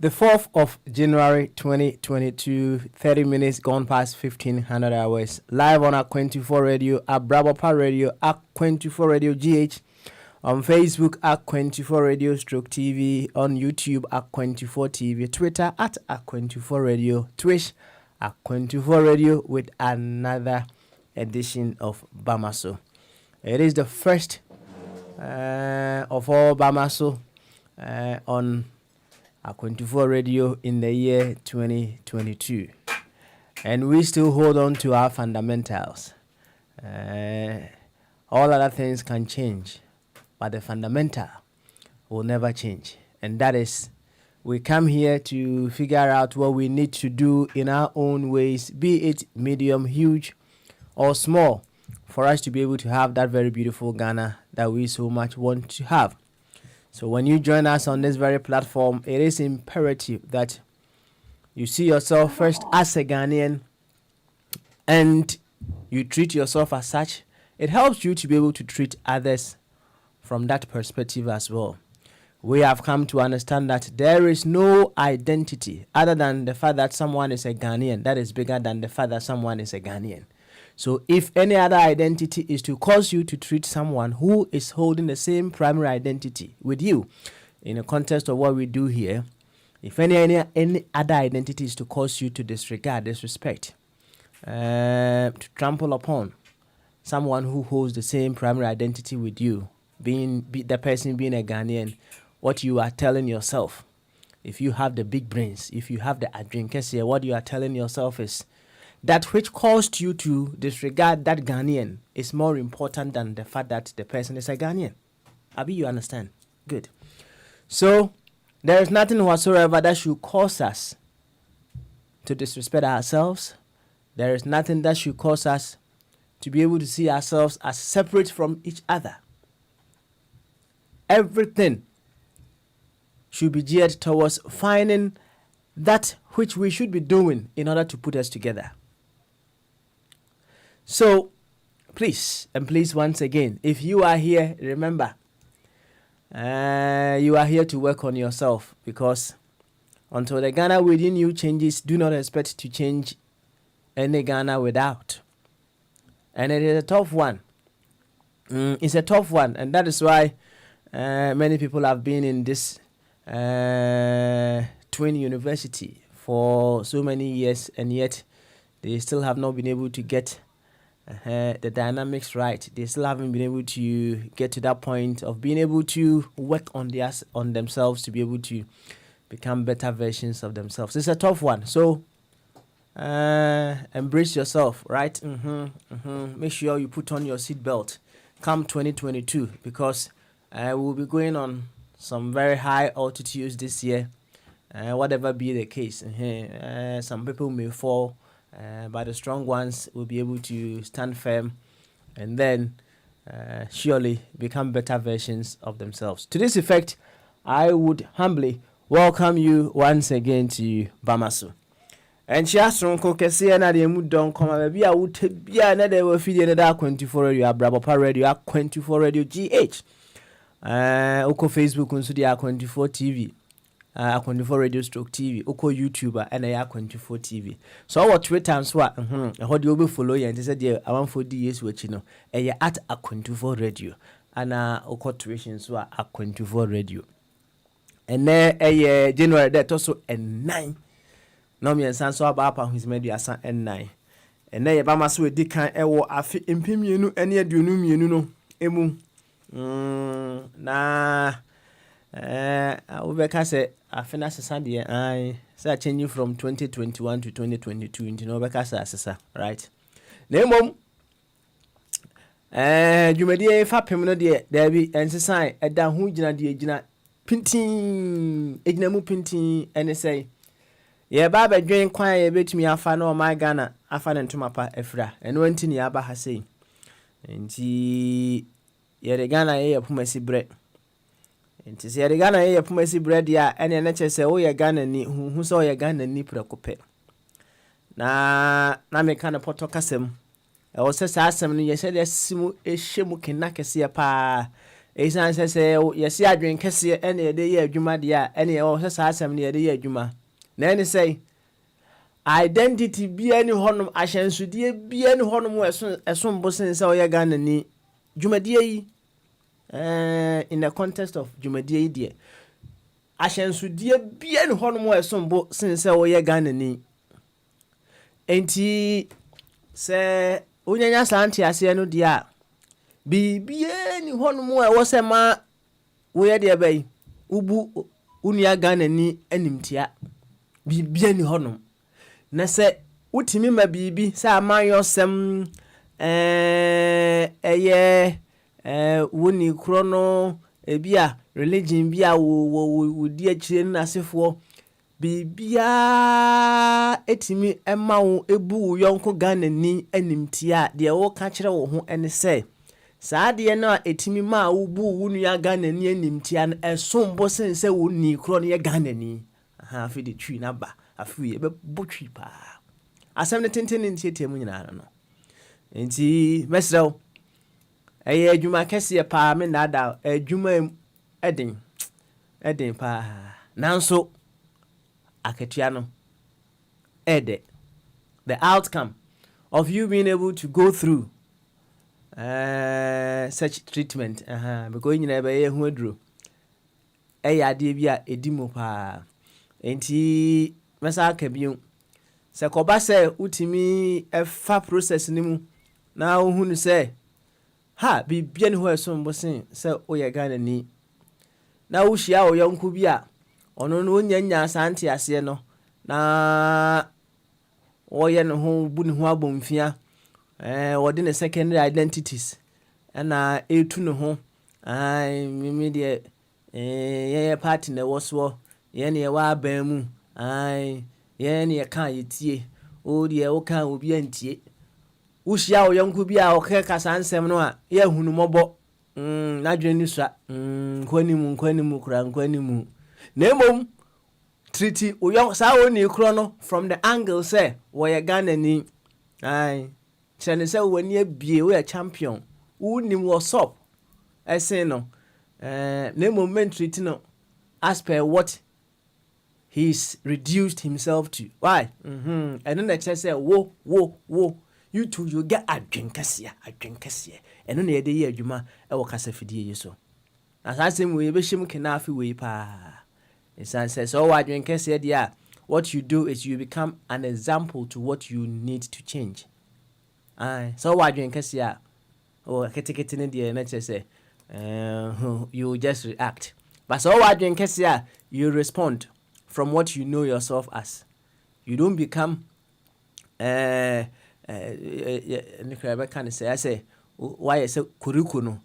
The 4th of January 2022, 30 minutes gone past 1500 hours. Live on Aqu24 Radio, at Brabapa Radio, Aqu24 Radio GH, on Facebook, Aqu24 Radio Stroke TV, on YouTube, Aqu24 TV, Twitter, at Aqu24 Radio, Twitch, Aqu24 Radio, with another edition of Bamaso. It is the first of all Bamaso on Aqu24 Radio in the year 2022, and we still hold on to our fundamentals. All other things can change, but the fundamental will never change, and that is we come here to figure out what we need to do in our own ways, be it medium, huge, or small, for us to be able to have that very beautiful Ghana that we so much want to have. So when you join us on this very platform, it is imperative that you see yourself first as a Ghanaian and you treat yourself as such. It helps you to be able to treat others from that perspective as well. We have come to understand that there is no identity other than the fact that someone is a Ghanaian that is bigger than the fact that someone is a Ghanaian. So if any other identity is to cause you to treat someone who is holding the same primary identity with you in the context of what we do here, if any other identity is to cause you to disregard, disrespect, to trample upon someone who holds the same primary identity with you, the person being a Ghanaian, what you are telling yourself, if you have the big brains, if you have the adrenkesi, what you are telling yourself is that which caused you to disregard that Ghanaian is more important than the fact that the person is a Ghanaian. Abi, you understand? Good. So there is nothing whatsoever that should cause us to disrespect ourselves. There is nothing that should cause us to be able to see ourselves as separate from each other. Everything should be geared towards finding that which we should be doing in order to put us together. So, please, once again, if you are here, remember, you are here to work on yourself, because until the Ghana within you changes, do not expect to change any Ghana without. And it is a tough one. It's a tough one, and that is why many people have been in this twin university for so many years, and yet they still have not been able to get the dynamics right. They still haven't been able to get to that point of being able to work on themselves to be able to become better versions of themselves. It's a tough one. So embrace yourself, right? Make sure you put on your seatbelt come 2022, because we'll be going on some very high altitudes this year. Whatever be the case, some people may fall, but the strong ones will be able to stand firm and then surely become better versions of themselves. To this effect, I would humbly welcome you once again to Bamasu. And she has from Kokesi and the Mudon Koma be a would be another feeding that 24 radio, Brabapa radio, 24 radio GH. Oko Facebook unso dia 24 TV. 24 radio stroke TV, oko YouTuber and a 24 TV. So what Twitter and so how do you follow you and they said I want 4 years which you know at a 24 radio and oko tuition so a 24 radio. And then a January that also and 9. No me and san so about his media and 9. And then Bama so di kan ewo afi impimienu ene aduonu mienu no emu na Obeka say afina sesa de say changing from 2021 to 2022 into no Obeka say asesa, right? Na mom dwumadi fa pem no de there be ensesa eda ho gina de gina pintin egina mu pintin ene say ye ba ba dwen kwan ye betumi afa na o my Ghana afa ne ntoma pa afira eno anti ne aba ha sei enti ye de Ghana ye pumasi bre enti se ye de Ghana ye pumasi bre dia ene na chese o ye Ghana ni hu so ye Ghana ni prekope na me kana poto kasem e wo se sa asem no ye se de simu ehemu kenakese pa esan se ye se adwen kese ene ye de ye adwuma dia ene ye wo se sa asem no ye de ye adwuma na ene say identity bia ni honum ahyansudie bia ni honum eson bosen se o ye Ghana ni dwumadie yi in the context of dwumadie yi de ahyansudie bia ni honum eson bo sen se o ye Ghana ni enti se onyanya santi ase no de a bibia ni honum wo se ma wo ye de bai ubu unia Ghana ni animtia bibia ni honum na se utimi ma bibi se amanyosem woni krono ebia religion bia wo di akire na sefo bibia etimi emawo ebu yonko Ghana ni animtia de wo ka kire wo ho ene se saa de na etimi ma wo bu wonu ya Ghana ni animtia na esombo sense wo ni krono ya Ghana ni ha fi de twi na ba afi be botwi pa asem ne tenten ntiete mu nyina no enti mesrew adwuma kese pa me na da adwuma eden pa nanso aketua no ede the outcome of you being able to go through such treatment because nyina be ye hu aduro ade bia edimo pa enti mesa ka biun se koba se utimi efa process ni mu na ohunu se ha bibia ne ho ɛsom bosen sɛ woyɛ Ghana ni na wohyia wo yɔnko bi a ɔno no onyanya asante ase no na woyɛ ne ho bu ne ho abomfia wɔde ne secondary identities ɛna etu ne ho mimi de yɛyɛ party na wɔso yɛne yɛwɔ aban mu yɛne yɛka yɛtie o de woka obi antie wohyia wo yɔnko bi a ɔkɛ kasa nsɛm no a yɛ hunumɔbɔ n'adwene ni sua nkwanimu kura nkwanimu na emom treaty uyong saa oni kro no from the angle say woyɛ Ghana ni kyerɛ sɛ wani abie wo yɛ champion unim what's up ɛsen no na emom treaty no as per what he's reduced himself to why and then na kyerɛ sɛ wo you two you get adwenkasia ɛno na yɛde yɛ adwuma ɛwɔ kasa fidie yi so na saa sɛm we yɛbɛhyɛm kena afi we pa insan says so adwenkasia dia what you do is you become an example to what you need to change so adwenkasia ketekete ne dia na kyerɛ sɛ you just react but so adwenkasia you respond from what you know yourself as. You don't become say why say kuriku no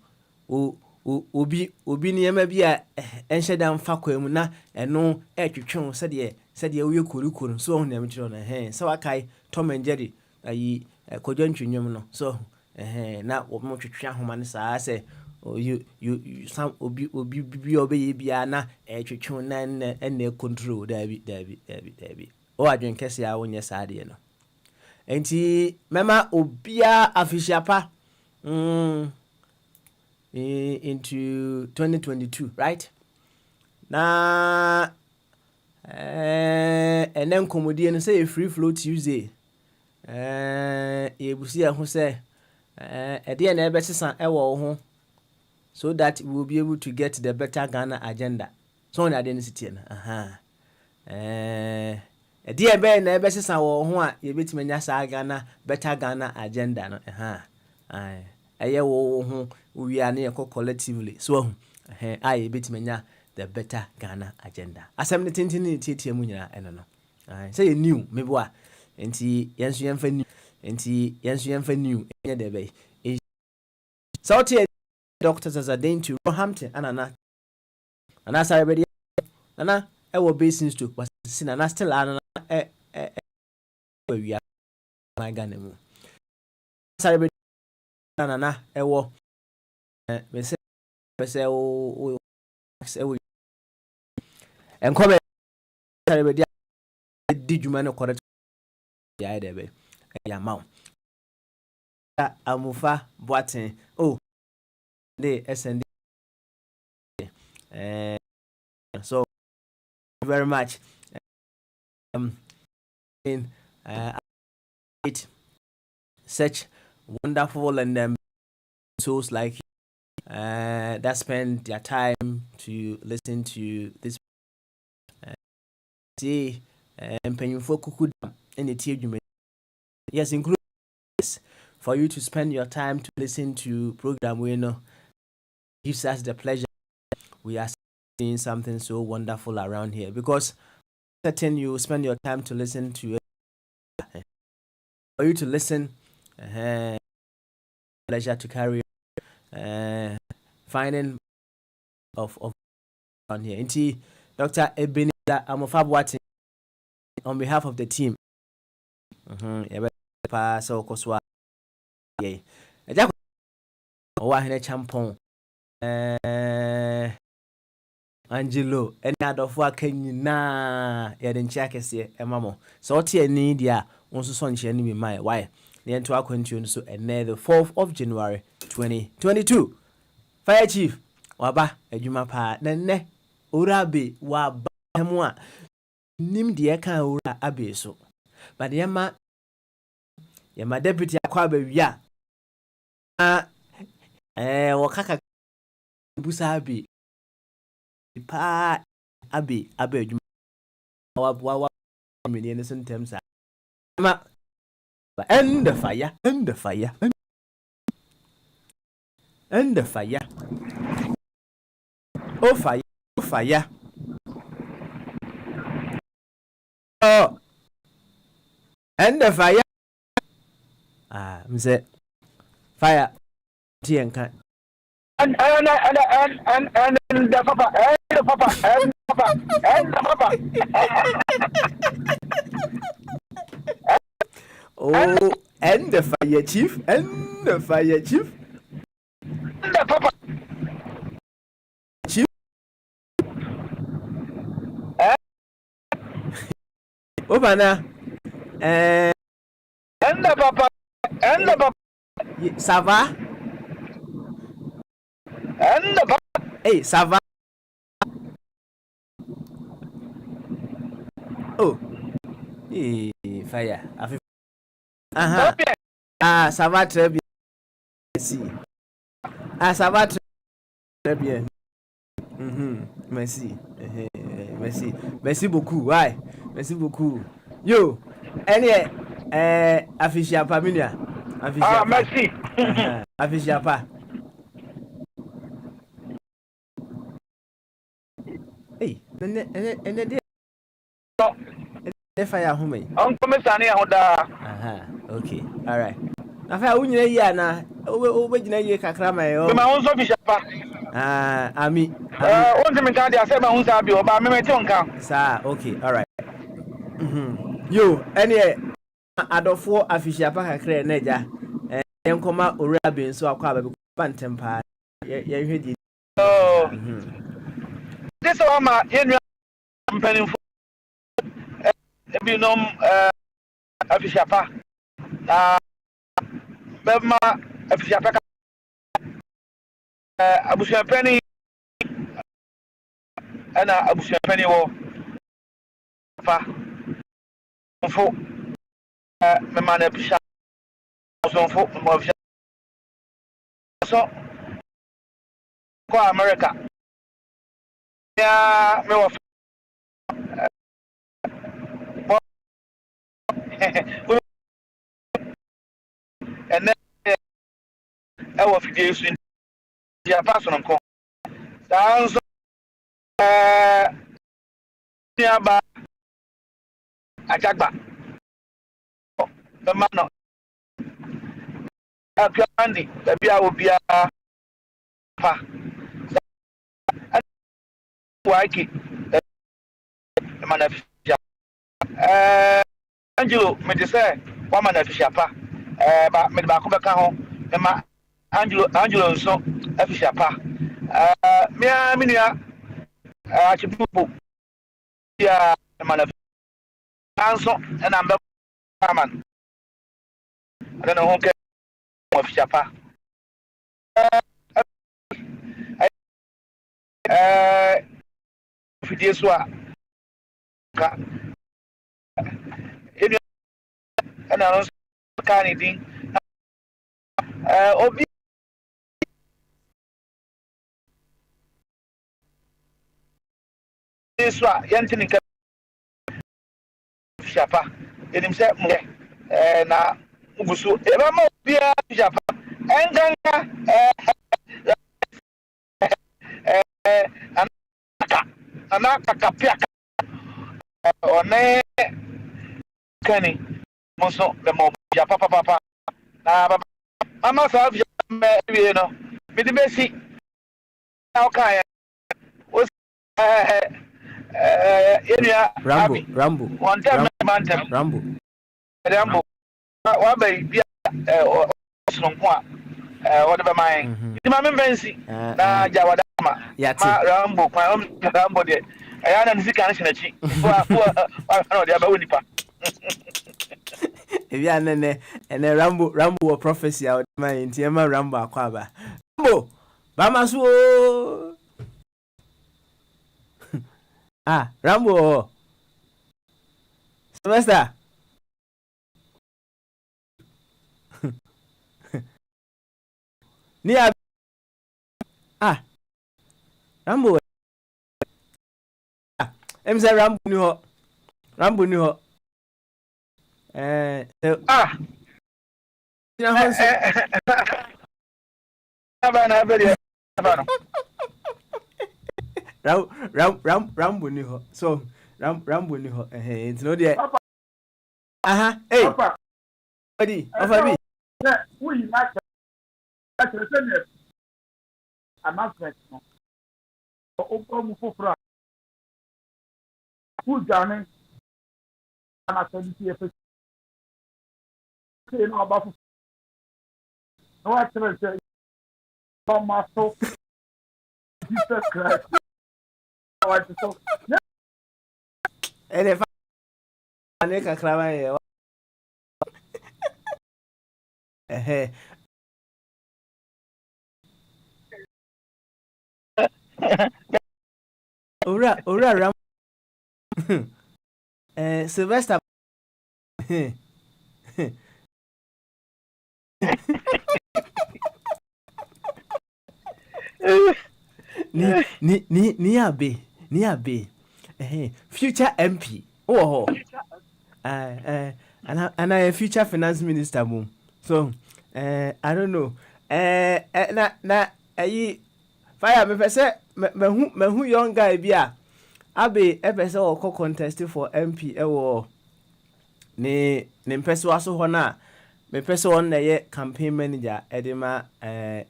obi niyama bi a enhye dan fa kwam na eno etwetwe said ye we kuriku no so na mtiro na so akai Tom and Jerry ayi kodwantwennwom no so na wo mo twetwe ahoma ne saa say you some obi obeye bia na etwetwe na na control dabi o adwenkese a wonye saa de no enti mema obia afishiapa into 2022 right na enen komodie no say free flow Tuesday ebusi ho say ede na ebesesa ewo ho so that we will be able to get the better Ghana agenda so na den city na ede ebe na ebesesa wo ho a yebetime nya sa Ghana better Ghana agenda no eye wo ho we are na collectively so yebetime nya the better Ghana agenda asem ne tintini tietie mu nyina eno no say new mebo a enti yenso yemfa new enye de be so tie doctors as a dain to Roehampton anana sorry nana ewo basins to was sinana still anana we are my Ghana mu sorry anana ewo me say o enkobe sorry di dwuma no correct ya de be ya maw amufa boaten the SND so very much in such wonderful and souls like that spend their time to listen to this and painful kuku in the team. Yes, including for you to spend your time to listen to program we know gives us the pleasure. We are seeing something so wonderful around here because certain you spend your time to listen to it. For you to listen, pleasure to carry finding of on here. Inti Dr. Ebenezer Amofabwati on behalf of the team. So koswa ye. Eja owa hene champon Angelo eni adofo aka nyina ye de nchi akese emamo so ote ani dia wonso so nchi ani mi mai why ne ento akwantuo no so ene the 4th of January 2022 fire chief waba adwuma pa nenne urabe waba hemu a nim de ka ura abe so but yema deputy akwa ba wia wakaka busa abi pa abi adwuma wa mini ne sentem sa ma end the fire and the fire. Oh, fire, oh, fire. Oh, and the fire. Ah, Mr. Fire. Tea and can. And the papa, and the papa, and the papa, and the papa. Oh, and the fire chief, and the fire chief. And the papa. Chief. Obana. And the papa, and the papa. Sava. And the papa. Hey, Sava. Oh. Hey, fire. Aha. Ah, ça va très bien. Merci. Ah, ça va très bien. Merci. Merci. Merci beaucoup. Ouais. Merci beaucoup. Yo. Any affiche pas minia. Ah, merci. Affiche pas. Hey, ene fire home. Uncle Messani, Honda. Aha. Okay. All right. Afa unyina yi ana obegina yi kakra mai o. My own office. Ami. On the Mikadi, I said my own sabi, but me tonka. Sir, okay. All right. Yo, any adofo afishia pa kakra na ja. Enkoma ora ben so akwa ba pantem pa. Ye hwedi. Oh. This one ma yen company for be no official pa. Bema official pa. Abusia penny ana abusia penny wo pa. Fo me man official so fo mo official so ko America. Yeah, me wa and then I was in the person call. Sounds nearby. I got back. The man of Andy, the beer will be a pa. Waiki, the man of Angelo, me to say, woman of Shapa, but me back over home, and my Angelo so of Shapa. Mia Minia, Chipu, yeah, the man of Anso, and I'm the man. I don't know who can of Shapa. This one, and I don't can anything. Obi this one, Yantin Shapa, in himself, na Ubusu, Ebama, Pia Japa, and Anaka Kapiaka or ne Kenny Monso, the Mo Papa. I must have you know, with the Messi. Okay, was Rambo. One time, Rambo. What baby, whatever my Bensi, Jawadama, Rambo, my own Rambo. I don't see cancer. If you are and a Rambo prophecy out my intima Rambo Aquaba. Rambo Bamasu Ah, Rambo Semester Nia Ah Rambo say Rambo ni ho na very Rambo ni ho. So Rambo ni ho. It's no there. Aha. Hey. Buddy. Ofabi. we like that send announcement no. O mu foforo who jane ana send TF say no about no I tell say Thomas Jesus Christ. What so? Ele fa ne kakra ma ye. Ora Ram. Sylvester. Ni abe. Future MP. Oh. And I a future finance minister boom. So I don't know. Na ayi fire me pese me hu young guy bia abe e pese o contest for MP e wo ne mpese waso ho na me pese on na ye campaign manager edema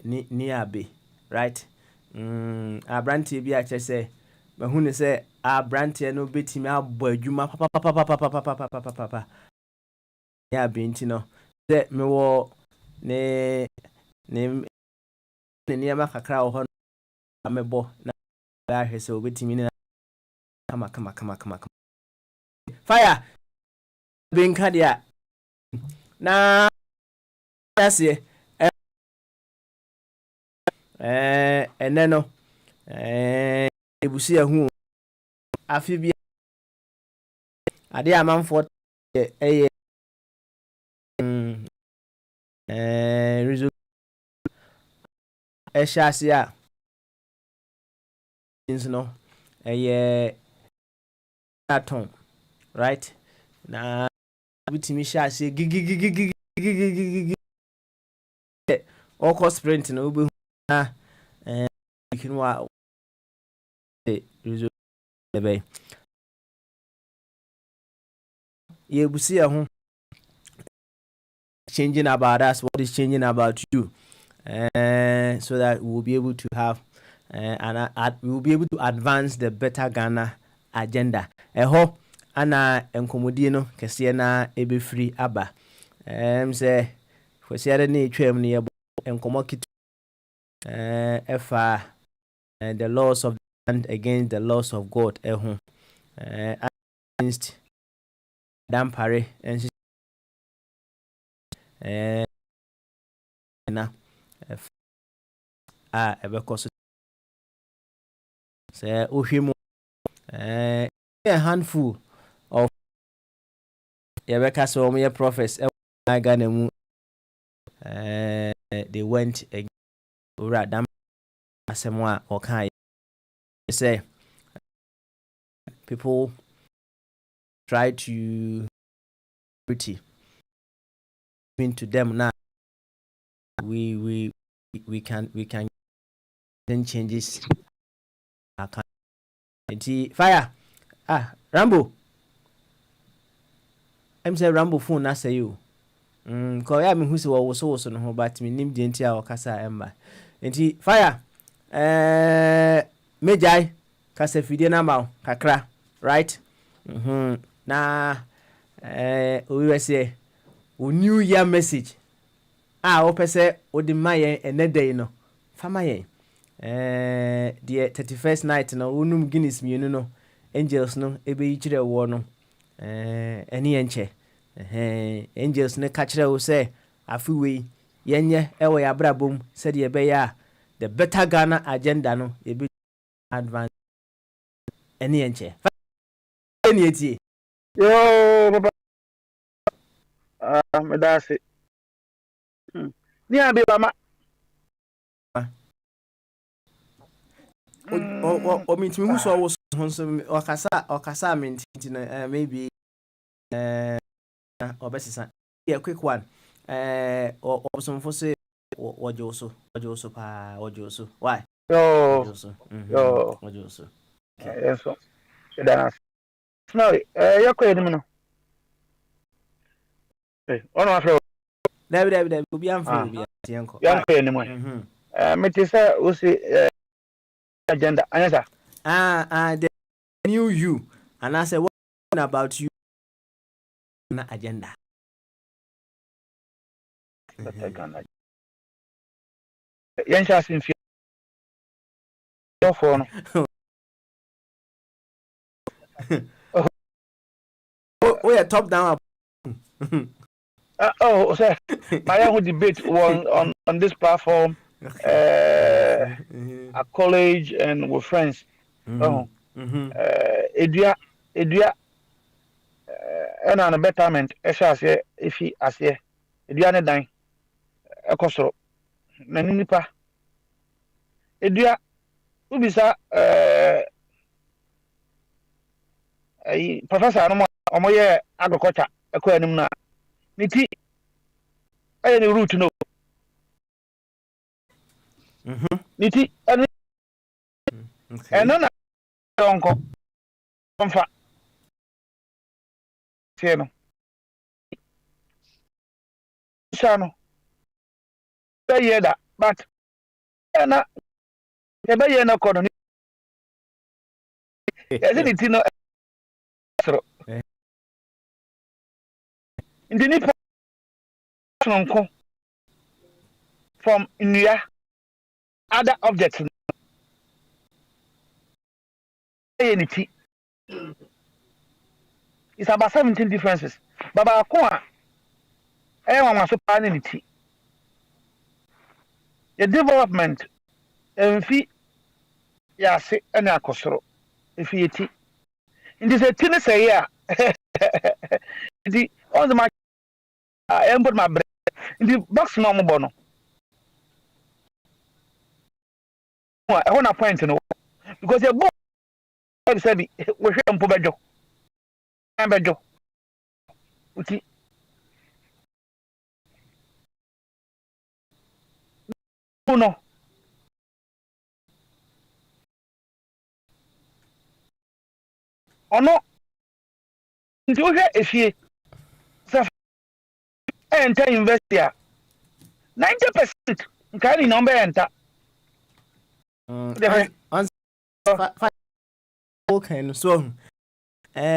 ni abe, right? Abrantie bi a chese me hu ne se abrantie no betimi abọ adwuma papa ya binti no se me wo ne niama kakra wo ho na mebo na ba hwese obetimi na kama fire binka dia na yase eneno ebusi ehu afi bi ade amanfo eye rezo eshase a no eye aton, right? Na bitimi shase gigi oko sprint no be na kinwa rezo ebe ye busi ehu changing about us, what is changing about you, so that we will be able to have we will be able to advance the better Ghana agenda. Eho ana enkomodie no kese na ebe free aba say kwesiare na etwam ne yebo enkomo kitu efa the laws of the land against the laws of God eho against dampare and na ebe koso say ohwemu a handful of yebeka so omo ye prophets e Ghana mu they went against ora dam asemwa okai say people try to pretty into them now. We can then changes fire Rambo I'm say Rambo phone na say you ko ya me hu se wo so no ho but me nim de ntia o kasa emba enti fire mejai kasa fidie na ma kakra, right? Na we were say o new year message o pese o di maye enedey no fama ye the 31st night no unum Guinness mienu no angels no ebe yi kire wo no eni enche angels ne ka kire wo se afiwe yenye ewo ya brabom se de ebe ya the better Ghana agenda no ebe advance eni enche eni etie yo baba me da se ni abi mama o mitimi hu so wo so okasa minti na maybe obesisa yeah quick one o some for say What you also? What you also? Pa? What you also? Why? What you Yo, also? yo. What you also? Okay. Yes, so. That's no. You're quite no. Hey, on my friend. David. Obi am free. Ah, Obi am you're Why? quite anymore. Mm-hmm. Me to say, we see agenda. Anasa. The new you, and I said, what about you? Na agenda. Better Ghana. Yan shas in your phone. Oh, yeah, top down. Oh, sir. My young debate on this platform. Okay. At college and with friends. Mm-hmm. Oh, Mm-hmm. edua ɛna no betterment ɛhyɛ aseɛ efi aseɛ edua ne dan ɛkɔ soro na ne nipa edua ubisa professor no ɔmo yɛ agriculture ɛkɔ anim na ne ti ɛyɛ ne root no ne ti ɛne Okay. ɛno na ɔnkɔ ɔmfa tie no hyɛ no bɛyɛ da but ɛna yɛbɛyɛ no kɔ no yɛsɛ ne ti no soro nti nipa sononko from nnua other objects no ɛyɛ ne ti it's about 17 differences babaako a ɛyɛ nwanwaso paa ne ne ti yɛ development ɛmfi yɛase ɛne akɔsoro ɛfi yɛ ti nti sɛ ti ne sɛ yɛ a nti ɔn sɛ ma ɛmpɔ ma brɛ nti box na ɔmo bɔ no ɛhɔ na point no because yɛ bɔ sɛbi wɔhwɛ mpo bɛdwo nti no ɔno nti wohwɛ efie sɛ ɛnta university a 90% nkaa ne nyinaa ɔmbɛyɛ nta Okay, so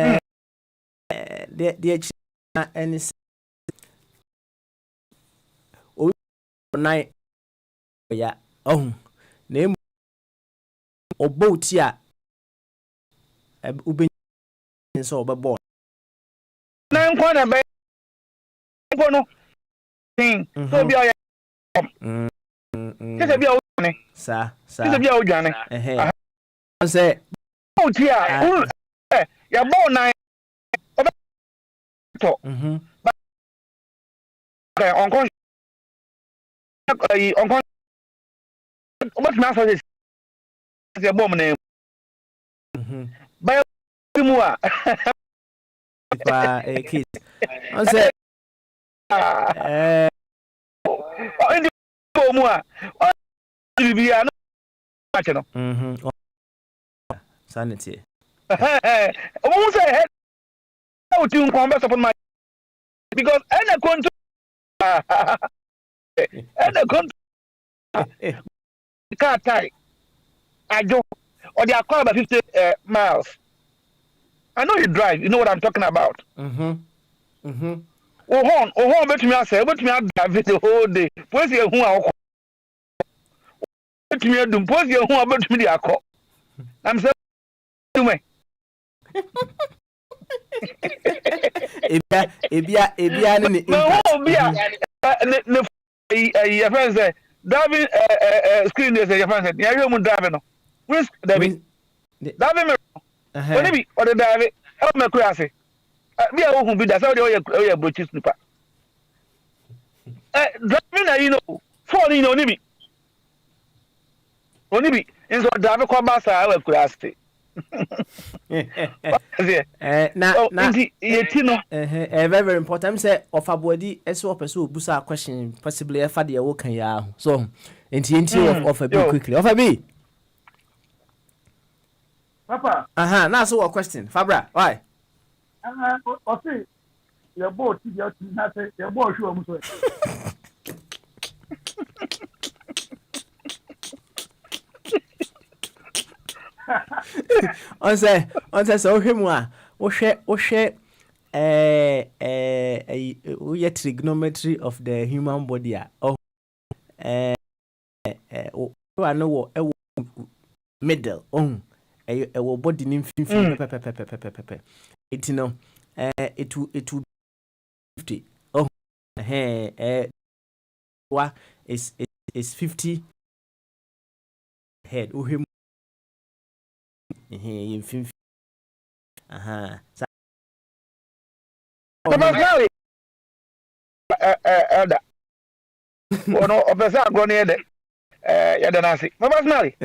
the and night yeah name obotia ube so obo na nkwa na bɛ nkwa no so bi a kese bi a wodwane sa kese bi a wodwane say otia ya bɔ na to okay onkon obatumi asɔ sɛ sɛ bɔ mu na bɛyɛ mu a kids on say indi bɔ mu a bibia no match no sanity omo say head out in combat support my because any control car tie ajo or they are called about 50 miles. I know you drive, you know what I'm talking about. Oh, bet me I say, bet me I drive it the whole day. Post you who are bet me do post you who are bet me the alcohol. I'm saying to me. Ebia ni your friend say driving screen there say your friend say yeah you mu driving no which David driving me when be or the drive help me clear say be a who be that say o brochi snooper driving na you know phone you know ni bi oni bi in so drive kwa basa I will clear say Very important. Say of a body, as well as busa question, possibly a father walking ya. So, of a bit quickly. Of a bit. Papa. Now so a question, Fabra. Why? Okay. Your boat, your boat, sure. On say so him we share we trigonometry of the human body oh I know middle a body nim pepe it know it will 50 oh what is 50 head oh him in 50 Elder. Oh no, officer go near the Yadanasi. Mama Snally.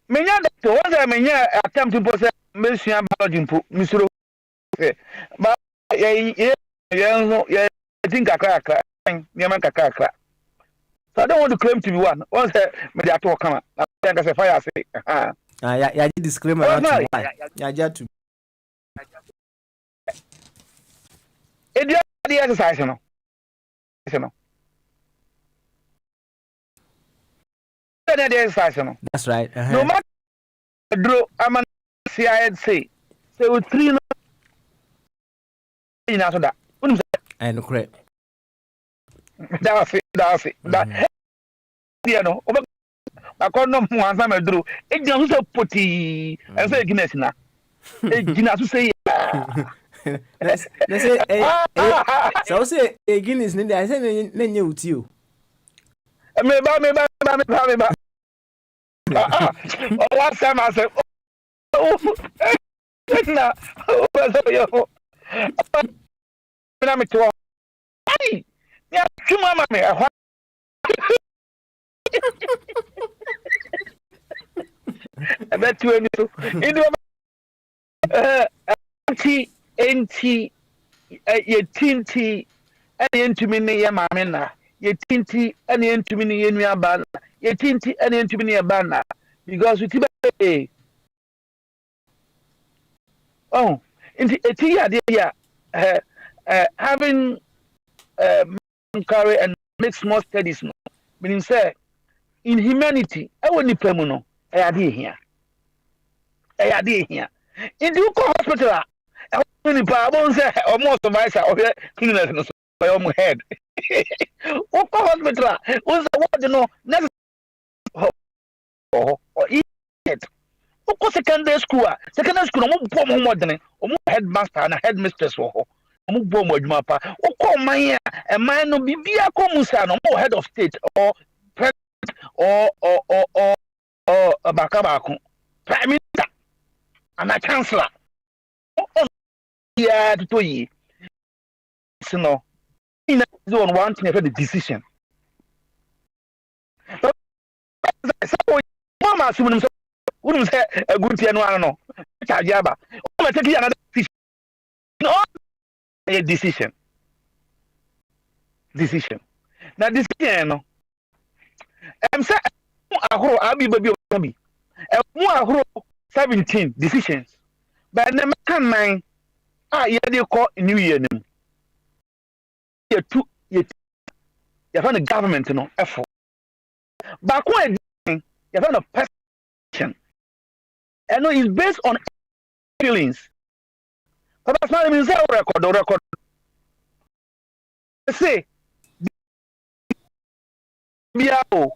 Menya to once I menya attempt to possess Monsieur Biology, Mr. But I think I crack, Yamaka crack. So I don't want to claim to be one. Once I made a talk, I think as a fire say, yeah, disclaimer. Yeah, to it the exercise, you know. That's right. No matter draw, I'm an CID say. So 3 no in after that. And correct. That's it. That you know, I call no one time I drew. It just so putty and say Guinness now. Guinness to say let's say so say Guinness need I say nenye with you. Me ba. Last time I said, oh, now, yo, I'm to hey, yeah, you mama me. I bet you into anti ye tinti and into me near mamma. Ye tinti and into me near your ban. Ye tinti and into me near banner. Because we keep oh, into a tia, having carry and make small studies, meaning, say, in humanity, I will need Pemuno, I adhere here. In the hospital, I will say, almost a vice or cleaners by your head. What hospital was the word, you know, never or eat. Of course, secondary school, more than a headmaster and a headmistress for mapa. Oh, my, and mine no be a comusano, more head of state or president or a bacabacum, prime minister, and a chancellor. Yeah, to ye. So, no, in one thing, the decision. Mama, wouldn't say a good piano, no, Tajaba. Oh, take another decision. No, a decision. Now, this piano, I'm saying, I'll be baby, 17 decisions. But never can mine. Yeah, they call New Year. You found the government, you know, effort. But when you found a person, and no, it's based on feelings. But that's not even record. Say, Biao,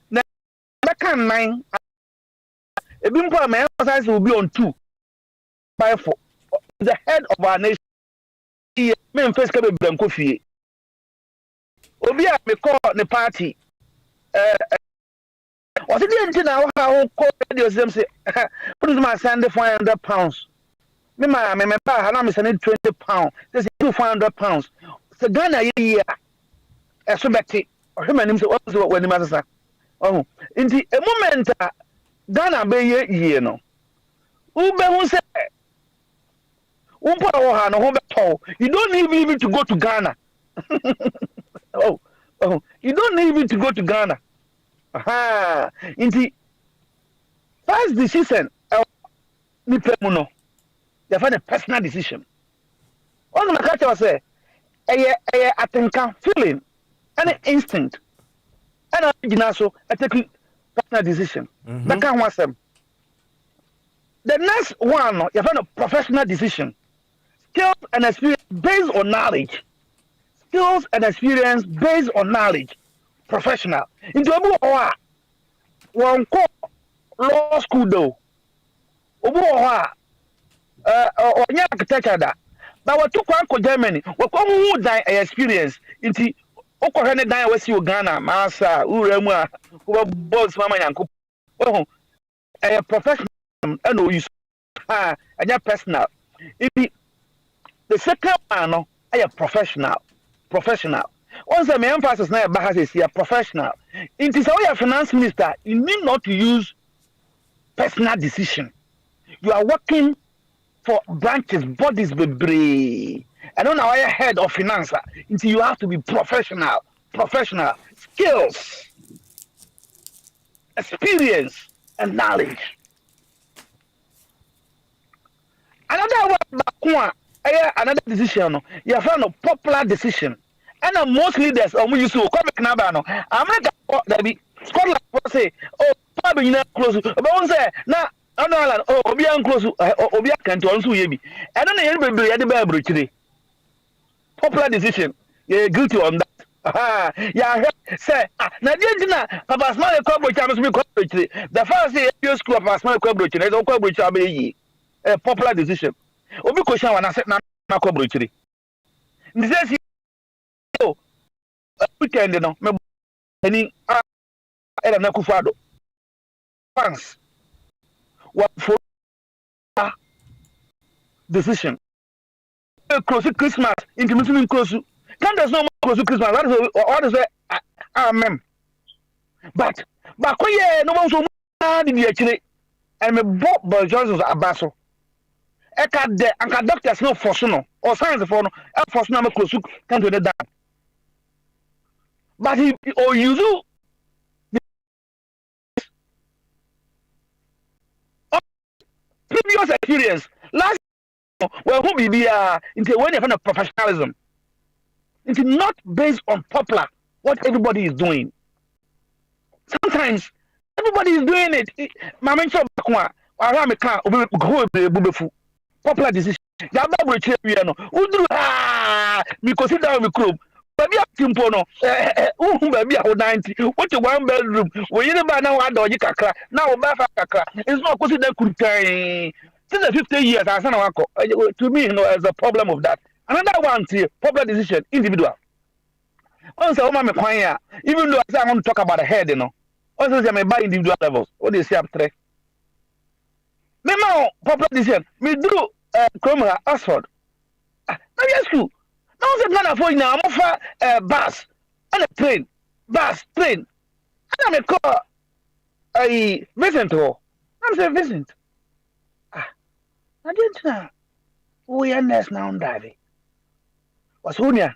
never can mine. A bimpa my emphasize will be on 2 by 4. The head of our nation. Me first come Blanco Fee. Obia me call the party. Was it the engine now? How call them say, what is my send £500? Me, my pa, I'm sending £20. There's £200. So Ghana year, a subject, or him and him, so what when the master. Oh, in the moment, Ghana be ye no. Ube who say you don't even to go to Ghana. oh, you don't need to go to Ghana. Aha. Inti first decision ni pemuno. You find a personal decision. All my culture was say atenka feeling and instinct. And I take personal decision. That can was them. The next one, you find a professional decision. Skills and experience based on knowledge. Skills and experience based on knowledge. Professional. Into a one law school though. Or architecture that. But what took one Germany, what come who die experience into Okohene die West Uganda, Massa, Urema, who both Mama Yanko. Oh, a professional and no use. And your personal. The second one, I am professional. Once the main emphasis now is a professional. It is how a finance minister, you need not to use personal decision. You are working for branches, bodies, baby. I don't know why you're head of finance. Until you have to be professional. Skills, experience, and knowledge. Another one, another decision. You have a popular decision. And most leaders, you to come back. America, that be Scotland say, oh, probably not close. But one say, now, Obi close, Obi can to also ye. And then everybody had the Bible today. Popular decision. You're guilty on that. Yeah, say, Nadia, Papa's money coverage, I must be coverage. The first day, your school of Papa's money coverage, and I don't coverage, I'll be a popular decision. Obi question when I said, now coverage. This is weekend, you know, any Nakufado fans what for decision. Close Christmas, into Muslim close. Can there's no more close Christmas? What is it? Amen. But no one so did actually, and me bought by Johnson's Abaso. Eka doctors no for or science for no, for no close can to the down. But he or you do previous experience last well who be into when you have a professionalism. It's not based on popular what everybody is doing. Sometimes everybody is doing it. My mention around me car popular decision. Yaba check no. Udru me consider down the club. Baby simple no. Baby 90. What a one bedroom. We never know what do you kakra. Now ba fa kakra. It's not consider kutai. Since 50 years I say no to me no as a problem of that. Another one popular decision individual. Once a woman me even though I say I want to talk about the head, you know. Also say me by individual levels. What do you say up three? Me now popular decision. Me do Cromwell Oxford. Now yes you. Now say Ghana for now I'm offer bus and a train. Train. And I call Vincent ho. I'm say Vincent. I didn't know. We are nurse now driving. Was Hunia?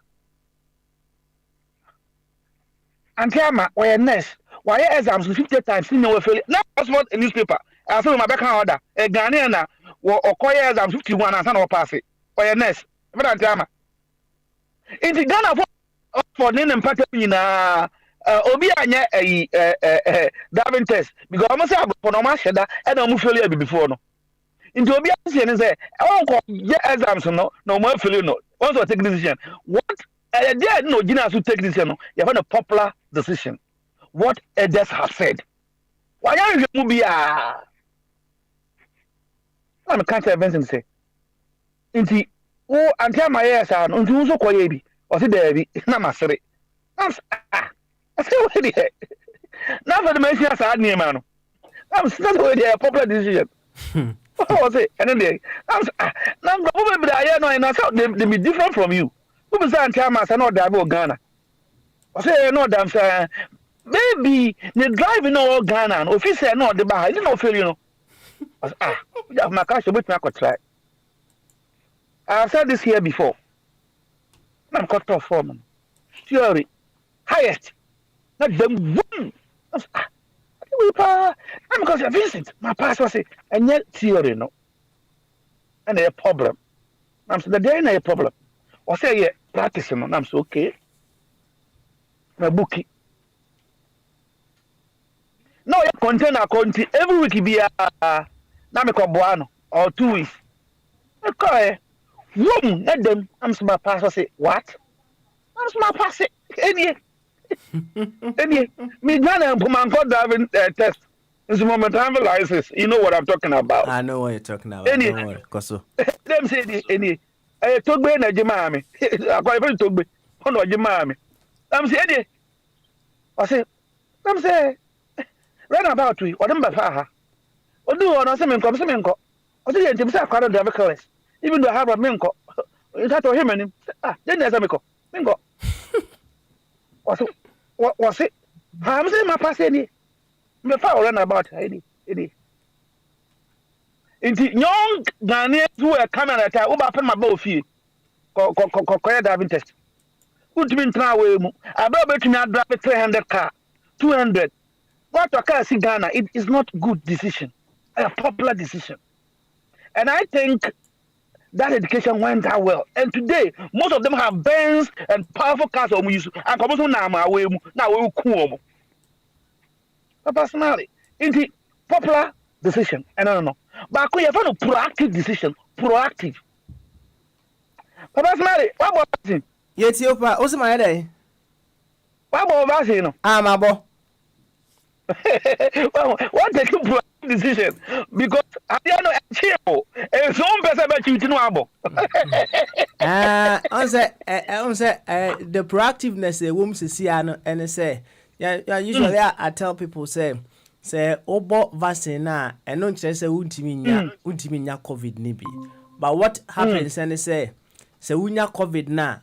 And Tiama, we are nurse. Why exams 50 times in our failure? Now, what's what a newspaper? I saw my back order. A Ghanaian or Koya exams 51 and son pass it. Why a nurse? But I'm Tiama. In the Ghana for Nin and Patamina, Obianya a driving test because I must have for no master and I'm failure before no. Into Obianya and say, I won't call exams no more failure no. Once I take decision, what there no Gina to take decision. You have a popular decision. What others have said. Why are you movie? I'm a cancer event and say, Inti, oh, and tell my ears are on to so quiet. Or say, there be Namasere. I say, what it now for the mention as I near man. I'm not already a popular decision. What was it? And then I'm probably I know and I thought they be different from you. Who was that time I know that about Ghana? I say, no, damn, sir. baby the driving all Ghana no officer no the bar I didn't know feel you know my car should be try. I've said this here before. I'm cut off form. Theory highest not them boom. I'm because I visit my pastor say and yet theory no and a problem. I'm so the day a problem. Or say yeah practice no I'm so okay. My bookie. No, you container conti every week be na me ko boano or 2 weeks. Okay. Wom, let them. I'm so my pastor say what? I'm so my pastor. Any. Me Ghana man got driving test. It's moment I have a license. You know what I'm talking about. I know what you're talking about. Any. Don't worry, Koso. Them say any. Togbe na jimami. I call it Togbe. Ono jimami. I'm say any. I say. I'm say. Right about we. What am I for? Odu ono se menko, se menko. O se yenti bisa kwara driver class. Even though I have a menko. It's to him and him. Then there's a menko. Menko. Was it? I'm saying my pass any. Me fa run about any. Inti young Ghanaians who are coming at time over my bow fee. Ko driving test. Who been try way mu. About between I drive a 300 car. 200. What to car see Ghana, it is not good decision. A popular decision. And I think that education went out well. And today, most of them have Benz and powerful cars on use. And come on now, we cool. But personally, it's a popular decision. And I don't know. But we have a proactive decision. Proactive. But personally, what about it? Yes, you pa. What's my day? What about it? My boy. What a proactive decision? Because I don't know cheerful. And some person about you to know. I say the proactiveness the woman see and say usually I tell people say obo vaccine na and no say untimi nya COVID ni bi. But what happens and say unya COVID na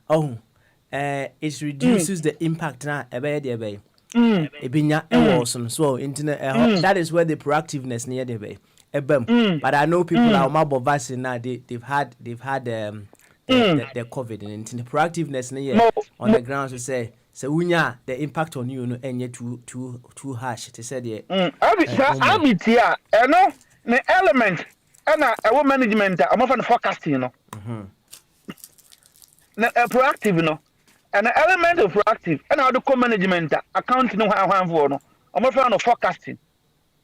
it reduces the impact na ebe ebinya ewoson so internet that is where the proactiveness near the but I know people are more vaccine now they've had the COVID and the proactiveness near on the ground to say unya the impact on you no enye too harsh to say the I'm here no the element and our management I'm often forecasting you know proactive you know. An element of proactive and how the co-management accounting how for no I'm afraid of forecasting.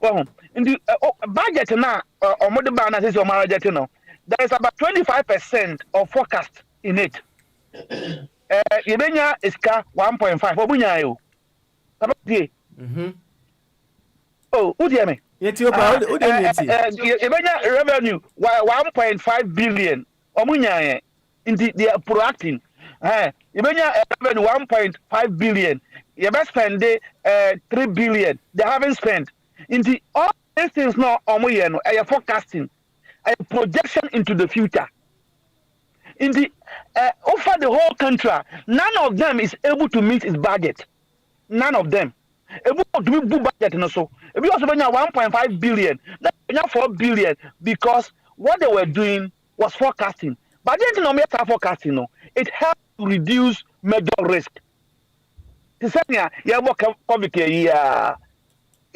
Well, in the budget now or more the balance is your marriage no there is about 25% of forecast in it. Ibenya is 1.5 obunya yo. Oh, who dear me? Ibenya revenue 1.5 billion obunya in the proactive. You mean 1.5 billion. You best spend 3 billion. They haven't spent. In the all these things now, are forecasting, a projection into the future. In the over the whole country, none of them is able to meet its budget. None of them. Able to meet budget and so. If you also 1.5 billion, not 4 billion, because what they were doing was forecasting. But the economic forecasting, it helps to reduce major risk. It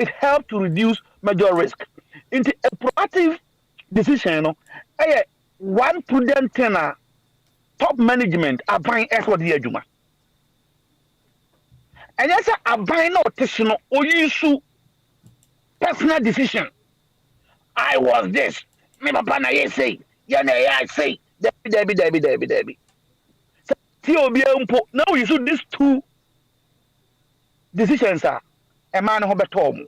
helps to reduce major risk. Into a proactive decision, one prudent tenor, top management are buying effort here, Juma. And yes, are buying no personal or issue personal decision. I was this. Me papa na ye say, I say. Debbie. Now you should these two decisions are a man who betom.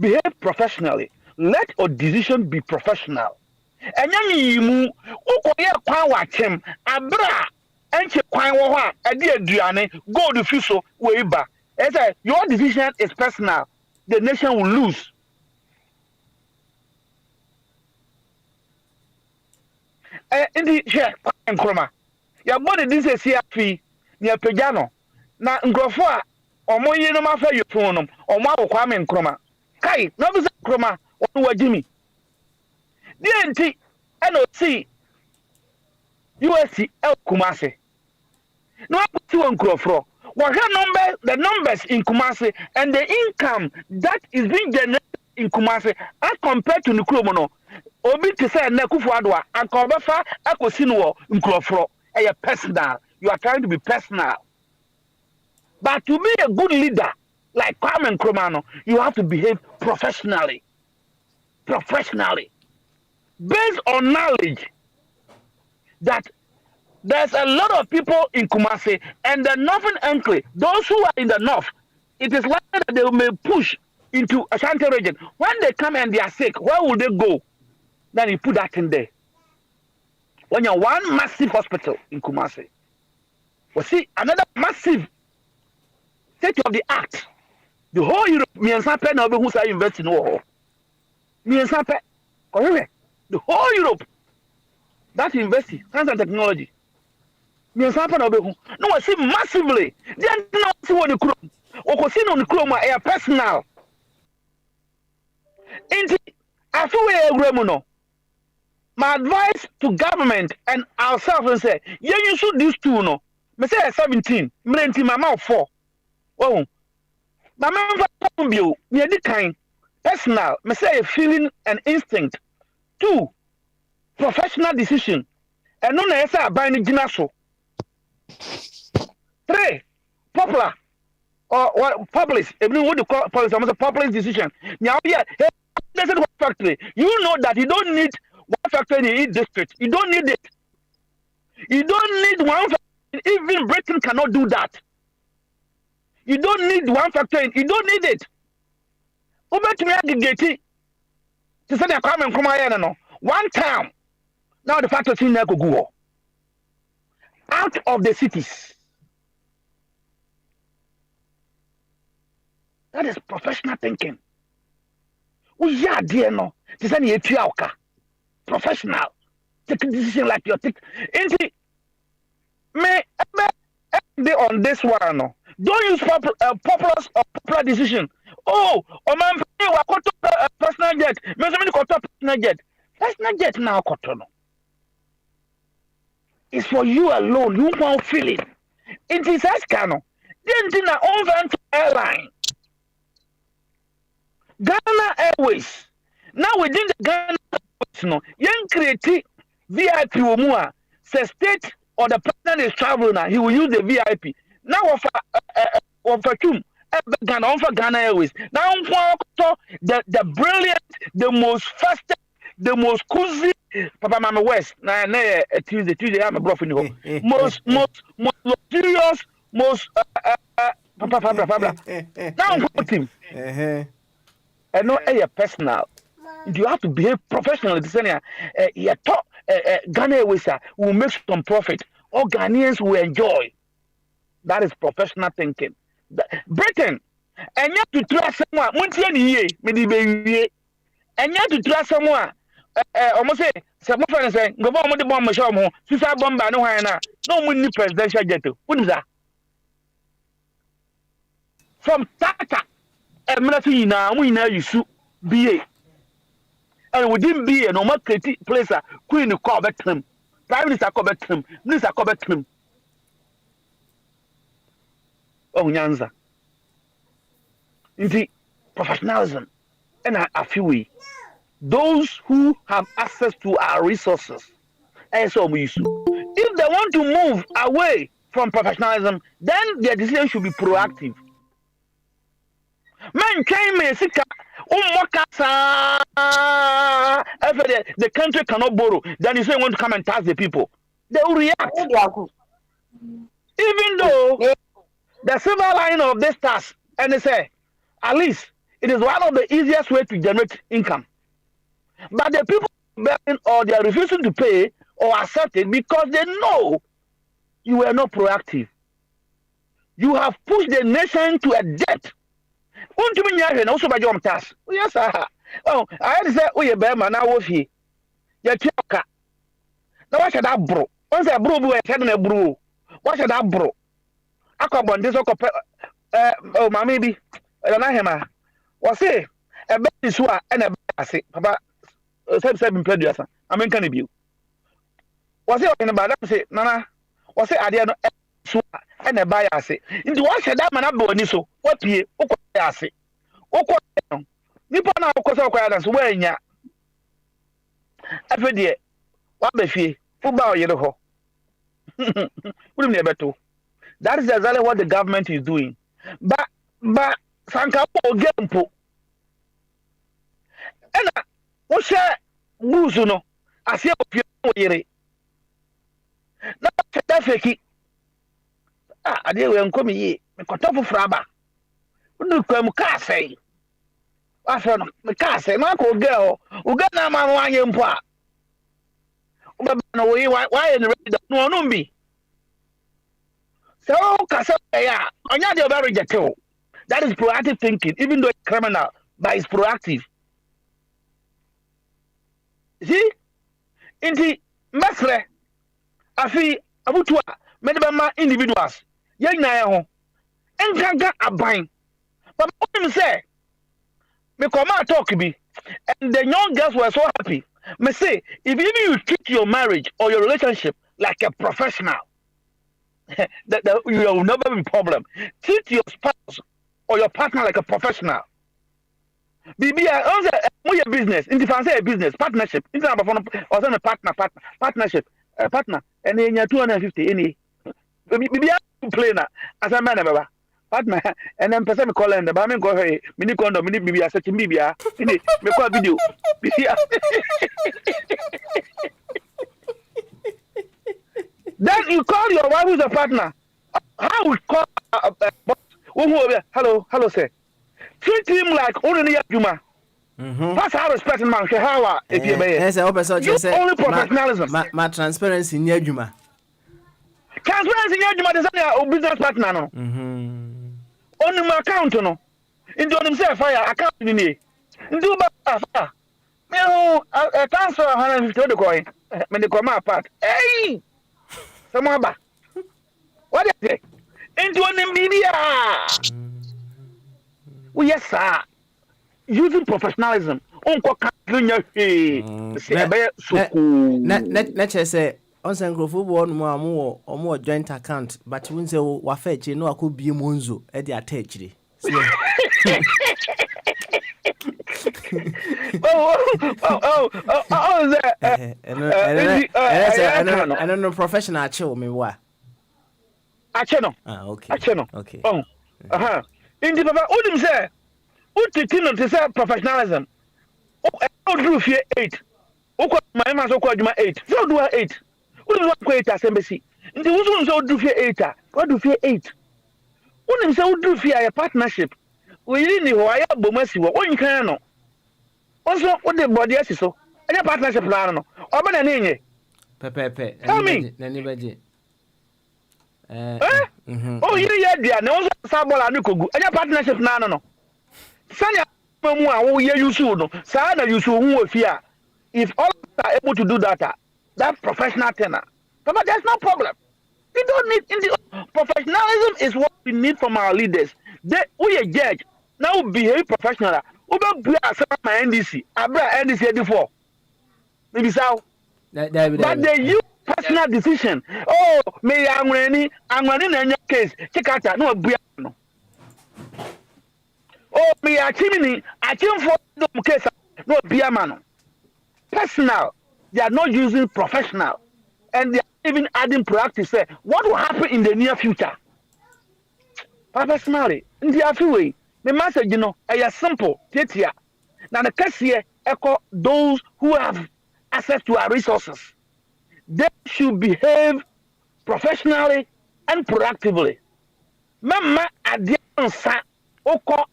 Behave professionally. Let a decision be professional. And you watch him, abra, and go to fuso way back. Your decision is personal. The nation will lose. In the share and chroma. Your body this is here fee near Pejano. Now Ngrofua Omo yi no ma fa you phone no. Omo akwa me nkroma. Kai, no be nkroma, onu wajimi. Di enti eno see USC El Kumasi. No put one crofro. What number the numbers in Kumasi and the income that is being generated in Kumasi as compared to Nukromono. Obi to say Nekufuadwa and Kobafa Akosino in Crofro. A personal. You are trying to be personal. But to be a good leader like Kwame Nkrumah, you have to behave professionally. Professionally. Based on knowledge that there's a lot of people in Kumasi and the northern enclave, those who are in the north, it is likely that they may push into Ashanti region. When they come and they are sick, where will they go? Then you put that in there. When you're one massive hospital in Kumasi, we see another massive state of the art. The whole Europe, me and Sape now who's are investing in war. Me and Sape, correct? The whole Europe that investing science and technology. Me and Sape now no, I see massively. They are not see what the Chrome. Or see on the Chrome air personal. Inti, I feel a my advice to government and ourselves is say, yeah, you should do two no. Me say 17, me my mouth 4. Oh, my man view, me the kind personal. Me say a feeling and instinct. 2, professional decision. And no na say buying ginaso. 3, popular or what publish. Even what you call police, almost a public decision. Now, yeah, there's a factory. You know that you don't need one factory in each district. You don't need it. You don't need one factory. Even Britain cannot do that. You don't need one factory. You don't need it. Over to me aggregate to say that come and come here no. One town. Now the factory in there go out of the cities. That is professional thinking. We are there no. To say you tuaka. Professional. Take a decision like you take. Me on this one no. Don't use popular decision. Oh, man, personal jet. Personal jet. Personal jet now, Kotono. It's for you alone. You won't feel it. It is Escano. Then na own airline. Ghana Airways. Now within the Ghana Airways, no, young create VIP Omua. Say state or the president is traveling, he will use the VIP. Now offer Ghana Airways. Now the brilliant, the most fastest, the most cozy Papa Mama West. Now Tuesday I'm a bluff in the most luxurious, most Papa. Now put him. And not a personal. You have to behave professionally. Ghana Airways will make some profit. All Ghanaians will enjoy. That is professional thinking. Britain, and you have to trust someone. And you have to trust someone. Almost say, some friends say, go on with the bomb machine. Suicide bomb, no, no, we need presidential jet. What is that? From Tata, a military now, we know you should be. And within BA, no more place, Queen Corbett him, Prime Minister Corbett him, Minister Corbett him. Oh, Nyanza. Indeed, professionalism. And I feel we. Those who have access to our resources, so we use. If they want to move away from professionalism, then their decision should be proactive. Man came me sika the country cannot borrow. Then you say you want to come and tax the people. They will react. Even though the silver line of this tax, and they say, at least it is one of the easiest way to generate income. But the people begging or they are refusing to pay or accept it because they know you were not proactive. You have pushed the nation to a debt. Also by your task. Yes, sir. Oh, I had to say, oh, you're better, man. I was here. You're choka. Now, what should I bro? Once I bro, I said, bro. What should I bro? I come on this oh mama bi na hema wo say e be so a na be ase papa se mpedua amenka ne bio wo say o ne ba da say nana wo say ade no so a na ba ya ase ndi wo hyeda ma na ba oni so wo pie wo ko ya ase wo ko nipa na wo so ko ya dance wo anya afedie wa ba fie fu ba o yere ho wouldn't be better. That is exactly what the government is doing. But Sanka game po. And what share buzu no? I see a yere. Na that fake. I did when come ye. Me kotofu fraba. Unu kwa muka say. After no me ka say na ko girl. Uga na ma wanye mpo a. Uba na we why no ready no be. So, yeah, that is proactive thinking, even though it's criminal, but it's proactive. See, in the Mesre, I feel Abutua, Medibama individuals, young Nayaho, and Ganga are buying. But what you say, me come out talk be, and the young girls were so happy. Me say, if even you treat your marriage or your relationship like a professional, that you will never be a problem. Treat your spouse or your partner like a professional. Bibi, I business. In the business partnership. In the partnership partner. And then you're 250. Any Bibi, I play now as a man ever partner. And then person call and the bamin go hey mini condo mini Bibi such Bibi. Me call video. Then you call your wife who's a partner. How we call hello, sir. Treat him like only Juma. That's how respecting man. How if you only professionalism. My transparency in Juma. Transparency in Juma is a business partner. No. Only my account. No. Into himself, fire account in here. Do fire. I transfer 150 the coin. When they come apart. Hey! Someone back. What is it? Into an media. Oh, yes, sir. Using professionalism. Unko kanya say on sankrofo bo no mo joint account but we say wa fetch no akobie monzo e dey attach. I don't know professional chill me wa. Acheno. Okay. Acheno. Okay. In the papa udim say utitino to say professionalism. O do fear 8. O my man so called 8. So do 8. Udim so 8 as embassy. In the usun so do fear 8. What do fear 8? Udim so do fear a partnership. We need the wire bomasi one can no. Also what the body is so. Any partnership plan no. Oba na nenye. Pepe. Tell me. Anybody. Oh, you hear there. No, Sabola Nukogu. Any partnership no. Sanya mu a wo ye yusu no. Sa na yusu hu ofia. If all are able to do that, that professional tenor. But there's no problem. You don't need professionalism is what we need from our leaders. We a judge. Now behave professional. We be my NDC. Abra NDC before. Maybe so. But they use personal decision. Oh, me I'm running in your case. Check out no no. Oh, me a chimney. I came for the case. No man. Personal. They are not using professional, and they are even adding practice. What will happen in the near future? Personally, in the way, the message is simple. Now the case here, echo those who have access to our resources. They should behave professionally and proactively. Mama adiansa oko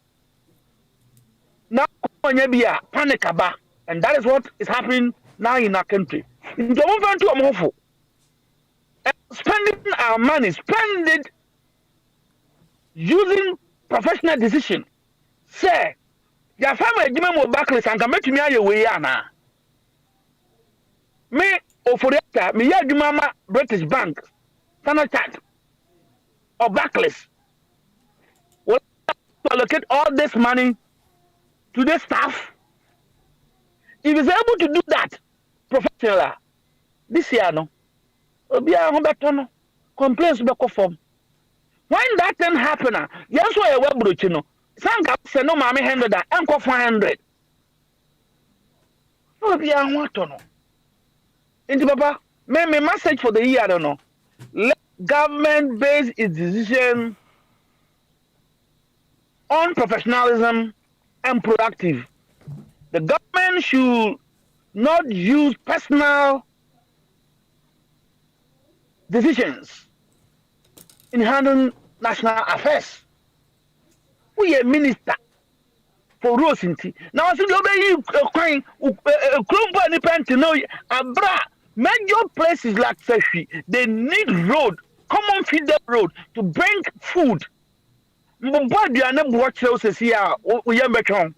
na be panic about, and that is what is happening now in our country. In the spending our money, spend it using professional decision. Say, your family will backless and come to me away. Me Oforiata, me ya Mama British Bank, Standard Chartered, or backless. Well, to allocate all this money to the staff. If he's able to do that professionally, this year, no, be a better complaints back from. When that thing happen, yes, why a web brooch, no, some guys say no, mammy 100, uncle 400. No, be a want to know. Into Papa, my message for the year, I don't know. Let government base its decision on professionalism and productive. The government should not use personal decisions in handling national affairs. We are minister for roads. Now, I said, you crying, Krumpa and Pen know Abra, major places like Seshi, they need road, common feeder road to bring food. But you are not watching us here, we are better.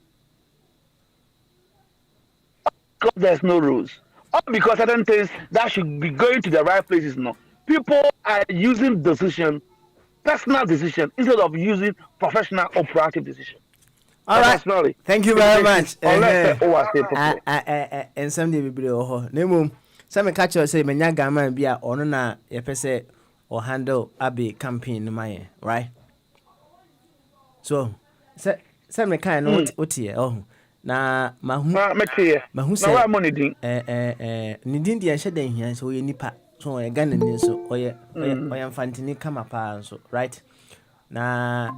Because there's no rules. Or because certain things that should be going to the right places. No, people are using decision, personal decision, instead of using professional or proactive decision. All right. Personally, thank you very much. And someday we be oh name some catch us say menya gama bi a ono na ye pese or handle abi campaign my right. So say me kind no otie oh na mahu say na wa mo ne din ni din dia hye dan hia so ye nipa so ye Ghana ni so oye mfantini kama pa so right na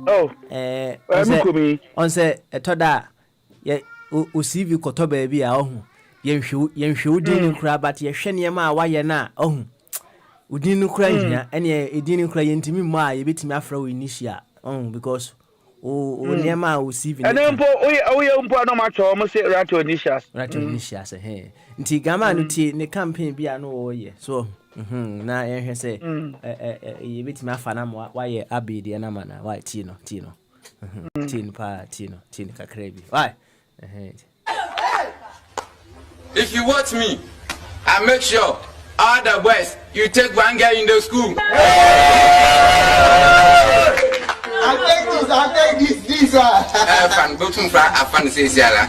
on say etoda ye o CV koto ba bi a ohu ye hwe udin kura but ye hwe ne ma wa ye na ohu udin kura hia ene edin kura ye ntimi mu a ye betimi afra we initial because o nema o CV and then o mpo no ma cho mo say ratio initials he nti gama no ti ne campaign bi a no o ye so na ye hwe say ye betimi afa na wa ye abedi na mana wa tino tin kakra bi why if you watch me I make sure all the boys you take one girl in the school. I take this fan bottom fra afan say siala.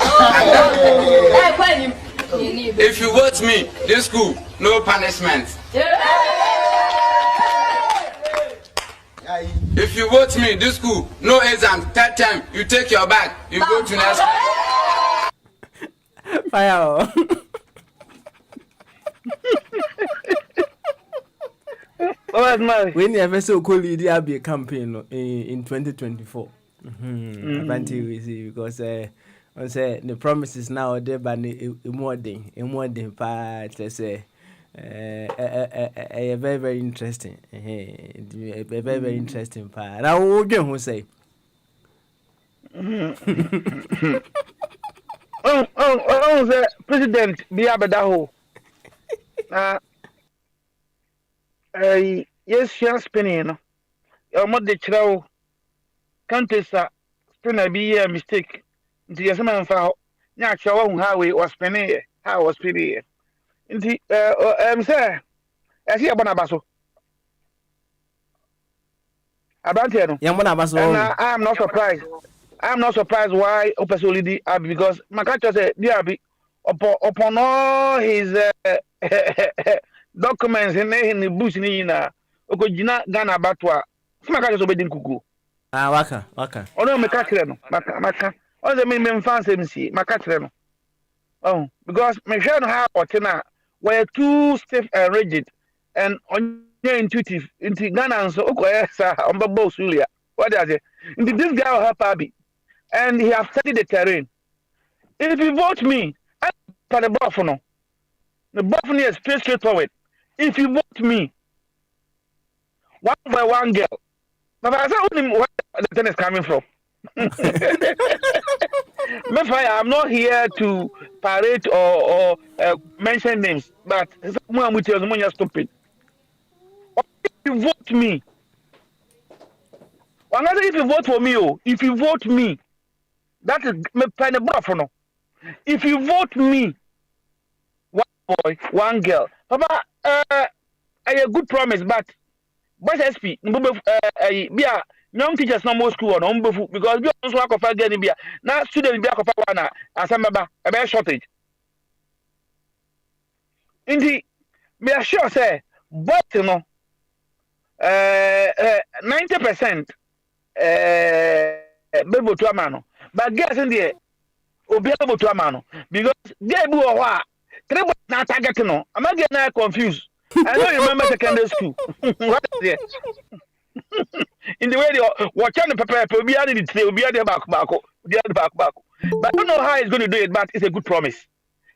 If you watch me this school no punishment. If you watch me this school no exam third time you take your bag you go to next fire. When you ever so cool lead a campaign in 2024 we see because on say the promises now there but more than part say very very interesting very interesting part now who say the president be abadaho yes she spinning no your mother chirawo countries spinner be a mistake nti yes man fa nya chawo hu highway was spinning how was spinning nti say asi abana baso abante no yambona baso and I am not surprised why Opesolidi Abi because Makacho said Diabi upon all his documents in the bush na okojina Ghana batwa Makacho so bedin kuku waka ono mekakire no maka o ze me fancy msi makakire no oh because me share no how otina were too stiff and rigid and intuitive into Ghana so okoyesa ombabo sulia what does it this guy will help Abi and he has studied the terrain. If you vote me, I'm for the buffalo. The buffalo is straightforward. If you vote me, one by one girl. But I said only where the thing is coming from. I'm not here to parade or mention names, but someone with you stupid. If you vote me, if you vote for me, if you vote me, that is me penny buffalo. If you vote me, one boy, one girl. Papa, I a good promise, but boys SP, be a young teachers no more school on because we also work of again be now student be akọfa one asamaba a be shortage indi me assure say but no 90% bebo to amano but guess in there obi bebo to amano because they be o ha three boys na target no am I getting confused. I don't remember secondary school. What is it? In the way they watch on the paper, be added it, will be added back. But I don't know how he's going to do it, but it's a good promise.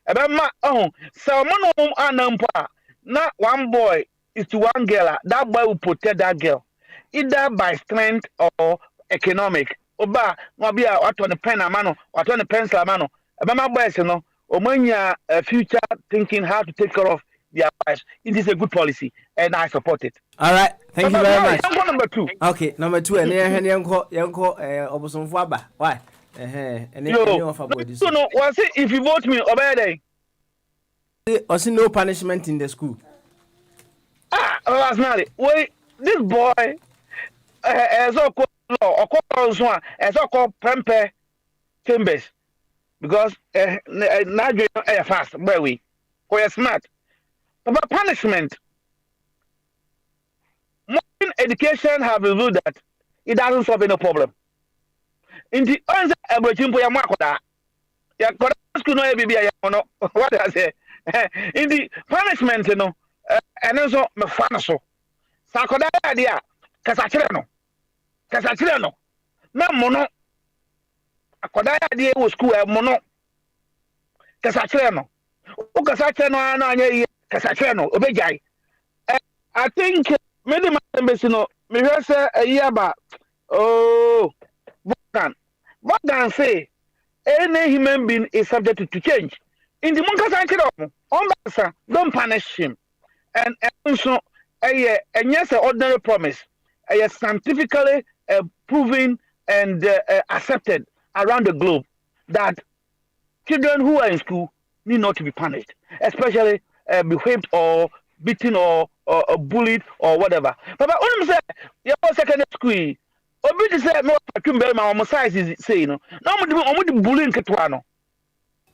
About my own, so not one boy is to one girl. That boy will protect that girl, either by strength or economic. Oba, maybe what on the pen a mano, what on the pencil a mano. About my boys, you know, Omania future thinking how to take care of their lives. It is a good policy, and I support it. All right, thank you very much. Number 2. Okay, number 2, and then yanko obosom fuaba. Why? And then no, was it if you vote me, obey day? I see no punishment in the school. Last night, wait, this boy, as all called law, or called one, as all called Pempe Chambers, because now you fast, where we, we're smart. But punishment, modern education have revealed that it doesn't solve any problem. In the answer, everything for your market, yeah, school no baby, what I say. In the punishment, you know, and also me fan so. Sakoda idea, kasachireno, na mono. Akoda idea wo school mono, kasachireno. O kasachireno anya kasachireno obejai. I think many members, you know, me hear say a year about Morgan say any human being is subject to change. In the Monkasa, don't punish him. And also, yes, an ordinary promise, a scientifically proven and accepted around the globe that children who are in school need not to be punished, especially be whipped or beaten or bullied or whatever. But when say you secondary school, obi say no patrol my omo size is say no. No omo bullying ketwa no.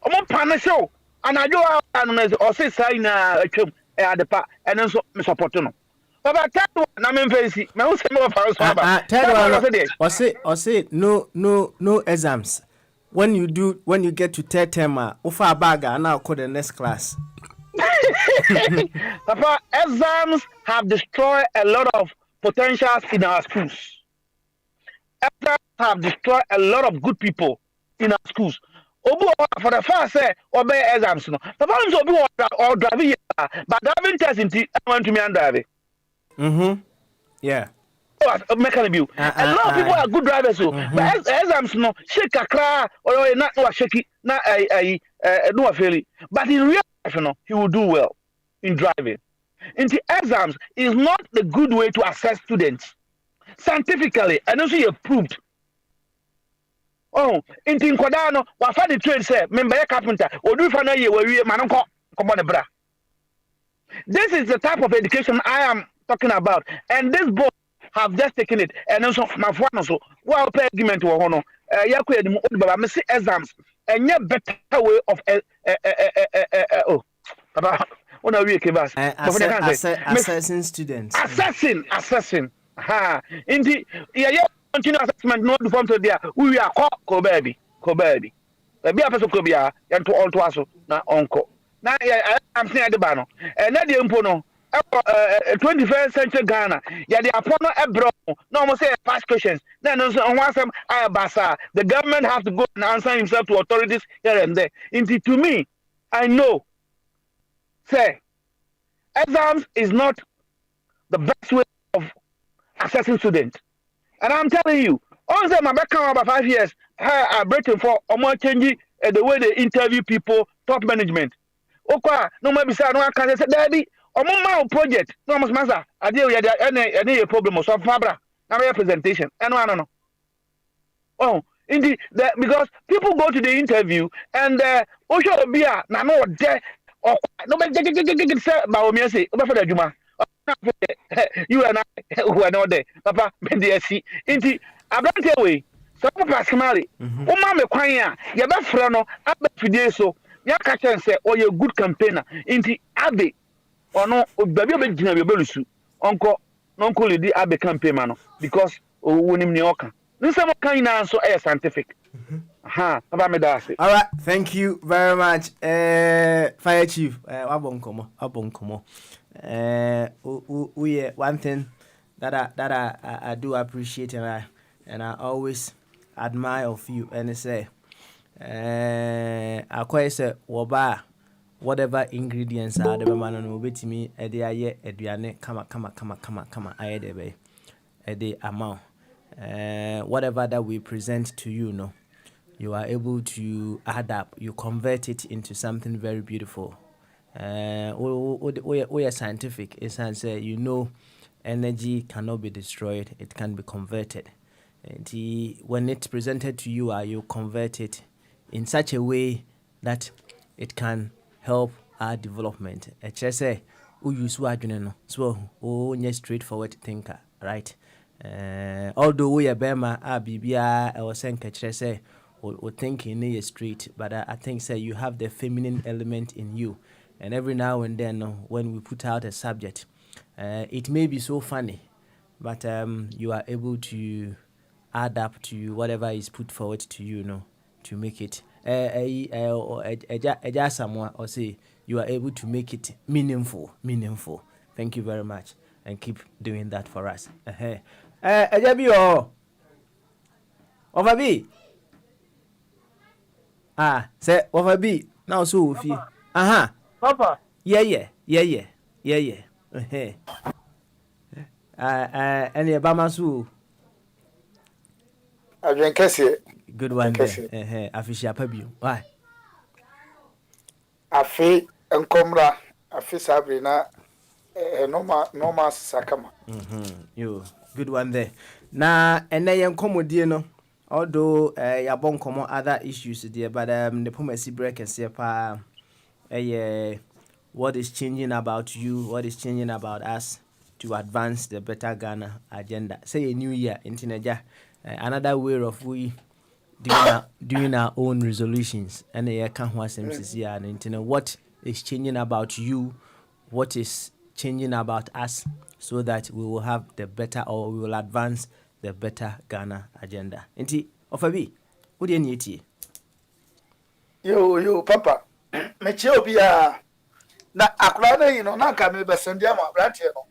Omo punish you and I do or say sign atwam adepa and then so me support no. But third one na me face me who say no for us or say no exams. When you get to third term, ofa bag and now call the next class. Papa, exams have destroyed a lot of potentials in our schools. Exams have destroyed a lot of good people in our schools. Obu for the first say obey exams no. Papa nso obi or driving but driving test inti want to me and drive. Yeah. A mechanic. A lot of people are good drivers so. But exams no shake akra or not no shake na no fairly. But in real life no he will do well in driving. Into exams is not the good way to assess students. Scientifically, and also approved. Oh, into Kodano, what for the trade say, member carpenter, or do for no year where we man come on the bra. This is the type of education I am talking about, and this board have just taken it, and also my phone also. Well, pay argument to honor. Yaku the old baba, me see exams, and yet better way of oh, about. Assessing students. Assessing. Ha. Indeed, yeah, continue assessment not to form to there. We are called baby. Be a person could be a and to all to us na uncle. Now, I'm saying at the banner. And not the impono. 21st century Ghana. Yeah, the opponent abroad. No more say past questions. Then on one some basa. The government have to go and answer himself to authorities here and there. Indeed, to me, I know. Say, exams is not the best way of assessing students. And I'm telling you, also my background about 5 years, I'm waiting for more changing the way they interview people, top management. Okay, no maybe say no can say daddy, my project, no must master. I deal with any problem or so fabra. Now my presentation. And no. Oh, indeed, because people go to the interview and Osho Bia, no there. No, but say about me say over for the Juma. You and I were not there. Papa, me see. Inti, abrante we. So papa smile. O ma me kwan a, ye be frɛ no, aba fidie so. Ya ka chen say o ye good campaigner. Inti abe ono baby obegina be belusu. Onko lady abe campaign ma no because o wonim ne oka. Nsɛm kan na so e scientific. Papa me da say. All right, thank you very much. Fire Chief, wabonkomo. One thing that I do appreciate and I always admire of you and say I quite say whatever ingredients are the man no bet me e dey aye aduane kama aye dey be e dey amount whatever that we present to you no you are able to add up, you convert it into something very beautiful. We are scientific. It's say you know energy cannot be destroyed, it can be converted. And when it's presented to you, you convert it in such a way that it can help our development. Just say, use so you're straightforward thinker, right? Although we are Bema, Bibia, I was saying, say, or thinking is straight, but I think say you have the feminine element in you, and every now and then when we put out a subject, it may be so funny, but you are able to add up to whatever is put forward to you, to make it someone or say you are able to make it meaningful. Thank you very much, and keep doing that for us. Ejabi Overby. Say Overby. Now so if you. Papa. Yeah. Any Obama so. Adwen kese. Good one there. Afisha Pabio. Why? Afi enkomra. Afi Sabrina. Normal sakama. You good one there. Na ene yen komodie no. Although ya bon komo other issues there, but the pomasi break and say pa what is changing about you, what is changing about us to advance the better Ghana agenda. Say a new year in Tinaja, another way of we doing our own resolutions and the can MCC and what is changing about you, what is changing about us, so that we will have the better, or we will advance the better Ghana agenda. Inti Ofabi, what do you need? Yo, Papa. Meche obia na akura na na ka me besendia ma brante no.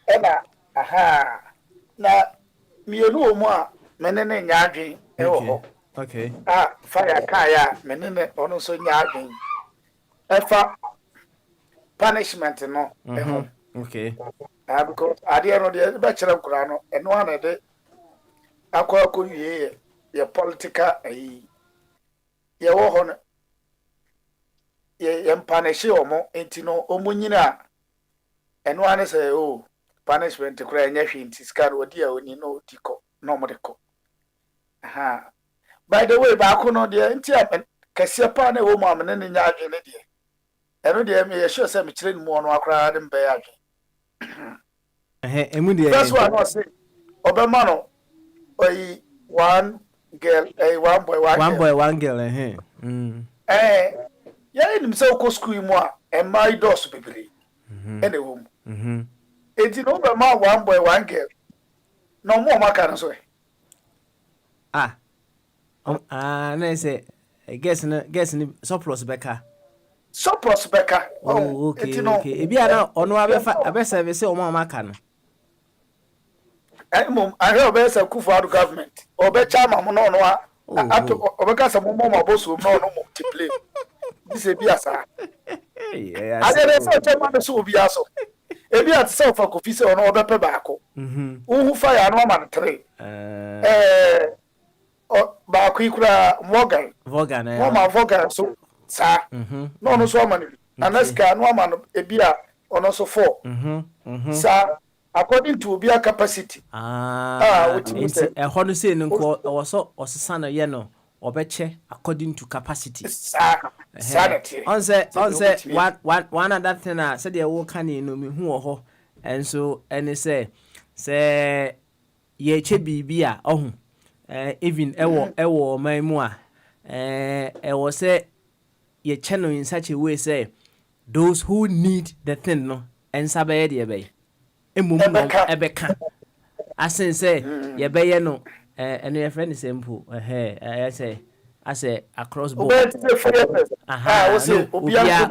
Ena na mienu omu a menene nyaadwen e wo ho. Okay. Fire kaya menene ono so nyaadwen. Efa punishment no. Okay. Because ade no de be kire kura no eno ana de akwa ye political ye wo ho no ye punish omo enti no omo nyina eno ane say punishment kura enya hwe enti scan odi a oni no tiko no mo deko by the way ba ko no de enti kase pa na wo mo amene ne nya adwe ne de eno de me ye sure say me kire ni mo no akra de mbe adwe emu de that's why I say obema no one girl one boy one girl yeah, in so ko school mu a my dos bibiri ene wo mu enti no be ma one boy one girl no mo maka no so na say guess ni surplus beka okay ebi ana ono abe service o mo maka no mom I hear be say Kufuor government obe chama mo no ato obeka say mo boso no mo to play this e bia sa I dey say chama so obi aso e bia to say for Kofi say ono obepe baako who fire no man 3 baako ikura Morgan Morgan so sa no so man anaska no man e bia ono so 4 sa according to Obia capacity. What say no also osana ye no obeche according to capacity. Sanity. On say one other thing said the wo kan no me hu ho and so say ye che bibia even ewo man mu a ewo say ye channel in such a way say those who need the thing no ensa be de be emum no ebeka asen say ye be no eno your friend simple I say across board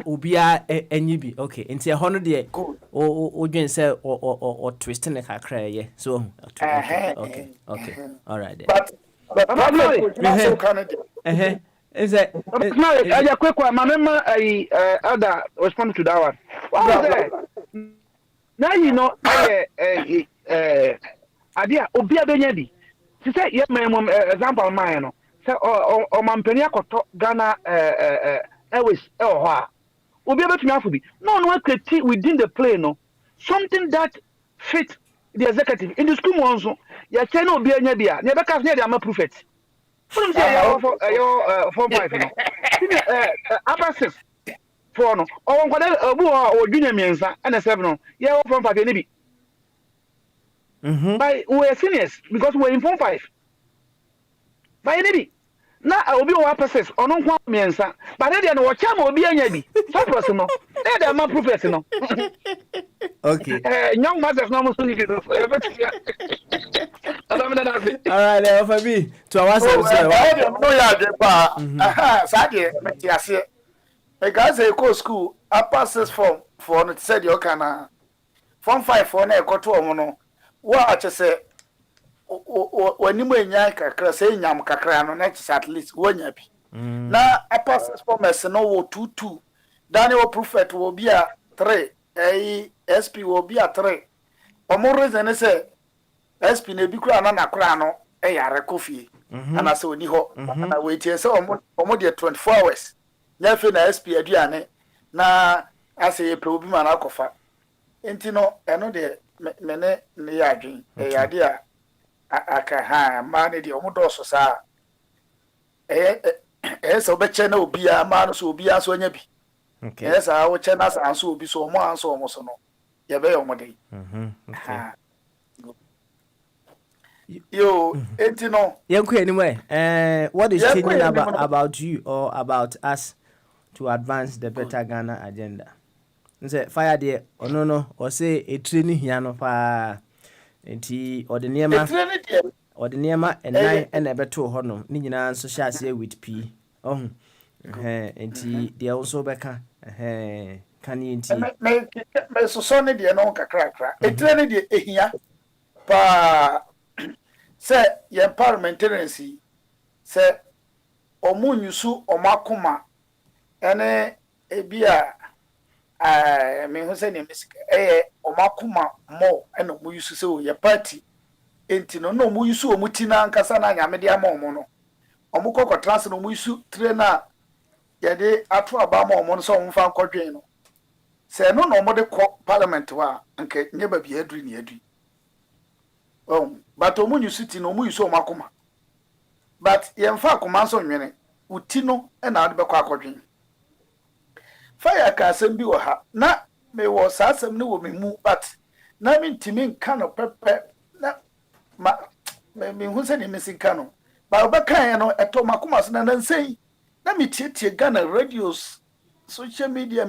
obia enyi bi okay nti e hono de o dwen say o twist ne kakra ye so okay all right then but is it I quick one mama other respond to that one what is it now you know idea obia benya bi ti say ye mem example man no say o mampani akoto Ghana airways ho a obia betumi afo bi no create within the play no something that fit the executive in the school ones ya say no obia nya bia ne beka say dey am proof it what say ya for 5 no upper 6 4 no o nkwade obu o junior miensa na 7 no ya for 5 ni bi by we are seniors because we are in Form 5 by any na obi o process ono kwa miensa but they no watch am obi anya bi so person no they dey ma prophet no okay young mothers no must need it all right for me to our no ya de pa sade meti ase e ga say go school upper 6 form for no said you can Form 5 for na ekoto omo no wa achese wanimu enya kakra say nyam kakra no na chese at least wonya bi na upper 6 formers no wo 22 Daniel prophet wo bi a 3 SP wo bi a 3 omo reason say SP na bi kura na kura no yare kofie ana se oni ho na we tie say omo de 24 hours nya fe na SP aduane na ase ye pro bi ma na akofa enti no eno de mene ne ya adwen yade a aka ha ma ne de omodo so sa so be che na obi a ma no so obi a so anya bi okay sa wo che na sa so obi so mo an so mo so no ye be yo mo de okay yo enti no yenku anyway what is changing about you or about us to advance the better Ghana agenda? Nse fire there no or say a training here no fa enti ordinema and nine and ebeto ho no ni nyina so sha say with p enti they also beka kan enti me so ne de no kakra e training de ehia pa say your parliamentariancy say omunyusu omakoma ene ebia me who say music omakuma mo eno mu yusu se o ye party enti no mu yusu o mutina nkasa na nyame de ama omo no omo kokko trans no mu yusu trainer ye de ato aba ma omo no so mfa nkodwen no se no no mo de ko parliament wa nke nye ba bi adri ni adri but omo yusu ti no mu yusu omakuma but ye mfa akoma so nwene uti no na ade be ko akodwen fire ka asem bi wo ha na me wo sasem ne wo memu but na me ntimi nka no pepe na me hu se ne mesinka no ba obakan no eto makoma so na nsei na me tietie Ghana radios social media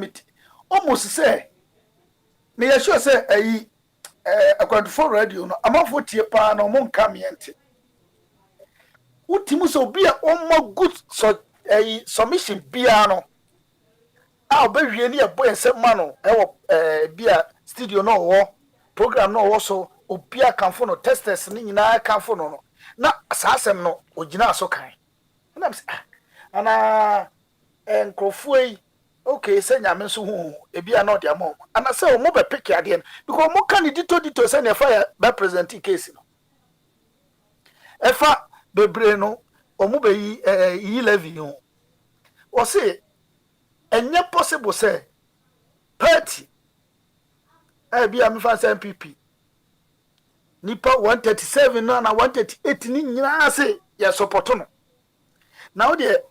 almost say me ya sure say akwadufo radio no amafo tie pa na mo nka me ente utimu so bia omo good so submission bia no obewie ni ebo ensema no ewo bia studio no wo program no wo so obia kanfo no testers ni nyina kanfo no na asasem no ogina so kan na ana enkrofui okay say nyame so hu ebia no de amom ana say o mo be pick ade no because mo kan dito say na fire be present case no efa bebre no o mo be yi levy no o say enye possible say party be am fa MPP nipa 137 no na 138 ni nyina say ya support no now de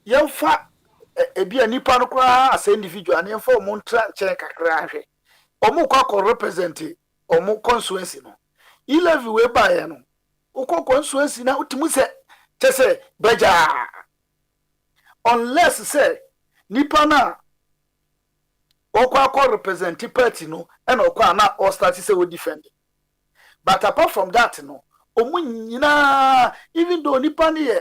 yemfa bia nipa no kwa as individual na yemfa mo ntra nchen kakra ahwe omu kwa represent omu constituency no e-levy we buy no uko constituency na utimu se chese beja unless say nipa na okwa represent party no and okwa na or start say we defend. But apart from that no omu nyina even though nipa ne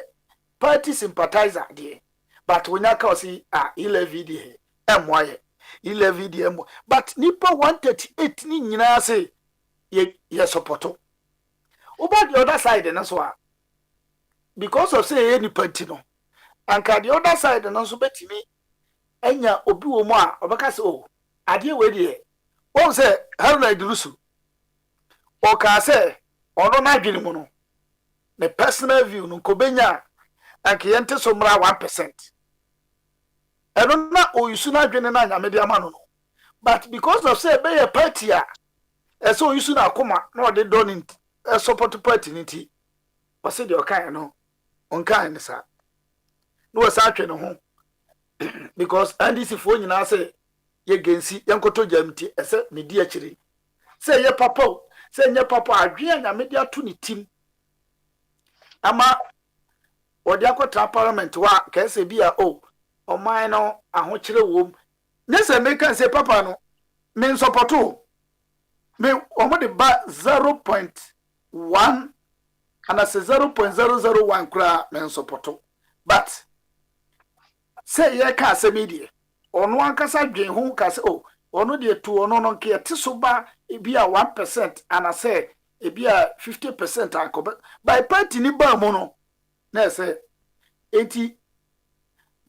party sympathizer there but when you can see e-levy there emwaye e-levy there but nipa 138 ni nyina say ye supporto over the other side and so because of say any party no and the other side and so betimi enya obi wo mu a obeka say oh ade we dey won say Haruna Idrusu o ka say ono na dwene mu no the personal view no ko benya anke yente so mra 1% eno na o yusu na dwene na nyame dia ma no but because of say be a party a so yusu na akoma na o de don support party niti o say de o kan no on kan sa no sa atwe no ho because NDC fo nyina say ye gensi yankoto jamti ese ne di akire say ye papa say nye papa adwe nyame dia to ne tim ama odi akota parliament wa ka say bia oman no ahokire wom ne say me kan say papa no me supporto me omo de ba 0.1 and as 0.001 kra me supporto but say ye ka say media ono ankasa dwen ho ka say ono de to ono no ke ti so ba e bia 1% and I say e bia 50% akoba by party ni ba mo no na say enti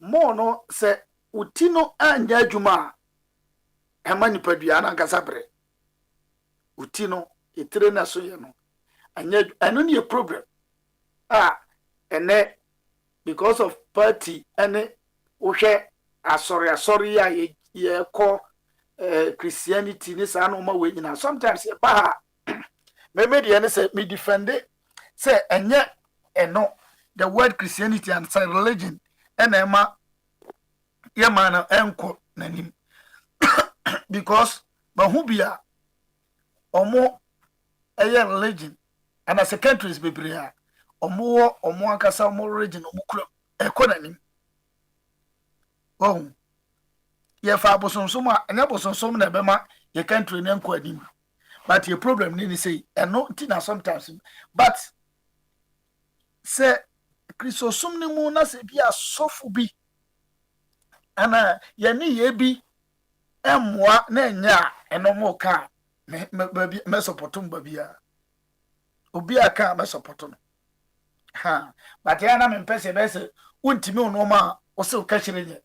mo no say utino anya adwuma ema ni padua na ankasa bre utino etre na so ye no anya anu ni a problem ene because of party ene uhwe asori ya ye ko Christianity ni sa no ma we nyina sometimes e ba me media ne say me defend it say enye eno the word Christianity and say religion ena ma ye ma na enko nanim because ba hu bia omo eye religion and as a countries bebrea omo akasa omo religion omo kura ekonanim ye fa bosonsom a enya bosonsom na bema ye country ne enko anim but your problem ni say eno tina sometimes but say Christosum ni mu na se bia sofu bi ana ye ni ye bi emwa na enya eno mo ka me supportum ba bia obi aka me supportum but ya na me pese be se untimi ono ma o se o ka chire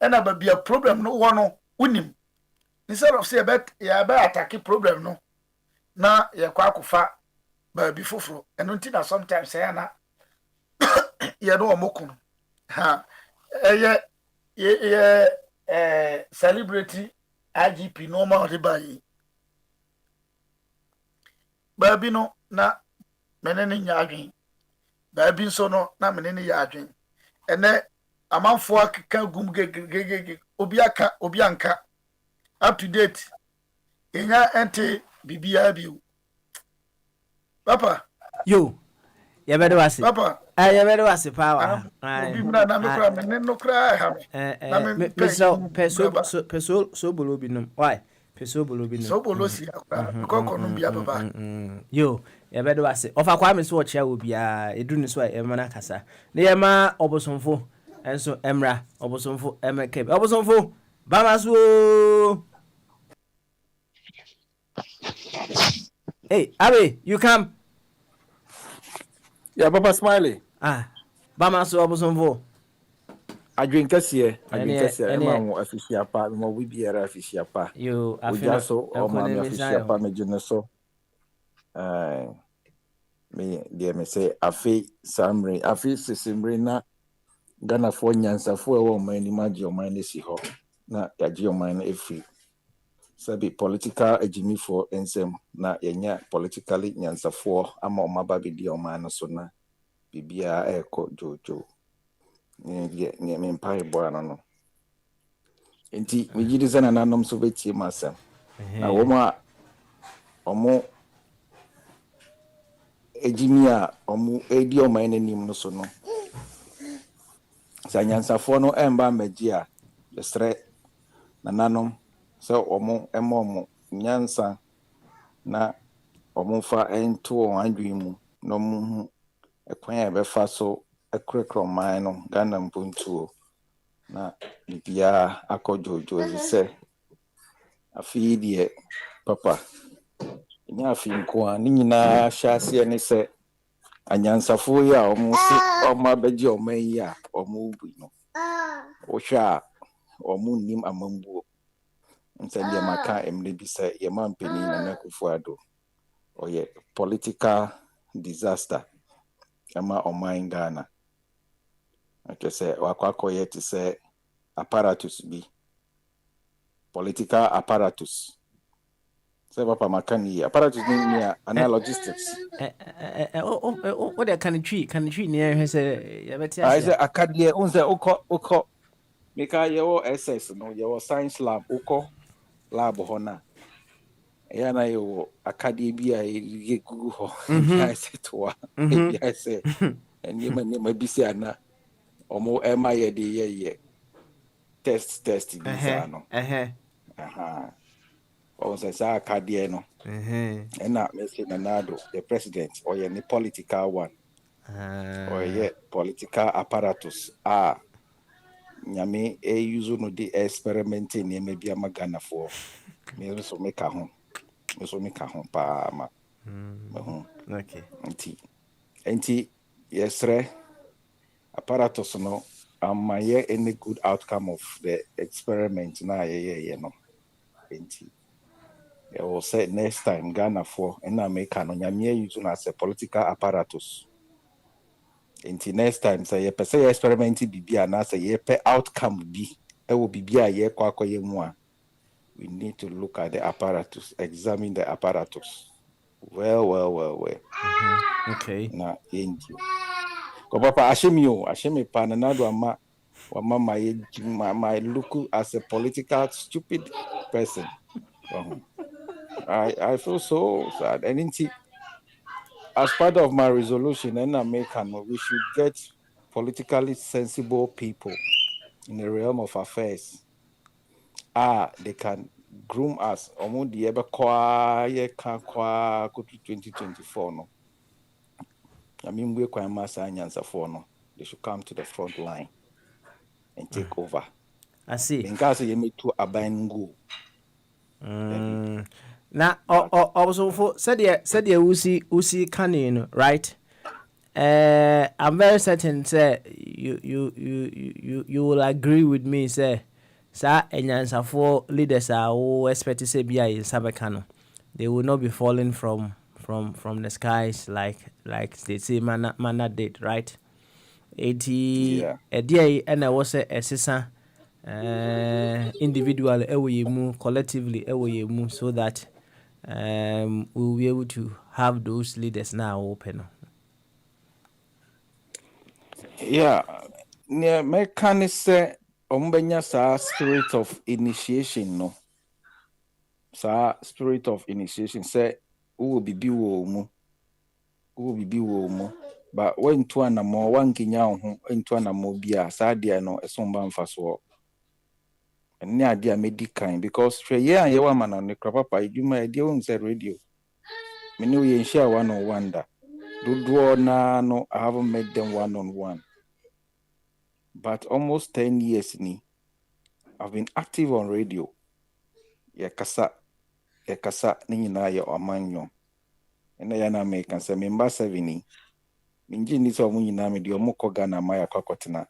ena ba bia problem no wono unim instead of say ya be attack problem no na ye kwa akufa ba bi foforo eno ntina sometimes say na ye no omokun celebrity IGP no ma ode bayi ba bi no na menene nya adwen ba bi so no na menene ya adwen ene amanfo akeka gum gegege obi anka up to date enya ente bibia biu papa yo ya bedo wase papa ya bedo wase power obi mna na me kra me no kra ha na me peso bolo bi no why peso bolo bi no so bolo si akra kokko no bia papa yo ya bedo wase ofa kwa me so o chia obi a edu ni so e mana kasa na ye ma obosomfo enso emra obosomfo emeke obosomfo bamaso hey Abe you come yeah papa smiley bamaso obosomfo adwen kase ema wo afisia pa mo bi biara afisia pa yo afina so o ma afisia pa me jene so me dia me say afi samre afi sisimre na Ghana for nyansafo e wo man ni magi o man si ho na yaji o man efri sabi political agimi for ensem na yenya politically nyansafo ama o maba bi di o man so na bibia eko jojo ni me mpai bo ano no enti me gidi sana nanom so betie masam na woma omo ejimia omo edi oman nanim no so no sa nyansafo no emba maji a yesre nananom so omo emomo nyansa na omo fa ento on adwi mu no mu ekwan e be fa so ekrekro man no Ghana mpuntuo na bibia akojojo se afi die papa nya afi nko a ni nyina hyase ne se anyansafo ya omo si omo abeji omo yi a omo bu no wo hwa omo nim amambuo nse die maka emre bi se ye mampeni na nakufuado oye political disaster ama oman Ghana akese wakwakoye ti se apparatus bi political apparatus se papa makani apparatus ni ana logistics what the can tree near he say ya beti I ase say akadie unse uko meka yewo SS no yewo science lab uko lab ho na ya na yewo akadie bi a ye gugu ho bi ase to bi ase eni bi se ana omo ema ye de ye test bi sa no aha o se sa akadie no na Mr. Nanado the president or any political one or yeah political apparatus nyame use no the experimenting e maybe amagana for me so make a home pa ma okay enti yesre apparatus no amaye any good outcome of the experiment na ye no enti I will say next time Ghana for and America no nyame use no as a political apparatus. Until next time say ye say experiment bibia na say ye pe outcome bi e will bibia ye kwakoye mu a we need to look at the apparatus, examine the apparatus. Well. okay Na yenji. Ko papa ashemi pa na do ama my look as a political stupid person. I feel so sad. And as part of my resolution, and we should get politically sensible people in the realm of affairs. They can groom us. Omo di ebe quiet can go to 2024 no. I mean we kwa masa anyansa for no. They should come to the front line and take over. I see. Because you me to abangu. Na also for said usi canning, right? I'm very certain say you will agree with me say sa enyansa for leaders are who expect to say be in Sabakano. They will not be falling from the skies like they say manna did, right? 80 a day and I was a sister individual collectively so that we will be able to have those leaders now open. Yeah, near mechanic say ombenya sa spirit of initiation no. Sa spirit of initiation say who will be wo mu. But when to anamo one kinya ho into anamo bia sa dia no esomba mfaso. Ene ade a medican because hwe ye an ye wa mana ne krapapa idwuma ade won say radio. Me ne we share one on one da. Dodo na no I haven't met them one on one. But almost 10 years ni I've been active on radio. Ye kasa ni nyina ye omanyo. Ena ya na me kan say member 7 ni. Minji ni so mu nyina me de omukọ Ghana ma ya kwakọtena.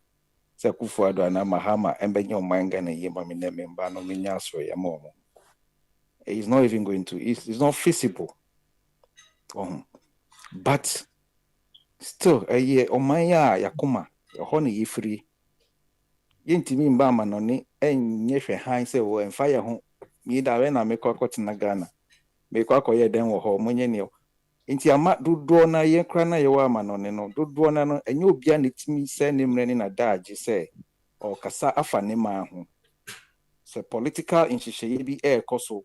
Se Kufuado ana Mahama embenye omanga na ye ma me ne member no menya so ya mo. It's not even going to it's not feasible. But still ye omanya yakoma ho ne yefiri. Yentimi mba ma no ne enye hwe han se wo emfa ye ho mi da we na me kwakọtena Ghana. Me kwakoye den wo ho monye ne nti ama dodo na ye kra na ye wa ma no ne no dodo na no enye obia ne timi se ne mre ne na daage se o kasa afa ne ma ho se political inhyehyeye bi e koso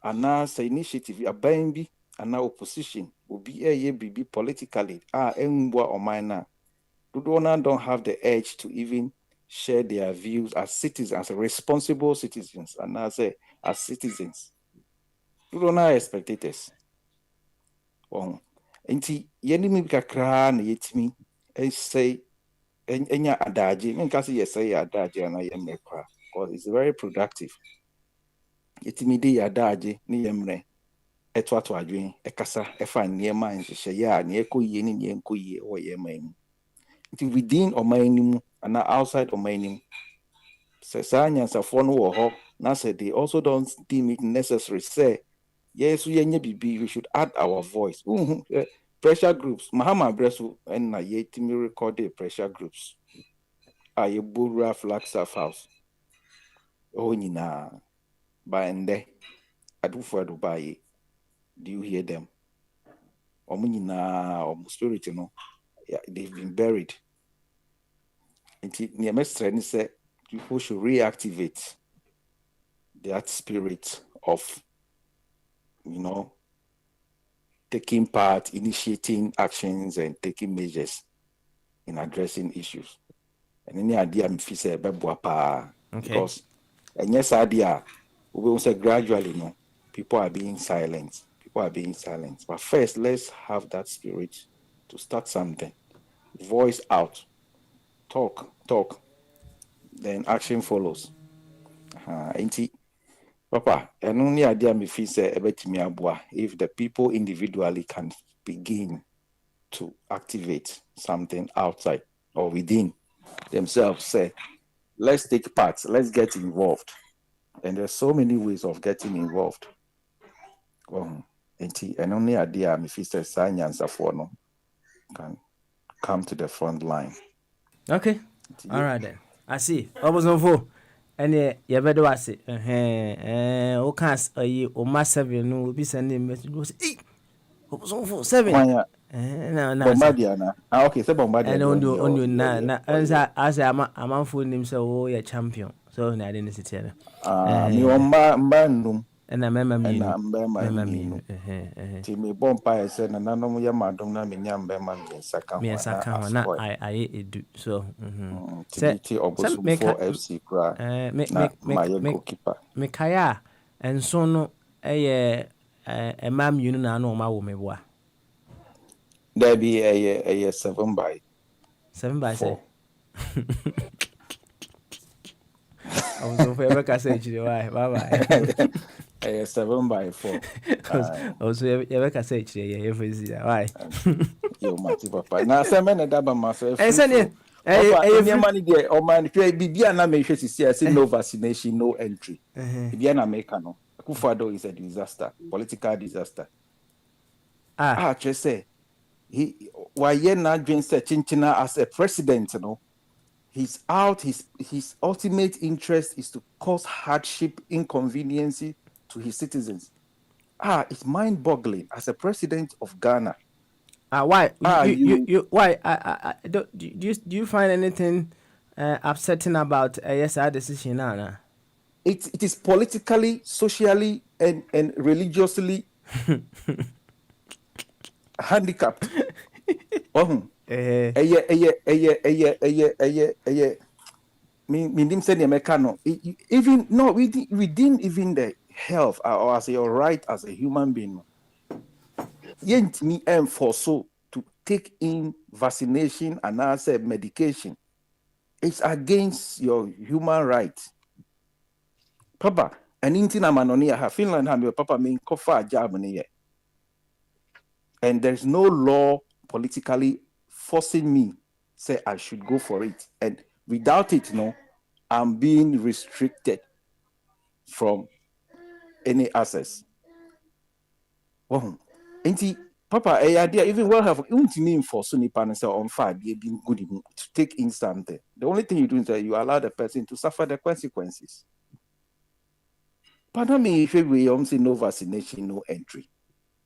ana say initiative aban bi ana opposition obi be politically enwa omana Dudona don't have the edge to even share their views as citizens, as responsible citizens, and as citizens. Dudona are spectators. Nti yeni mi kakra na yetimi say enya adaje. Me kasi yes say adaje na yemrekwa because it's very productive. Yetimi de adaje ni yemre eto adwen ekasa efa niema nhye ya na ekoyie ni ne enkoyie wo yeman. Nti within omanimu and outside omanimu sesanya no ho na say they also don't deem it necessary say yes we should add our voice. Pressure groups mahama bresu and na yetimi record the pressure groups aye bura flagstaff house nyina by ende adufo Dubai. Do you hear them? Nyina spirit no they've been buried. Nti say people should reactivate that spirit of, taking part, initiating actions, and taking measures in addressing issues. And any idea I'm say because and yes idea we will say gradually, people are being silent. But first, let's have that spirit to start something. Voice out. Talk. Then action follows. Papa, and only idea me feel say if the people individually can begin to activate something outside or within themselves, say, let's take part, let's get involved. And there's so many ways of getting involved. And only idea me feel say science no can come to the front line. Okay. All right then. I see. Obozonfo. Ene yebede wase. O kan o ma 7 no obi send a message go say, "Eh, Obozonfo 7." Na. Bombardier na. Okay, so Bombardier. And on na as I'm for him say oh ya champion. So na dey city na. Me mba num. Na mema mi. Mema mi. Ti me bompa say na nanom ya madom na me nya mbema mi saka ho. Me saka ho na I edu. So Ti obosu for FC kra. Me goalkeeper. Me kaya enso no eye emam yunu na no ma wo me boa. There be a 7 by 4. I was over ever can say bye bye. A 7 by 4. Also ever can say why? Yo mati papa. Na se me na daba myself. Any money there or man bibia na me hwe say no vaccination, no entry. Bibia na America no. Akufo-Addo is a disaster, political disaster. Just say why na dwen say chinchina as a president, he's out. His ultimate interest is to cause hardship, inconvenience to his citizens. It's mind-boggling as a president of Ghana. Why? Why? Do you find anything upsetting about our decision now? It is politically, socially, and religiously handicapped. Even no, within even the health or as your right as a human being. Yent me enforce to take in vaccination and answer medication. It's against your human right. Papa, and intina manonia ha Finland ha me papa me kofa job ne. And there's no law politically forcing me say I should go for it. And without it, I'm being restricted from any access. Papa, idea even well have name for Sunni panel on fire being good to take in something. The only thing you do is that you allow the person to suffer the consequences. Pardon me if we say no vaccination, no entry.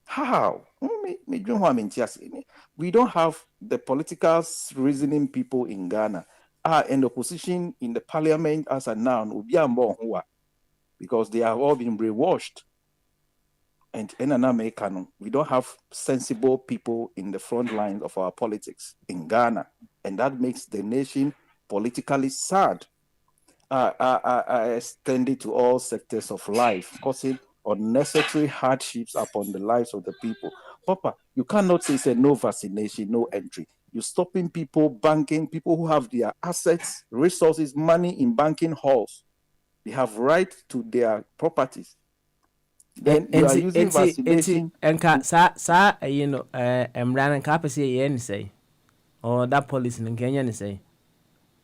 How? We don't have the political reasoning people in Ghana. And the opposition in the parliament as a noun, because they have all been brainwashed. And in America, we don't have sensible people in the front lines of our politics in Ghana. And that makes the nation politically sad. I extend it to all sectors of life, causing unnecessary hardships upon the lives of the people. Papa, you cannot say no vaccination, no entry. You're stopping people banking, people who have their assets, resources, money in banking halls. They have right to their properties. Then you are using vaccination. Enka you know, Emran and say say, or that policy in Kenya say.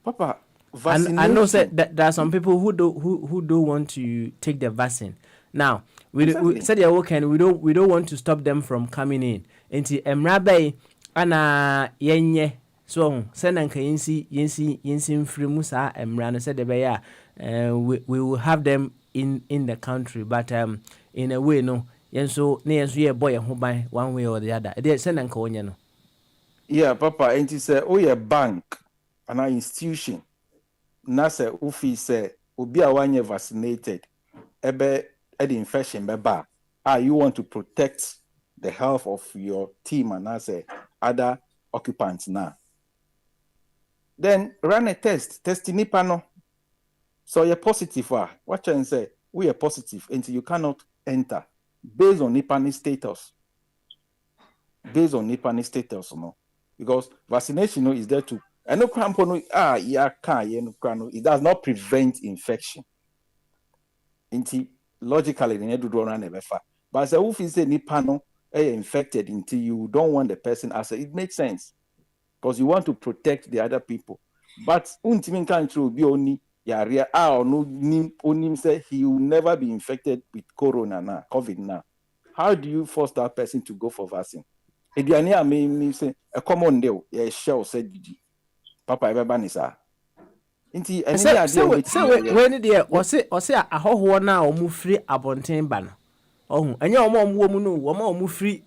Papa, vaccination. I know that there are some people who don't want to take the vaccine. Now, we said yeah, okay, we don't want to stop them from coming in. Enti Emrabe ana yenye so send anka yinsi free musa Emran said the we will have them in the country, but in a way no yenso ye boy ho ban one way or the other. They send anka onye no. Yeah, Papa, enti say oh yeah bank an institution. Na se ufi se obi a wanye vaccinated ebe the infection beba you want to protect the health of your team and as other occupants now, then run a test nipa no, so you're positive what can say we are positive until you cannot enter based on nipa status, no, because vaccination is there to and no crampo it does not prevent infection. Inti logically the do run never. But as if say nipa no infected until you don't want the person as it makes sense. Because you want to protect the other people. But untimin country be only yarea or no nim say he will never be infected with corona now, COVID now. How do you force that person to go for vaccine? Ediani a me say a common deal, shell said Papa everybody sir. Inti say when there or say ahoho na omu free abonten ba no. Oh, enye omo mu no, omo free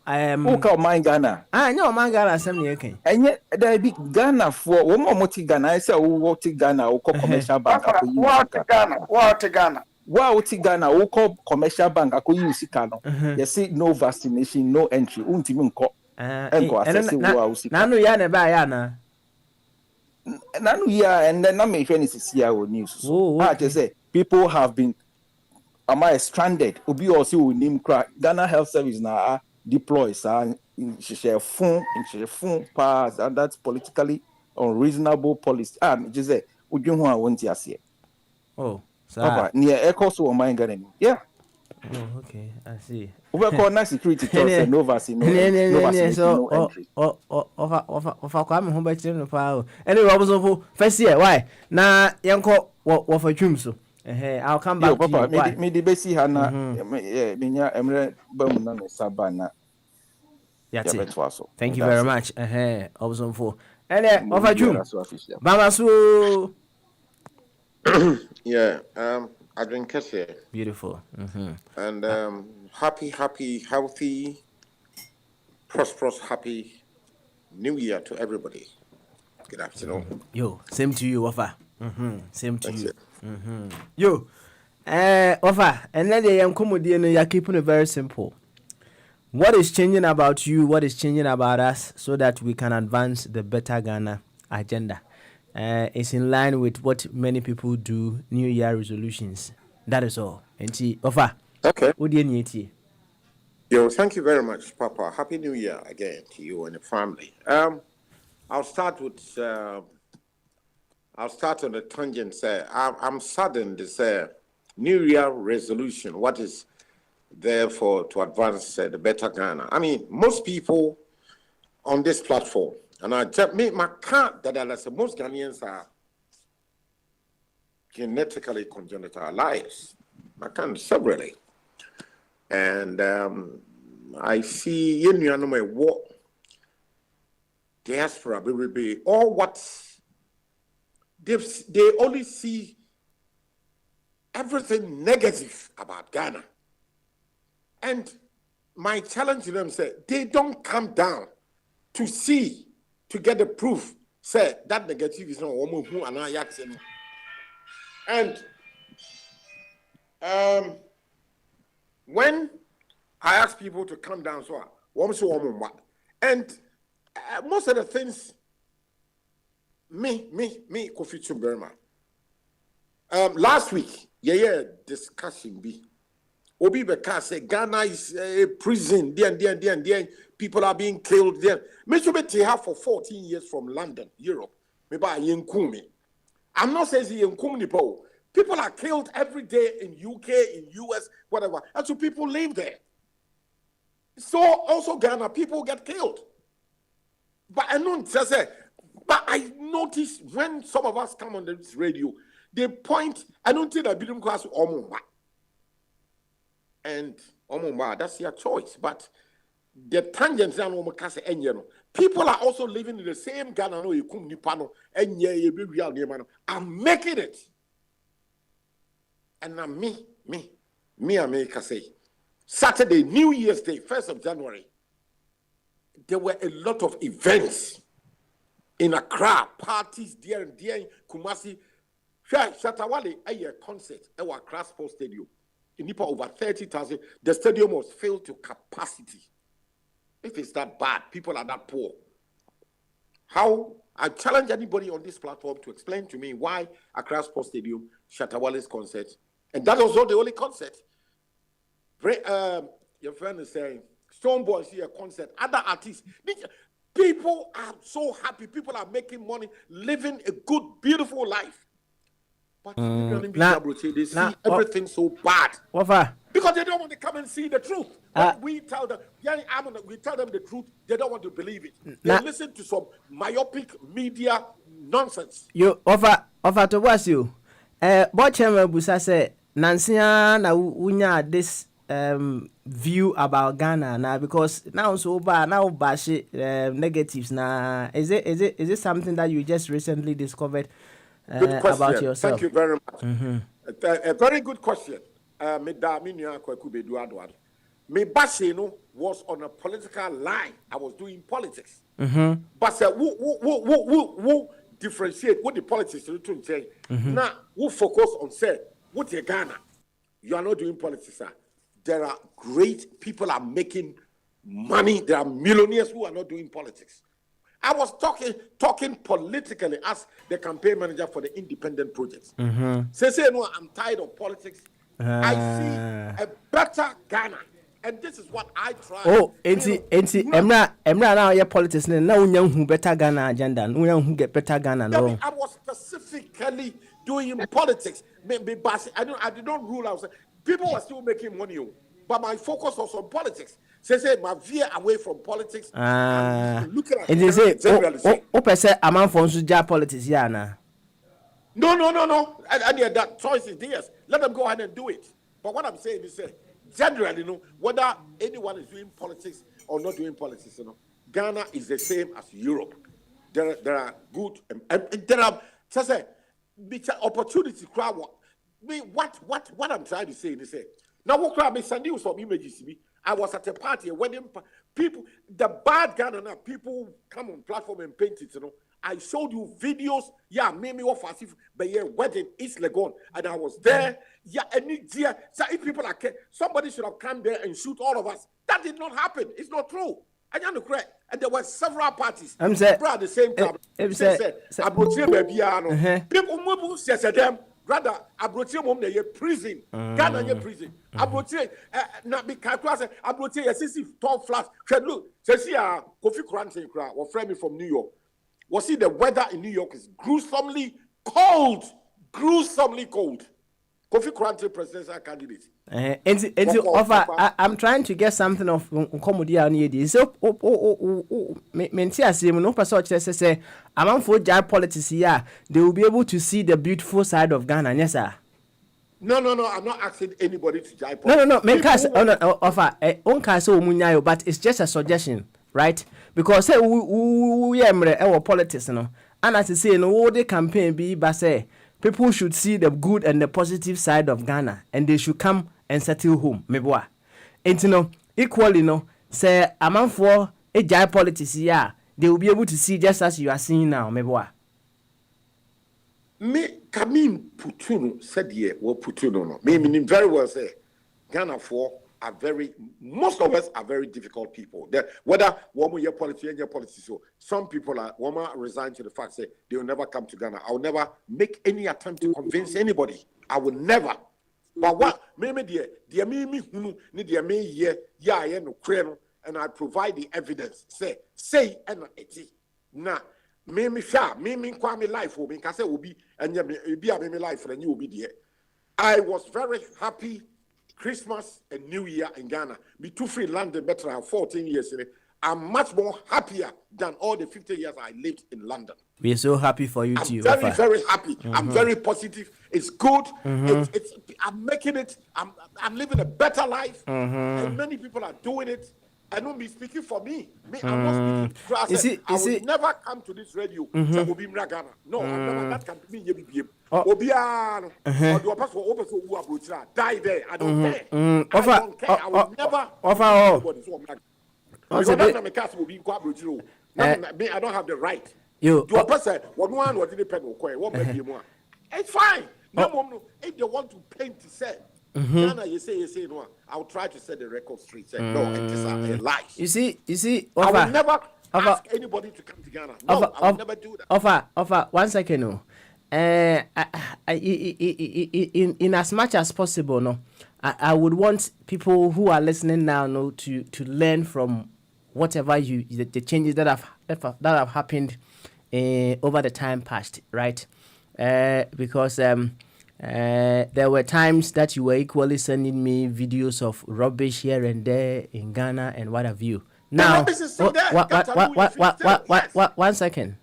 who call mine Ghana? Enye omo Ghana asem ne yeken. Enye there be Ghana for omo ti Ghana I say wo ti Ghana wo commercial bank akoyi Ghana. Wa ti Ghana wo call commercial bank akoyi usika no. You see no vaccination, no entry. Untimi nko. Enko access wo usika. Na no ya na ba ya na. Nanu yeah, and then I may finish here on news. So I just say people have been stranded. Obi also name crack. Ghana Health Service now deploys in share phone pass, and that's politically unreasonable policy. Just say would you want to see? Oh, Papa, near echo so on my garden. Yeah. Oh, okay, I see. Over corner security to no vaccine, no entry. Of come home by children of power. Anyway, I was over first year. Why? Now, Yanko, what for Chumso? I'll come back. Papa, me the best Hannah, Minya Emre Bumna Sabana. Thank you very much. I was on for. And over Chum, Bamasu. Yeah, I drink here. Beautiful. And happy, healthy, prosperous, happy New Year to everybody. Good afternoon. Yo, same to you, Wafa. Same to you. Yo, Wafa, and then the young comedian, you're keeping it very simple. What is changing about you? What is changing about us so that we can advance the Better Ghana agenda? It's in line with what many people do, New Year resolutions. That is all. And Wafa. Okay. What do you need? Yo, thank you very much, Papa. Happy New Year again to you and your family. I'll start on the tangent. I'm saddened to say New Year resolution. What is there to advance the Better Ghana? I mean, most people on this platform, and I just make my count that most Ghanaians are genetically congenital-ized. I can't severally. And I see what diaspora will be all what they only see everything negative about Ghana. And my challenge to them say they don't come down to see, to get the proof, say that negative is not a woman who and I accent. And when I ask people to come down so and most of the things me Kofi Chumberma. Last week, discussion be. Obi Beka said Ghana is a prison. There. People are being killed there. Me should be here for 14 years from London, Europe. Maybe I Yenkumi. I'm not saying Yenkumi Nipo. People are killed every day in UK, in US, whatever. And so people live there. So also Ghana, people get killed. But I don't say. But I notice when some of us come on this radio, they point. I don't think that Bidum class Omumba. And Omumba, that's your choice. But the tangents are people are also living in the same Ghana. No, you come Nipano and ye be real near. I'm making it. And now me, I make say Saturday, New Year's Day, 1st of January, there were a lot of events in Accra, parties there and there in Kumasi. Shatawale, a concert at Accra Sports Stadium. In Nipa over 30,000. The stadium was filled to capacity. If it's that bad, people are that poor. How? I challenge anybody on this platform to explain to me why Accra Sports Stadium, Shatawale's concert, and that was not the only concert. Your friend is saying, Stoneboy see a concert, other artists. People are so happy. People are making money, living a good, beautiful life. But they see everything so bad. Because they don't want to come and see the truth. We tell them, we tell them the truth, they don't want to believe it. They listen to some myopic media nonsense. You offer to was you. Bochem Busa say, Nansia na unya this view about Ghana now because now so bad now bash negatives now. Is it something that you just recently discovered about yourself? Thank you very much. A very good question. Me Bashino was on a political line. I was doing politics. But who differentiate what the politics to say? Now who focus on say what you Ghana? You are not doing politics, sir. There are great people are making money. There are millionaires who are not doing politics. I was talking politically as the campaign manager for the independent projects. Say no, I'm tired of politics. I see a better Ghana. And this is what I try. Oh, Emra now your politics now who better Ghana agenda. Who get better Ghana. No. I was specifically doing politics. I did not rule out. People were still making money, but my focus was on politics. Say my veer away from politics. Looking at it say, say among for politics, yeah, nah. No. And that choice is theirs. Let them go ahead and do it. But what I'm saying is, generally, whether anyone is doing politics or not doing politics, Ghana is the same as Europe. There are good, and there are opportunity. Crowd. What I'm trying to say is, now what crowd? Me send you some images. I was at a party, a wedding. People, the bad Ghana people come on platform and paint it. I showed you videos. Yeah, made me off as if by a wedding East Legon, and I was there. Yeah, any year, so if people are somebody should have come there and shoot all of us. That did not happen. It's not true. I don't know correct. And there were several parties. I'm saying at the same time. People move them. Rather, Abrotia mom they prison. Ghana ye prison. Abrotia na be calculate Abrotia ye top flat. Look, say Kofi Kurante or friend me from New York. Was see the weather in New York is gruesomely cold. Kofi Kurante presidential candidate. Offer. I'm trying to get something of comedy on you. So, no person say, among for jai politics here, they will be able to see the beautiful side of Ghana. Yes, sir. No. I'm not asking anybody to jai politics. No. Offer. But it's just a suggestion, right? Because say we are politics, and as I say, no, the campaign be, but say people should see the good and the positive side of Ghana, and they should come and settle home. Meboa. And equally, say among for a jai politics here, they will be able to see just as you are seeing now. Meboa. Me Kamin Putuno said ye, well Putuno. Me meaning very well say Ghana for most of us are very difficult people. Whether one year politics, so some people are resigned to the fact that they will never come to Ghana. I will never make any attempt to convince anybody. I will never. But what maybe dear me and I provide the evidence. Say and it now. Me kwame life will be because will be and be a life and you will be there. I was very happy Christmas and New Year in Ghana. Me too free London better than 14 years in it. I'm much more happier than all the 50 years I lived in London. We are so happy for you too. I'm very happy. I'm very positive. It's good. I'm making it. I'm living a better life. And many people are doing it. I don't be speaking for me. I'm not speaking. I will never come to this radio. Ghana. No, I'm never that come to me. Obiano. Or do a person who are die there. I don't care. I don't care. I will never. I don't have the right. You do a person. What did depend on? It's fine. No, if you want to paint, say. Ghana, you say no. I'll try to set the record straight. Say no, it is a lie. You see. I will never ask anybody to come to Ghana. No, I will never do that. Offer 1 second. No, in as much as possible, no, I would want people who are listening now, no, to learn from whatever the changes that have happened over the time past, right? Because there were times that you were equally sending me videos of rubbish here and there in Ghana and what have you. Now, one second.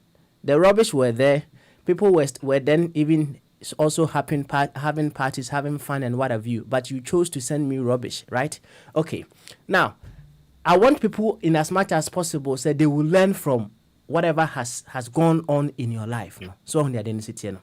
The rubbish were there. People were then even also having parties, having fun and what have you. But you chose to send me rubbish, right? Okay. Now, I want people, in as much as possible, say they will learn from whatever has gone on in your life. No? So on the identity, no.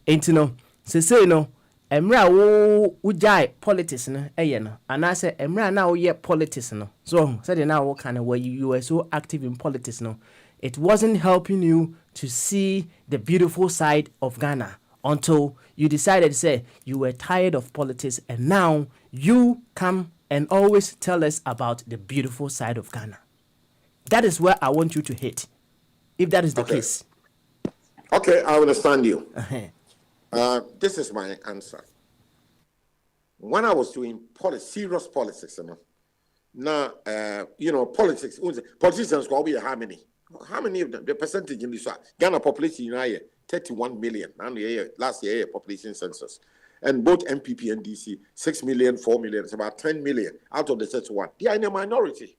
And you know, say no, emra wo jai politics no, no. And I say emra na wo ye politics no. So say now what kind of way you were so active in politics no. It wasn't helping you to see the beautiful side of Ghana until you decided to say you were tired of politics and now you come and always tell us about the beautiful side of Ghana. That is where I want you to hit, if that is the case. Okay, I understand you. This is my answer. When I was doing serious politics, politicians will be how many? How many of them? The percentage in this Ghana population in 31 million. Last year, population census. And both MPP and DC, 6 million, 4 million, it's about 10 million out of the 31. They are in a minority.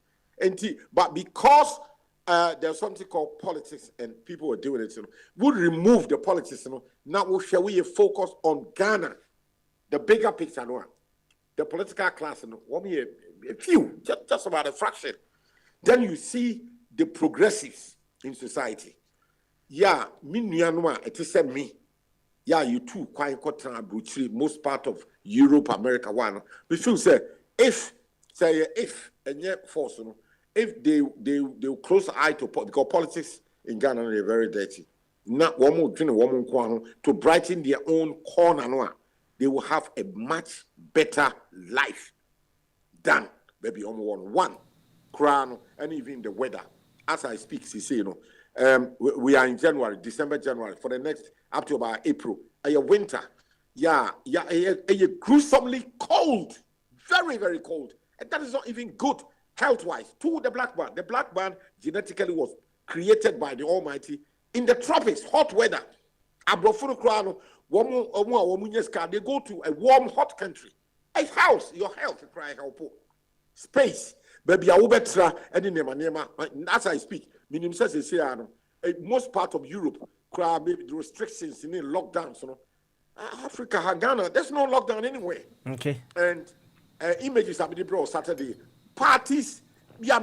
But because there's something called politics and people were doing it, we'll remove the politics. Now shall we focus on Ghana, the bigger picture, the political class, a few, just about a fraction. Then you see the progressives in society. Yeah, it is me. Yeah, you too, quite most part of Europe, America, one. We should say, if, and yet force, if they close the eye to because politics in Ghana are very dirty. Not one more to brighten their own corner, they will have a much better life than maybe one crown and even the weather. As I speak, we are in December, January, for the next up to about April. A winter, a gruesomely cold, very, very cold. And that is not even good health-wise. The black man. The black man genetically was created by the Almighty in the tropics, hot weather. They go to a warm, hot country. A house, your health, space. Baby, I will better any name. As I speak, minimum says most part of Europe, maybe the restrictions in lockdowns. Africa, Ghana, there's no lockdown anyway. Okay. And images have been brought Saturday. Parties. That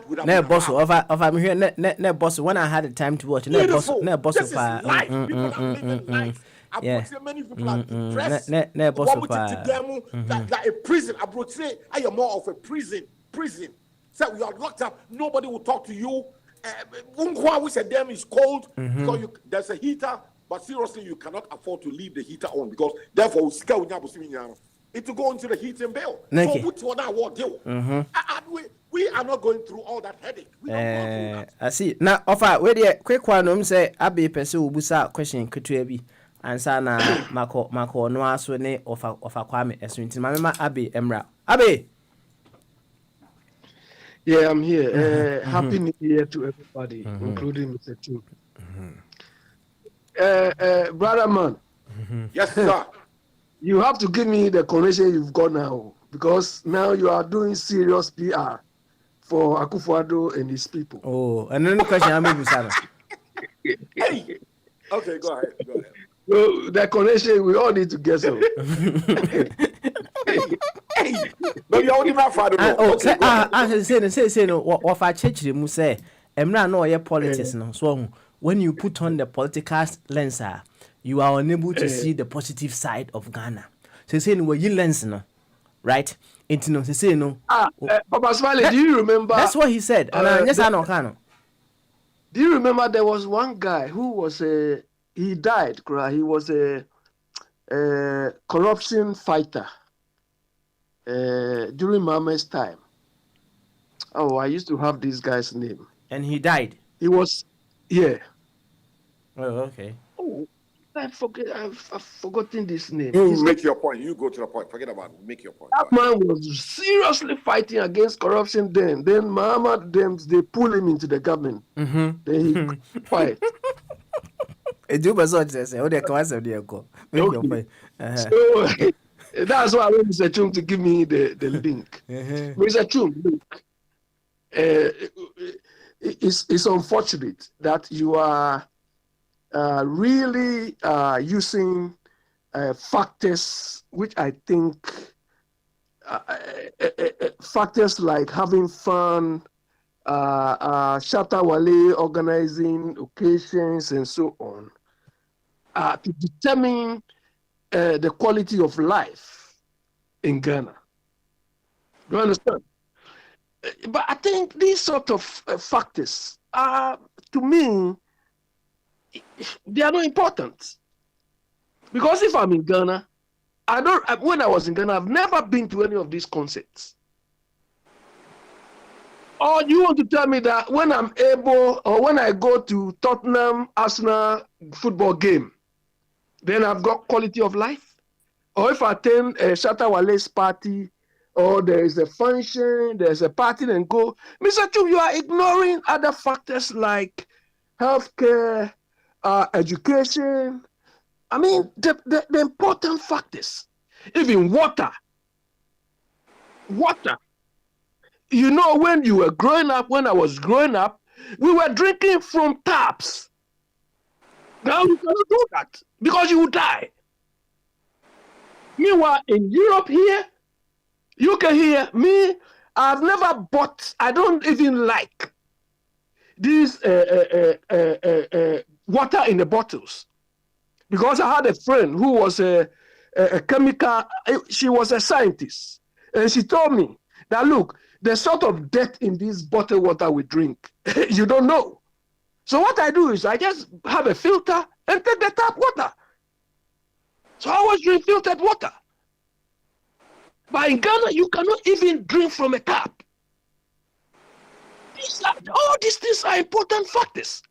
would have boss I'm here. Ne boss. When I had the time to watch, ne boss. This is life. People are living life. Many people are depressed. Like a prison. I am more of a prison. So we are locked up. Nobody will talk to you. We said them is cold because there's a heater, but seriously, you cannot afford to leave the heater on because therefore we scale. it will go into the heating bill. Okay. So which one I want do? We are not going through all that headache. We don't go through that. I see. Now, offer wait there. Quick one. Say Abi person ubusa question kutuebi. Answer na mako no aso ne offer kwame esunti. Mama Abi Emra. Abi. Yeah, I'm here. Happy New Year to everybody, including Mr. Chu. Brother man. Yes, sir. You have to give me the connection you've got now, because now you are doing serious PR for Akufo-Addo and his people. Oh, and then the question I'm maybe Sana. Hey. Okay, go ahead. So the connection, we all need to get some. No, you only my father. Say no. What I church mu say, Emra no ye politics no. So when you put on the political lens, you are unable to see the positive side of Ghana. So say no, you lens no, right? Into no, say no. Papa Smiley, do you remember? That's what he said. And yes, I know, Kano. Do you remember there was one guy who was he died, he was a corruption fighter during Mama's time. Oh, I used to have this guy's name. And he died. He was, yeah. Oh, okay. Oh, I've forgotten this name. You make your point. You go to the point. Forget about it. Make your point. That man was seriously fighting against corruption then. Then Muhammad, they pull him into the government. Then he quiet. Do so the class of the echo. So that's why I want Mr. Chum to give me the link. Mr. Chum, look, it's unfortunate that you are really using factors which I think factors like having fun, Shatta Wale organizing occasions and so on to determine the quality of life in Ghana. Do you understand? But I think these sort of factors are, to me, they are not important. Because if I'm in Ghana, when I was in Ghana, I've never been to any of these concerts. Or you want to tell me that when I'm able, or when I go to Tottenham Arsenal football game, then I've got quality of life? Or if I attend a Shatta Wale's party, or there is a function, there's a party and go, Mr. Chu, you are ignoring other factors like healthcare, education. I mean, the important factors, even water. You know, when you were growing up, when I was growing up, we were drinking from taps. Now you cannot do that because you will die. Meanwhile, in Europe here, you can hear me, I've never bought, I don't even like these water in the bottles. Because I had a friend who was a chemical, she was a scientist. And she told me that, look, the sort of death in this bottled water we drink, you don't know. So what I do is I just have a filter and take the tap water. So I always drink filtered water. But in Ghana, you cannot even drink from a tap. All these things are important factors.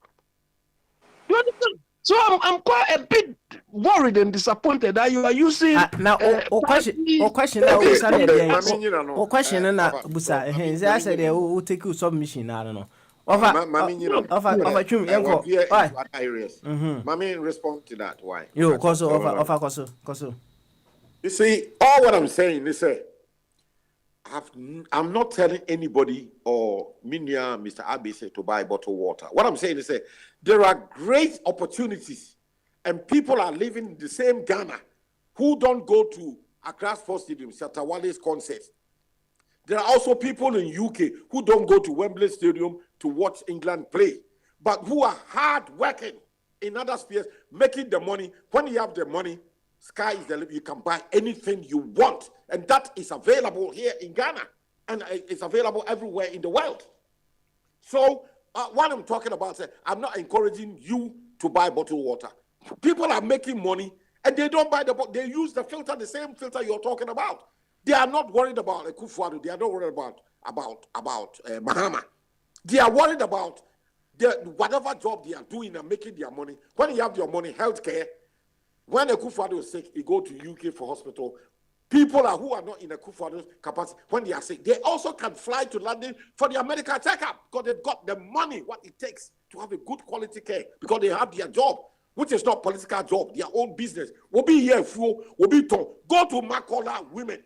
You understand? So I'm quite a bit worried and disappointed that you are using now. Question now. Question na busa. I said they will take you submission. I don't know. Offer chum. Why? Mami, respond to that. Why? You koso. You see, all what I'm saying is, I'm not telling anybody or Minya, Mr. Abise to buy bottled water. What I'm saying is, there are great opportunities, and people are living in the same Ghana who don't go to Accra Sports Stadium, Shatta Wale's concerts. There are also people in UK who don't go to Wembley Stadium to watch England play, but who are hard working in other spheres, making the money. When you have the money, sky is the limit. You can buy anything you want, and that is available here in Ghana, and it's available everywhere in the world. So what I'm talking about, I'm not encouraging you to buy bottled water. People are making money, And they don't buy the book. They use the filter, the same filter you're talking about. They are not worried about Akufo-Addo. They are not worried about Mahama. They are worried about whatever job they are doing and making their money. When you have your money, healthcare. When Akufo-Addo is sick, you go to UK for hospital. People who are not in Akufo-Addo's capacity, when they are sick, they also can fly to London for their medical checkup because they've got the money, what it takes to have a good quality care because they have their job, which is not political job, their own business. We'll be here, we'll be told. Go to Makola women,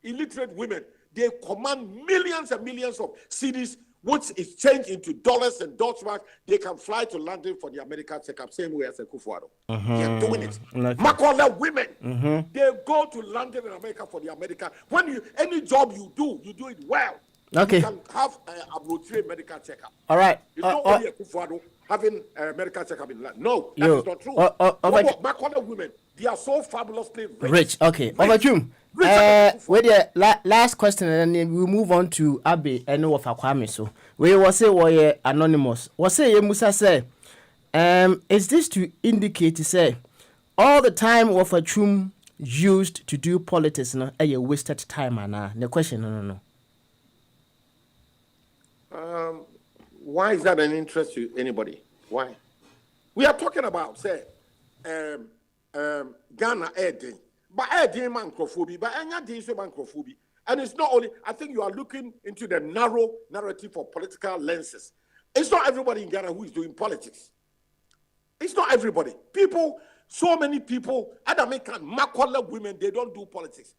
illiterate women. They command millions and millions of cedis, which is changed into dollars and Dutch marks. They can fly to London for their medical checkup, same way as Akufo-Addo. They are doing it. Makola women, they go to London and America for their medical. When any job you do it well. Okay. You can have a routine medical checkup. All right. It's not only Akufo-Addo having a medical checkup in London. No, that is not true. Makola women, they are so fabulously rich. Okay. Over to you. With the last question, and then we move on to Abe and of Akwame. So we will say we anonymous. Was say Musa say, is this to indicate to say all the time of a chum used to do politics, no, a wasted time, and the question, no. Why is that an interest to anybody? Why? We are talking about say Ghana air. But microphobia, but microphobia. And it's not only, I think you are looking into the narrow narrative of political lenses. It's not everybody in Ghana who is doing politics. It's not everybody. People, so many people, Adamican, Makola women, they don't do politics.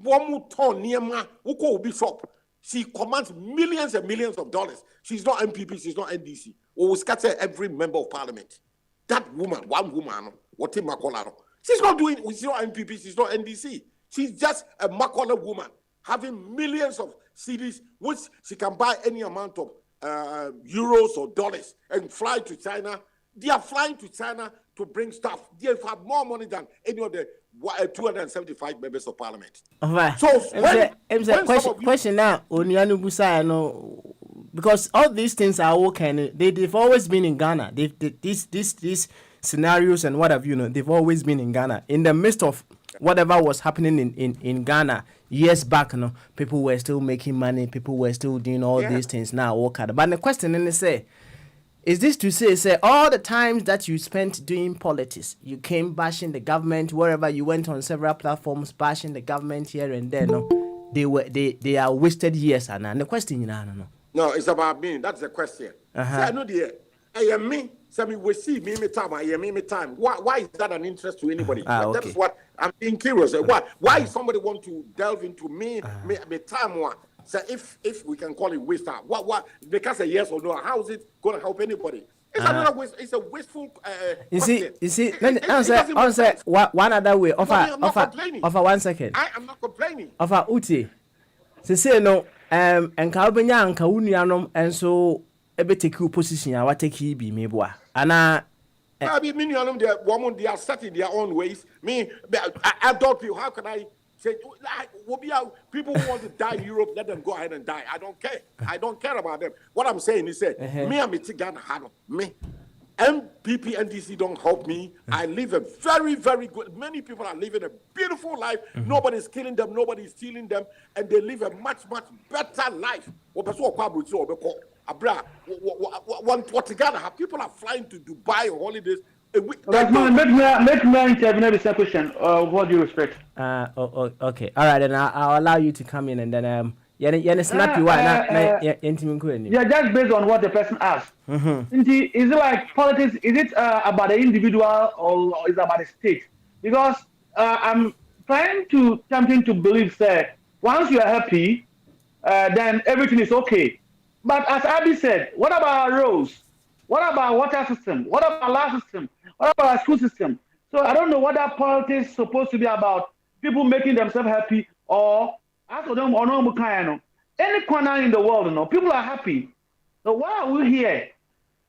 Womuton Niema, Uko Bishop, she commands millions and millions of dollars. She's not MPP, she's not NDC. Or will scatter every member of parliament. That woman, one woman, what in Makola. She's not MPP, she's not NDC. She's just a Makola woman having millions of CDs, which she can buy any amount of euros or dollars and fly to China. They are flying to China to bring stuff. They have more money than any of the 275 members of parliament. All right. So, question now, because all these things are okay. They've always been in Ghana. These scenarios and what have you know, they've always been in Ghana. In the midst of whatever was happening in Ghana years back, you know, people were still making money, people were still doing all these things now. But the question is this to say all the times that you spent doing politics, you came bashing the government wherever you went on several platforms, bashing the government here and there, no, they are wasted years, and the question, No, it's about me. That's the question. I know me. We see me time. Why is that an interest to anybody? Okay. That is what I'm being curious. Why somebody want to delve into me time? So if we can call it waste, what? Because a yes or no, how is it going to help anybody? It's another waste. It's a wasteful. You see. Let me answer one other way. Offer 1 second. I am not complaining. Offer Uti. Say no. And Kalbenya and Kaunianum and so. Ebe take you position I take he be me boy. Ana I be many of them they are set in their own ways. Me adult people, how can I say people who want to die in Europe, let them go ahead and die. I don't care. I don't care about them. What I'm saying is me and me Ghana me. MPP NDC don't help me. I live a very, very good. Many people are living a beautiful life. Nobody's killing them. Nobody's stealing them, and they live a much, much better life. What together? People are flying to Dubai on holidays. Let me intervene with a question. What do you respect? Okay. All right, then I'll allow you to come in, and then yeah, just based on what the person asked. Is it like politics? Is it about the individual or is it about the state? Because I'm trying to tempting to believe that once you are happy, then everything is okay. But as Abby said, what about roads? What about water system? What about life system? What about school system? So I don't know what that politics is supposed to be about. People making themselves happy or as for them, any corner in the world, people are happy. So why are we here?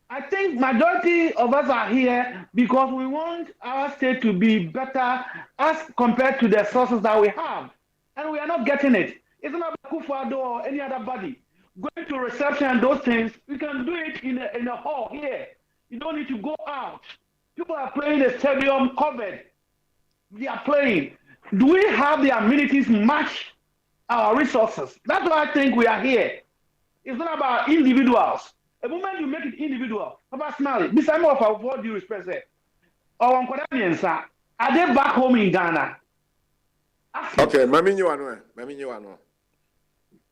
I think majority of us are here because we want our state to be better as compared to the sources that we have. And we are not getting it. It's not about Akufo-Addo or any other body. Going to reception and those things, we can do it in a hall here. You don't need to go out. People are playing the stadium covered. they are playing. Do we have the amenities match our resources? That's why I think we are here. It's not about individuals. The moment you make it individual, Papa Smiley, this time of what do you respect, sir? Or are they back home in Ghana? Okay,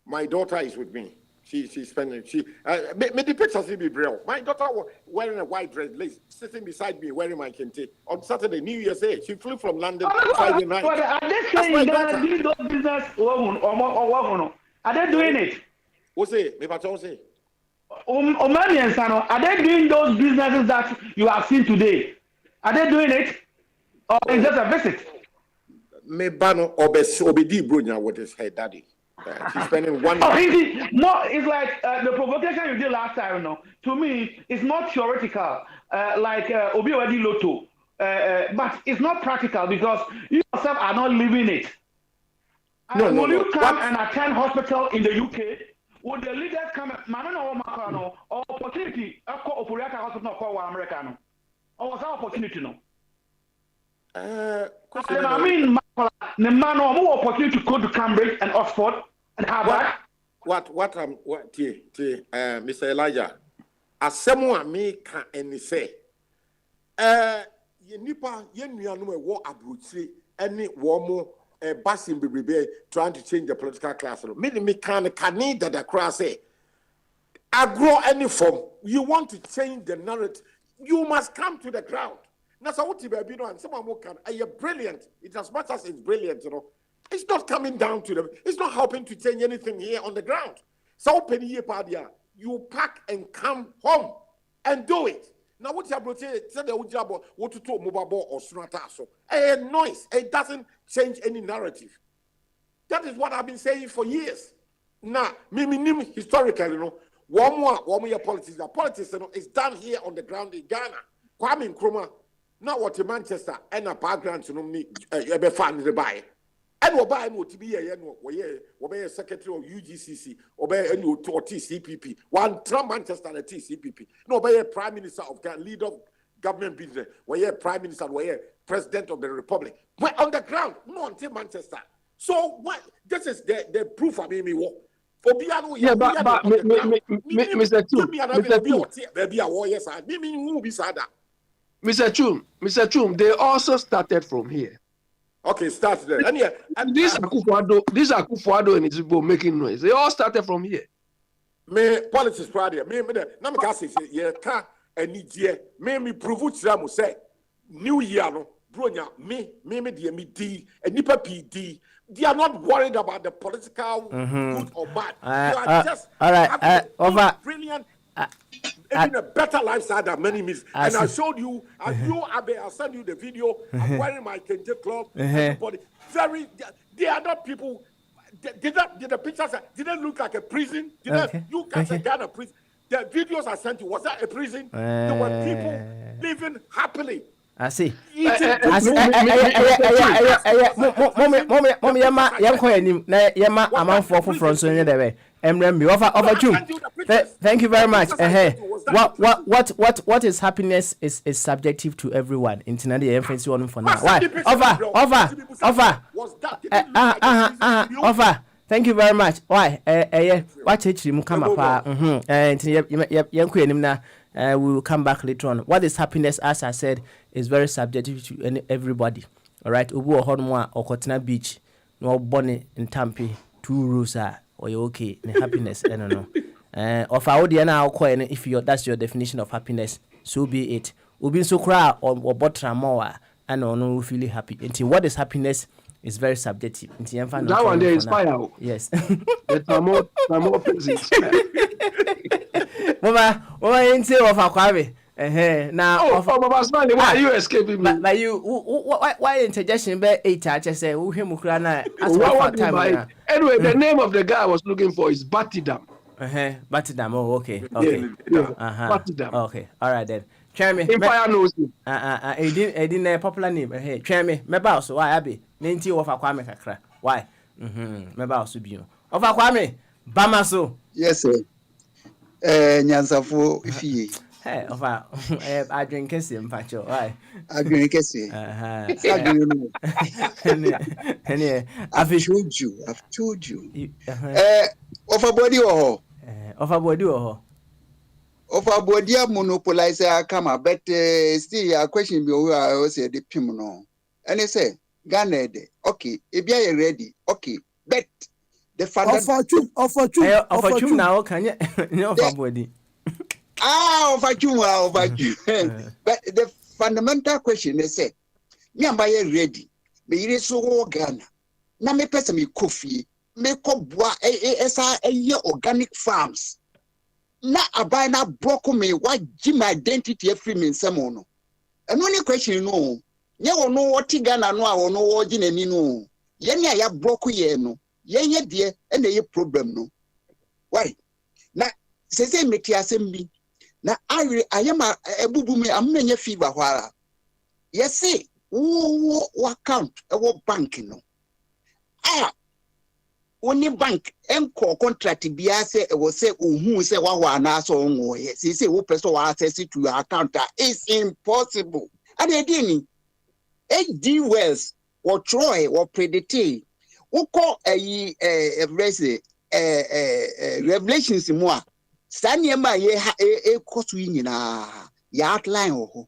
my daughter is with me. She's spending. Me the pictures will be real. My daughter was wearing a white dress, sitting beside me wearing my kente on Saturday, New Year's Day. She flew from London Friday night. But are they saying Ghana doing those business or are they doing it? What's it? Me pato say. Are they doing those businesses that you have seen today? Are they doing it, or is just a visit? Me bano obedi bronya with his head, daddy. She's spending one. It's like the provocation you did last time. No, to me, it's not theoretical, like Obi Wadi Loto, but it's not practical because you yourself are not living it. Will you come and attend hospital in the UK? Would the leaders come? Or opportunity? Hospital for Americano. Or was that opportunity? No. I mean, the man or more opportunity to go to Cambridge and Oxford and Harvard. Mr. Elijah, as someone me can any say, nipa yenuanu war abruti any warmo basin be trying to change the political class. Me can that the cross say, I grow any form. You want to change the narrative, you must come to the ground. That's what you baby and someone who can. You're brilliant. It's as much as it's brilliant, It's not coming down to them. It's not helping to change anything here on the ground. So penny padia, you pack and come home and do it. Now what you have said the job what to talk mobile or sunataso. A noise. It doesn't change any narrative. That is what I've been saying for years. Now, me historically, one more politics. The politics is done here on the ground in Ghana. Kwame Nkrumah. Not what in Manchester and a background to me, ever find the buy. And we'll buy to be a secretary of UGCC, obey a new TCPP. One Trump Manchester and a TCPP. No, by a prime minister of Ghana, leader of government business, where prime minister, where president of the republic. We're on the ground, not until Manchester. So what? This is the proof of me. Yeah, but Mr. Mr. Chum, they also started from here. Okay, start there. And these Akufo-Addo and Izigbo making noise. They all started from here. Me politics proud here. Me na me ka say ye ka ani die. Me prove to say New Year no bronya me de me di anipa PD. They are not worried about the political good or bad. They are just all right. Over. Brilliant. Even a better lifestyle than many miss. And I showed you, I'll send you the video. I'm wearing my Kente club. Everybody, they are not people. Did the pictures didn't look like a prison? You can't say Ghana prison. The videos I sent you, was that a prison? There were people living happily. I see. Thank you very much. What is happiness is subjective to everyone. International emphasis on for now. Why? Over. Thank you very much. Why? Watch it. Come up. We will come back later on. What is happiness, as I said, is very subjective to everybody. All right. Ubu Ohonwa or Kotina Beach, no bonnet in Tampi, 2 rules are or you okay in happiness. I don't know. Of our Diana, if that's your definition of happiness, so be it. Ubi so cry or botra more and no feeling happy. Until what is happiness is very subjective. That one there is fire. Yes. more places. Mama, ain't say of Aquavi. Now, Mama Smiley, why are you escaping me? But you, why interjection by 8 I just say, who him Ukraina? Anyway, the name of the guy I was looking for is Batidam. Batidam, okay. Batidam. Okay, all right then. Chairman, Empire knows him. I didn't a popular name. Hey, Chairman, Meba, so why Abby? Ninety of Aquame Kakra. Why? Meba Subio. Of Aquame, Bamaso. Yes, sir. Nyansafo Ifi. Hey, of I drink him, Pacho. Why? I drink it. How do you know? I've I've told you. uh, Of a body or of a body or of a body monopolizer come, but still a question be where I was the Pimono. And they say, Ghana, okay, if you are ready, okay, but the fundamental of a tune now, can you? No, of a body. Of a tune, but the fundamental question they say, me am I ready? Me is so Ghana. Na me pesa me coffee, me ko boa organic farms. Na abai na broko me what my identity free me semono. And only question no. Nye ono woti Ghana no a ono woji na ni no. Ye nya ya broko ye no. Ye de e na ye problem no. Why? Na se meti asem bi. Na ayama ebubu me ammenye fever hwara. Ye say wo account e wo bank no. Only bank enko contract bia say e wo say ohun say wa na so onwo ye. Say wo person wa access to your account is impossible. And again, HD Wells or Troy or Predate, who call Revelations more. Sanyama ye cost win ya outline or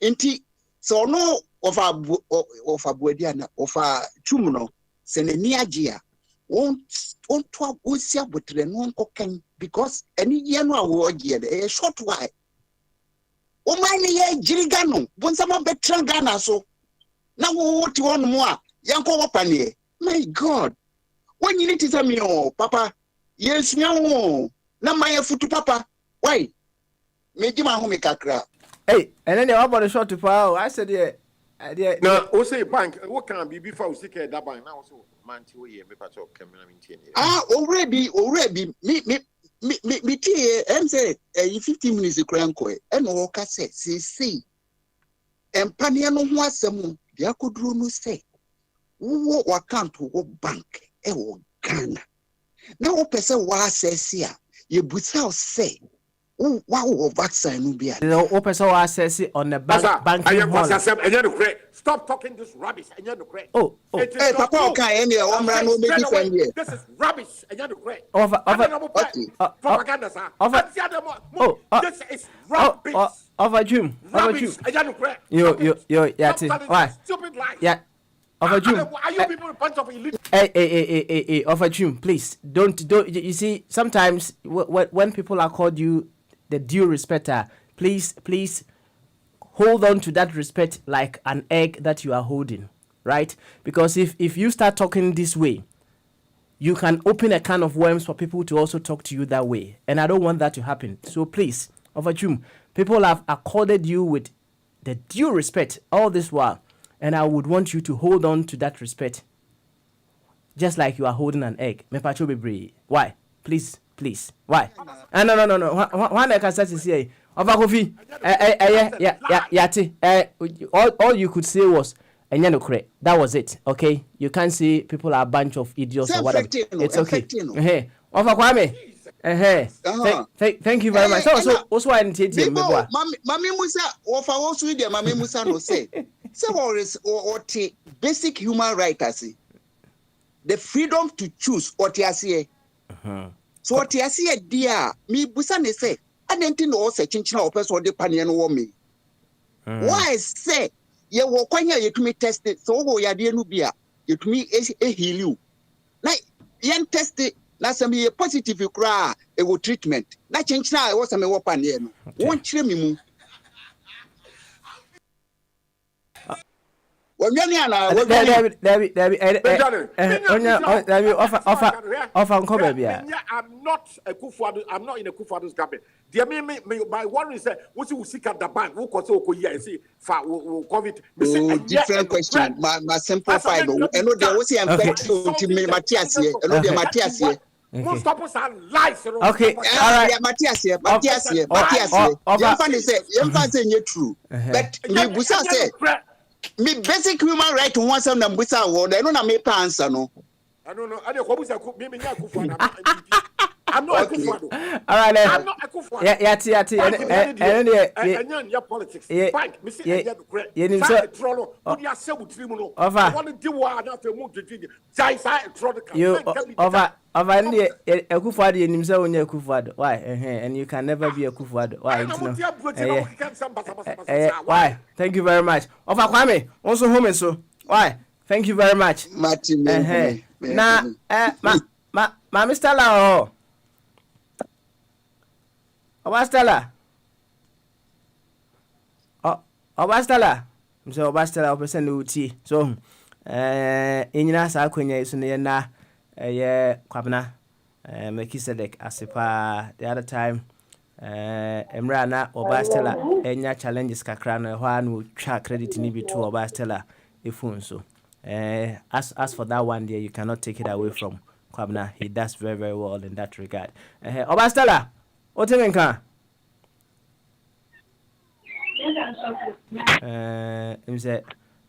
inti so no of a Bodiana of a Chumuno, Seneniagia won't talk with the non cocaine because any year no award year a short while. O mani ye jirigano, bon sama betran Ghana so. Na what you want more? Yanko wapanye. My God. When you need to tell me, oh, Papa, yes, no. Na my foot, Papa. Why? Make my home kakra. Hey, and then they about the short to power. I said, yeah. No, o say bank. What can be before we see that bank now? So man, to ye me patch up camera maintain. Already. Me tea. Say, 15 minutes the crank coy. And walk say, see. And pania no more some. Ya could no say, who account to bank, Ghana. Now, person was says here, you busa say, wow, vaccine will be. No, person was says on the bank. Stop talking this rubbish, and you're the great. Oh, Papa, can any one man will make it here. This is rubbish, and you're the great. Propaganda, sir. This is rubbish. Of a June. You, why? Stupid lies. Yeah. Of a June. Are you people a bunch of elite? Hey, of a June, please. Don't, you see, sometimes when people are called you the due respecter, please hold on to that respect like an egg that you are holding, right? Because if you start talking this way, you can open a can of worms for people to also talk to you that way. And I don't want that to happen. So please, of a June, people have accorded you with the due respect all this while, and I would want you to hold on to that respect, just like you are holding an egg. Why? Please. Why? No. One I can start to say, Over coffee. All you could say was, that was it. Okay, you can't say people are a bunch of idiots or whatever. It's okay. Hey, Over Kwame. Thank you very much. So also I didn't tell you. Mami Musa, Ofa also the Mami Musa no say. So what is basic human right as the freedom to choose what you say. So what you say, dear, me Busa ne say. I didn't know such a person or the panian woman. Why say you walk on here to me test it so ya dear Nubia, you to me a heal you. Like yen test it. Last time a positive you cry a good treatment. That change now was a weapon here. Won't chill me. Well, I am not a Kufuadu. I'm not in a Kufuadu's cabinet. Dear me, by one reason, what you seek at the bank, who could so see for COVID. Different question. My simple final. I know there was a Matthias here. I know the Matthias here. Most of us are lies. Okay, all right. Matthias here. Yemfa say you true. But me Busa say me basic human right to want some Busa word. I don't know me answer no. I don't know. I don't know. I'm not Okay. Akufo-Addo. All right then. I'm not Akufo-Addo. Yati. And your politics. Frank, me say I great. Say Trono. What you say with Trimono? Over. I want to do what I to move to drink. Jai Trono. You over the Akufo-Addo yenim say onye Akufo-Addo. Why? And you can never be Akufo-Addo. Why? Why? Thank you very much. Over Kwame. Also home so. Why? Thank you very much. Martin. Na ma Mr. Lao. Obastella. Obastella. So Obastella opesen no ti. So enyina sa akwanya iso ne na kwabna Melchizedek Asipa the other time Emra na Obastella enya challenges kakra no ho anu twa credit ni bi to Obastella phone so as for that one there you cannot take it away from Kwabna. He does very, very well in that regard. Obastella, what do you mean?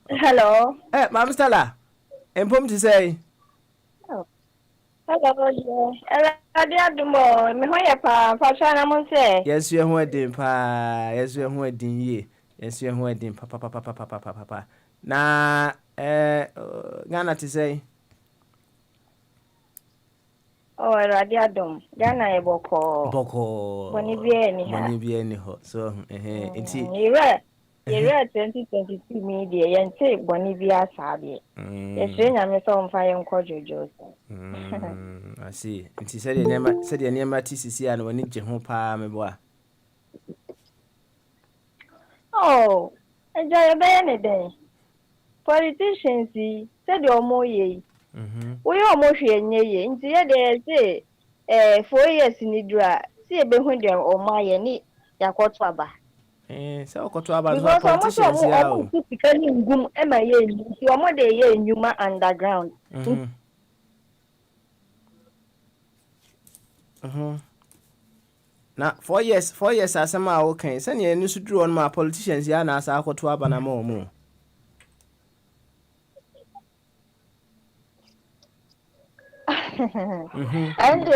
Hello. Ma'am Stella. Empom to say. Oh. Hello, yes, you are wedding, pa. Yes, you are wedding ye. Yes, you are wedding, papa. Na, Ghana to say. Oh, Radiadum. Ghana e boko. Boni bi eni ho. So, inti. Year 2022 media yente boni bi asabe. Yes, nyame so mfa yenko jojo. I see. Inti said the name TCC and when it ho pa meboa. Oh, enjoy be day. Politicians said your moye. We almost ye nti ye de say 4 years ni dura see be hu dem o ma ye ni yakoto aba say okoto aba no politicians ya o typically ngum e ma ye nti o mo de ye nyuma underground na 4 years asema o kan say ne su duru on ma politicians ya na asa akoto aba na mo and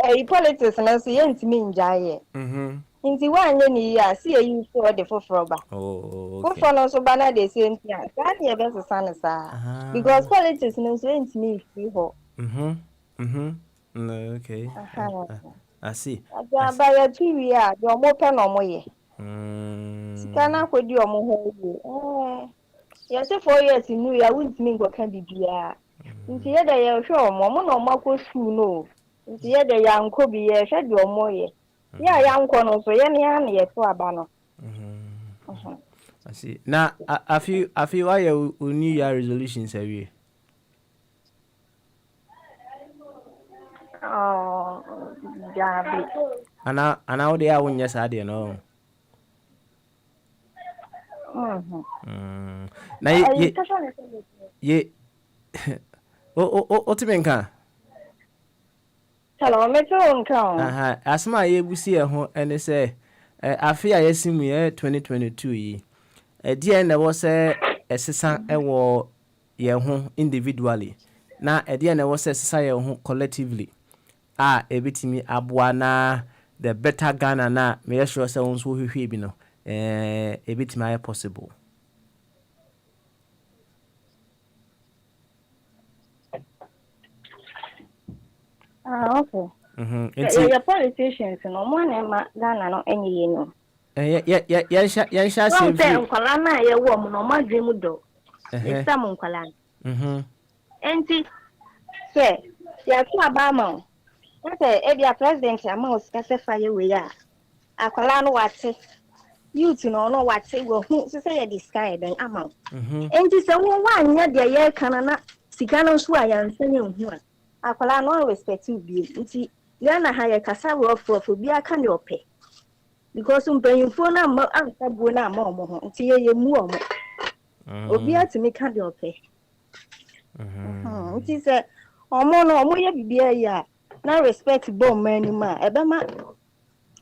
say politics na so ye ntimi njaye nti wanye ni ya see you for the fofroba okay for no so bana the same thing that ye be so san sa because politics no so ntimi free ho no okay I see aba ya tv ya do mo pe no mo ye sikana kwodi o mo ho ye ya say 4 years nu ya wuntimi ngoka bibia nti ye de ye hwe mo no makọ school no nti ye de ya nko bi ye hwe de omo ye ya nko no so ye ne ya ne ye to aba no I see na afi why you new year resolutions awie jabi ana ode ya wonya sa de no na ye o timenka hello metonka asma ye busi e ho ene se afi a yesimu ye 2022 yi die na wo se esesa e wo ye ho individually na die na wo se esesa ye ho collectively ebitimi aboa na the better Ghana na me sure se won so hwehwe bi no ebitimi ay possible. Okay. The politicians no mo na ma Ghana no enye ye no. Ya sha se fi. Nkwala na ye wo mo no ma dwemu do. Esa mo nkwala. Enti se ya tu abama. Nse e bia president ama o sika se fa ye we ya. Akwala no wate. Youth no wate go hu se ye disguise den ama. Enti se wo wa anya de ye kana na sika no so ayanse hu a. Akwala no respect you be nti Ghana ha ye kasa wo bi aka ne ope because mpanyimfo na ma ansabuo na ma omo ho nti ye mu omo obi atimi ka de ope nti se omo ye bibia ya na respect bo mani ma ebe ma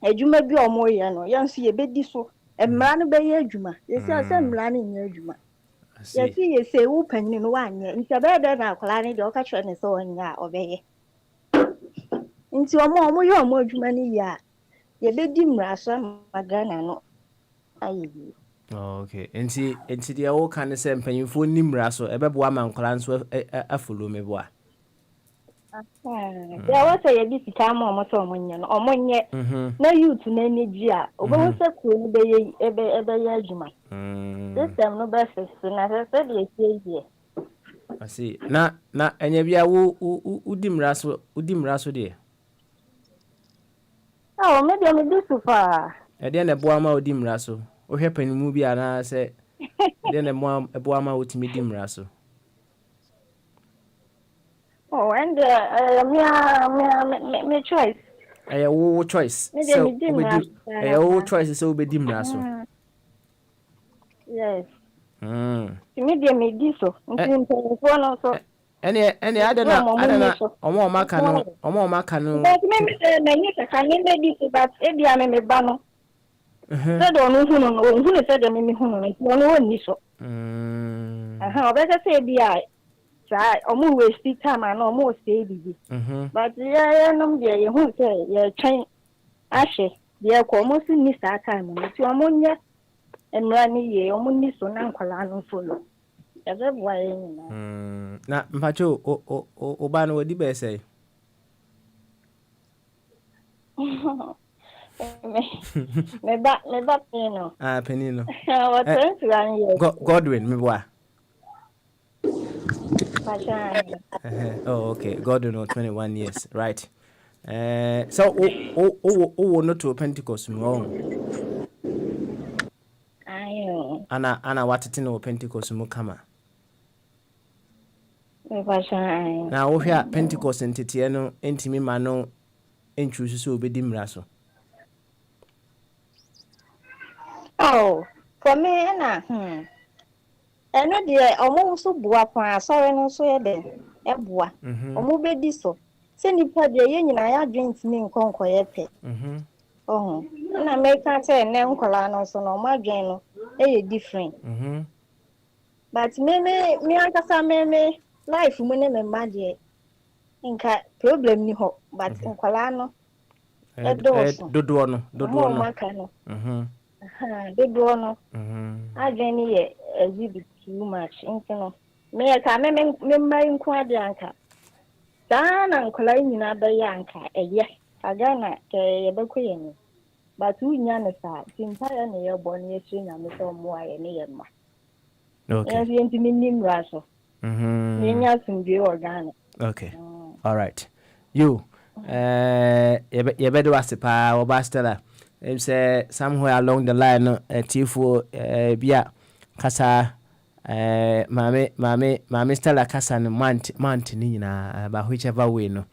adwuma bi omo ye no ya nso ye bedi so emra no be ye adwuma ye se emra no nye adwuma ye si ye se wo panyin no wa anye nti be na akwala ne de o ka kire ne so onya obeye Nti omo ye omo adwuma ni ya. Ye be di mraso magana no. Ayi. Okay. Nti de wo kan se mpanyimfo nimra so ebeboa mankola nso afolo me boa. Ya wasa ye bi sika ma omo so omo nye no. Omo nye na youth na niji a obo se ko ni be ye ebe ye adwuma. System no be fix na se de tie. I see. Na enya bia wo udimra so de. Oh, maybe me do so far. E de na boa ma udimra so. Wo hwe panimu bia na se de na boa ma utimi dimra so. Oh, and me choice. Wo choice. So wo choice so obedi mra so. Yes. Me di so. Nti no so. Ene adana omo maka no. But me me ka me di so but e bia me ba no. Se do no hunu no, hunu se do me hunu no. Nti no woni so. Obeka se bia sa omo waste time and omo stay busy. But yeah no dey you hu say ye twen ahye dey ko omo si ni sa time no ti omo nye enra ni ye omo ni so na nkwala no follow. Ebe boy ni na mpacho o ba no wadi be say. Me ba penino. Penino. What turn to run here? Godwin me boa. Oh, okay. Godwin 21 years, right? So not to Pentecost mo. Ayo. Ana watete no Pentecost mo kama. Me pasha. Na wo hwea Pentecost ntete no entimi ma no entrusu so obedi mra so. Oh, for me na eno de omo so bua kwa sorry no so ye de eboa omo bedi so se nipa de ye nyina ya joint ni nkonko ye pe na me ka say ne nkola no so no ma dwen no e different but me akasa me life mu ne me ma de nka problem ni ho but nkola no dodo no maka no dodo no ageni ye exhibit too much no me ka me mai nko ade anka sana nkola nyina ba ya anka eye agana ke ye bekoye ni but unya ne sa timpa ya ne ye bo ne ye nya me so mo aye ne ye ma okay ye ntimi nim raso ne nya sumbi organ okay all right you ye bedo asipa obastela say somewhere along the line tifo bia kasa mame Stella kasa no mant ni nyina ba whichever way no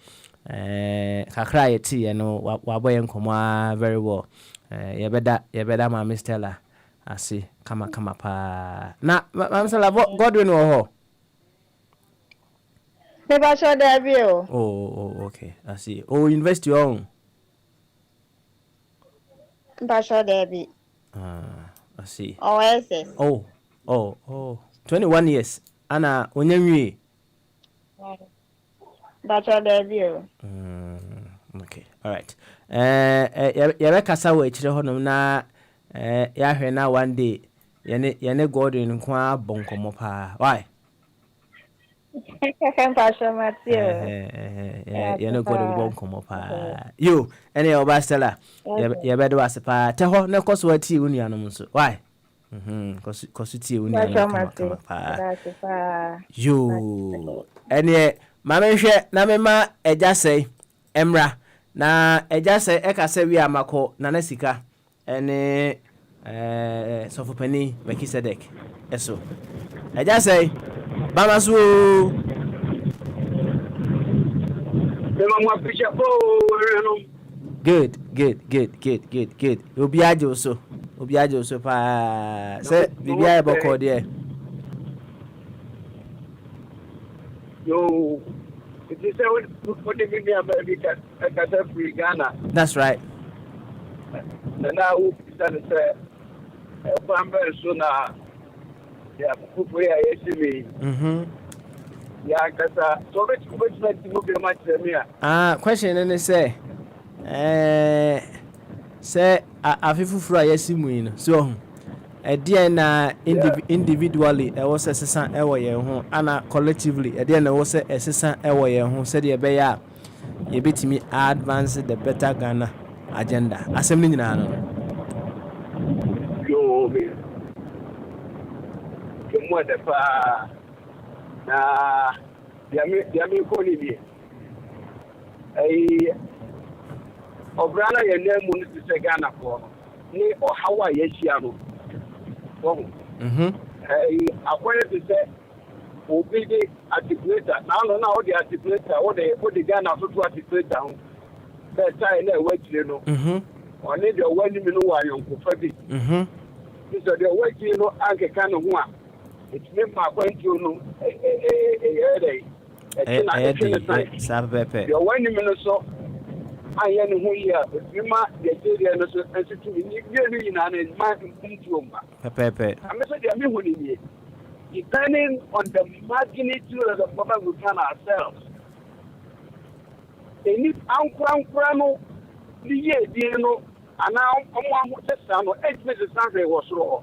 kakra yeti no waboye nkomo very well ye beda mame Stella asi kama pa na mame Stella Godwin wo ho me ba sure there be o oh okay I see university on ba sure there be I see oh yes oh 21 years ana onyanwie ba sure there be o okay all right ya kasa wa chire honom na ya hwe na one day yene Godwin nko abonkomo pa why ba sure Matthew yene Godwin bonkomo pa yo ene obastela ya bedo asepa te ho ne koso ati unianom so why koso ti unianom kama pa yo ene mame hwe na mema eja sei emra na eja sei ekase wi amako na sika ene sofopani Mekisedek eso eja sei bamasu good obi ajo so pa se bibia e boko de yo it is what the media America kasa free Ghana that's right na who say Bamba so na ya kuku ya yesimi Yeah, because so which move your match here. Question and say, say, I feel for a simu so. A dear na individually, I was a son away home, and collectively, a dear was a son away home, said ye bear, ye beat me advance the better Ghana agenda. Assembly Nano. Yo, me. You want the far. Nah, Yami Koni. A Obrana, your name will to say Ghana for me or Hawaii, Yeshiano. Acquired to say, Obi the articulator. Now, the articulator, what they put the Ghana to articulate down. That time, what you know. Or need your one minute while you're perfect. So the way you know, I can one. It's me, my point, you know, a your one minute so. I am who you are, but you might get the answer to me. You know, and my consumer. Pepe. I'm messaging depending on the magnitude of the problem we find ourselves. They need Uncle the year, you know, and now someone who just sound 8 minutes Sunday was raw.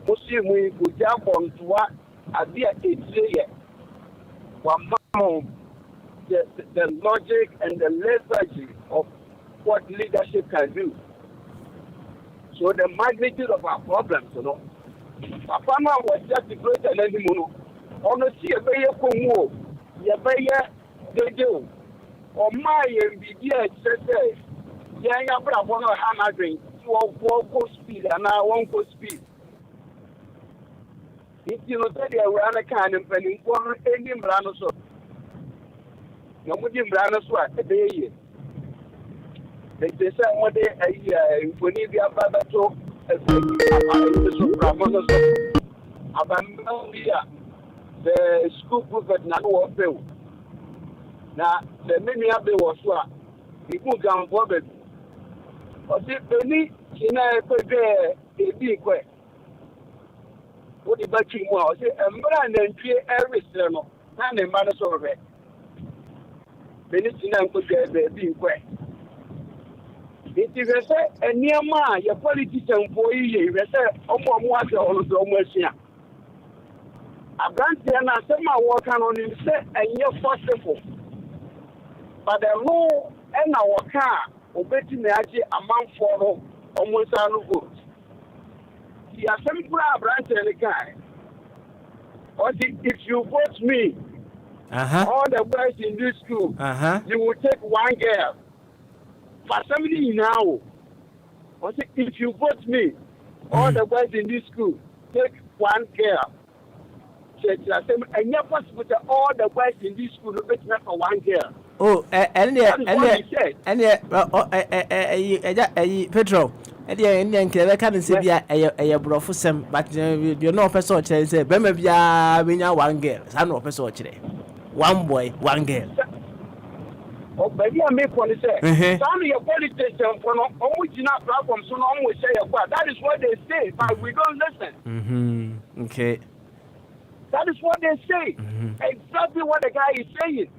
Muslim, we could jump on to what I did 8 years. One the logic and the lethargy of what leadership can do. So the magnitude of our problems, you know. Papa was just the greater than the mono. Honestly, a bear Congo, Yabaya, they do. Or my MBD says, Yanga Bravo, hammering, 12 speed, and now 1 speed. If you know that they are a kind of penny for any Branoso. No more than Branoso, a day. They say one day a year, when you be a babato, the school prophet Nano Bill. Now, the many of the was what people down Bobby. Or if any, in a big way. What about you was a man and create every sermon, and a man of it. Many could get the big way. It is a say, a near man, your politician for you, they say, almost almost here. A branch and I said my work on him, say, and you're possible. But the law and our car, obey me, a month for almost all good. The assembly branch and the guy. Or if you vote me, all the boys in this school, you will take one girl. For somebody now, if you vote me, all the boys in this school, take one girl. And you're possible that all the boys in this school will take for one girl. Oh, and Pedro. And can't say, a brofusem, but you're no person says, Bemabia, we now one girl, son of a today. One boy, one girl. Oh, baby, I make one say. Some of your politicians, always not platform, so always say, that is what they say, but we don't listen. Okay. That is what they say. Exactly what the guy is saying.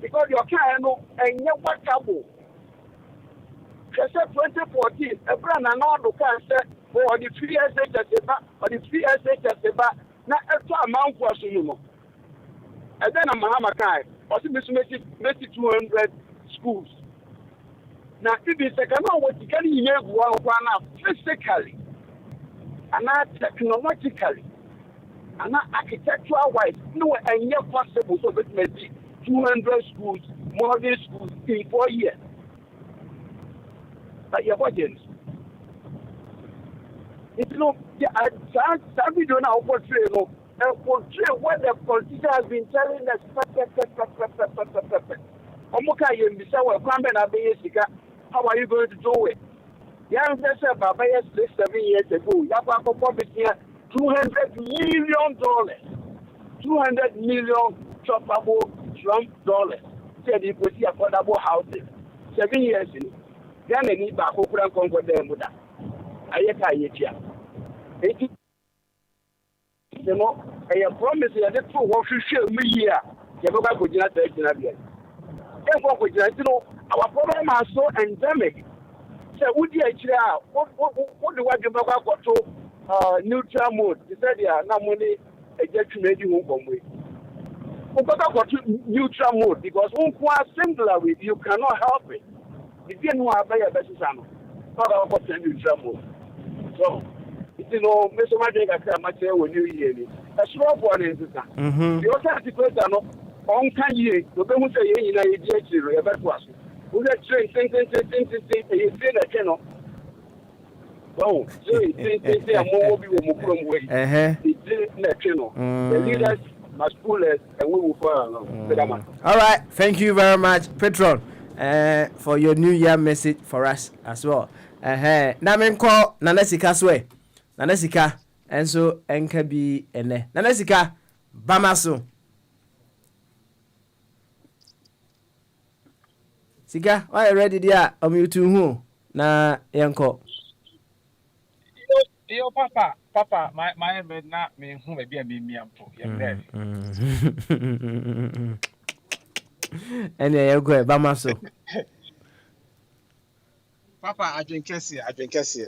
Because your car, and you're what trouble. 2014, a brand and all the car said, or the 3 years later, or the 3 years later, not a amount for you. And then a Mahamakai, or 200 schools. Now, if it's a canal, what you can hear one up physically, and not technologically, and not architectural wise, no, and yet possible, so it may be 200 schools, modern schools in 4 years. But your budget. It's no, some video now portray what the politician has been telling us. How are you going to do it? Young person, Baba, 6-7 years ago, Yabako here $200 million. $200 million choppable Trump dollars. Said he could see affordable housing. 7 years in. Then they need back over and conquer them with that. I you know, a promise ya de to wo hwehwe mu yi a ye be ba ko gina ta gina bia e ko ko gina ti no our problem are so endemic say wudi a kire a wo de wadwe ba kwa to neutral mode they said ya na money e je twene di ho komwe wo kwa to neutral mode because won kwa singular with you cannot help it if you know about your best no not about neutral mode so you know me so much like I say when you hear me a small one is that the other article no on can ye no be who say ye na ye die chiro e be to aso who dey train think you say that channel oh so think am wo bi wo mu krom we it na channel the leaders must pull us and we will follow all right, thank you very much, Patron, for your new year message for us as well. Na men call Nana Sika swe Nana Sika enso enka bi ene Nana Sika bamaso Sika why ready there you hu na yanko yo papa my bed na me hu be bia me miampo ye ready ene ye go bamaso papa adwenkese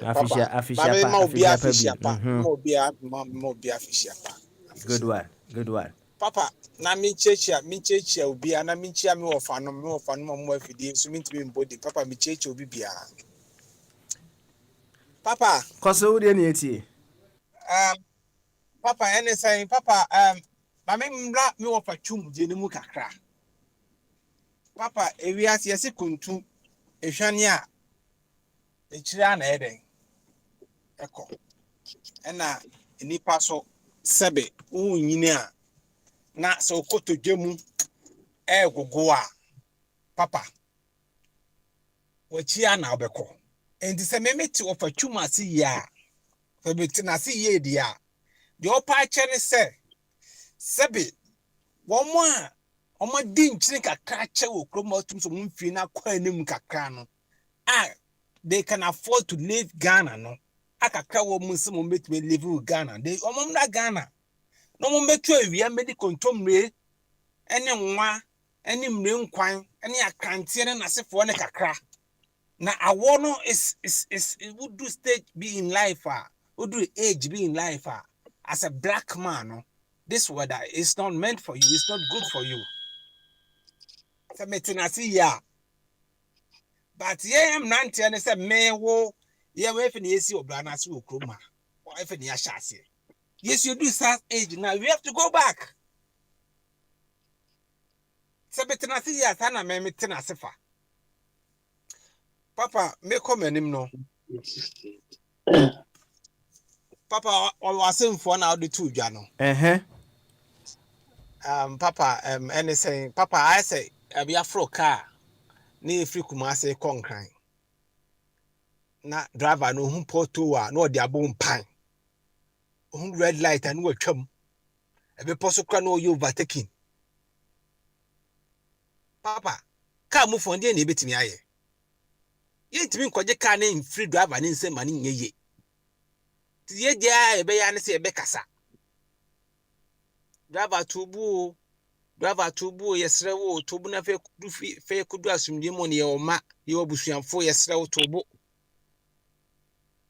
afisha ma obi afisha pa ma obi afisha pa good one papa na mi chechia obi na mi chia mi ofano mo afidie so mi ntimi mbodi papa mi chechia obi bia papa koso wo de na etie papa anything papa ma me mra mi wo fa twum je ni mu kakra papa ewiase yesi kuntu ehwane a echira na eden eko ena nipa so sebe unyini a na so koto dwemu egogo a papa wachia na obeko enti se memeti ofa twuma se ya fa beti na se ye dia de opa chere se sebe omo din chire kakra che wo kromotum so mfi na kwa anim kakra no they can afford to leave Ghana no akakra wo munse mo betime leave Ghana they omo na Ghana no mo betu awia medi kontomre ene nwa ene mre nkwan ene akrante ne nasefo ne kakra na awo no is it would do stage be in life would do age be in life as a black man no this weather is not meant for you, it's not good for you so metina see ya but yeah am nante and say me wo yeah we fi na yesi obra na se okroma or if na ya shase yes you do start age now we have to go back so metina see ya sana me metina sefa papa me come anim no papa o wasemfo na odi tu dwa no papa anything papa I say abi afro car na efri Kumase konkran na driver no hu porto a na odi abon pan hu red light and watwam ebe poso kra na oyo overtaking papa car mu fonde na ebetimi aye yentimi nkoje car na free driver na nsem mani nyeye tiye dia ebe ya na se ebe kasa driver tubu yesre wo tubu na fe kudu asumdie mo ne yoma ye obusuanfo yesre wo tubu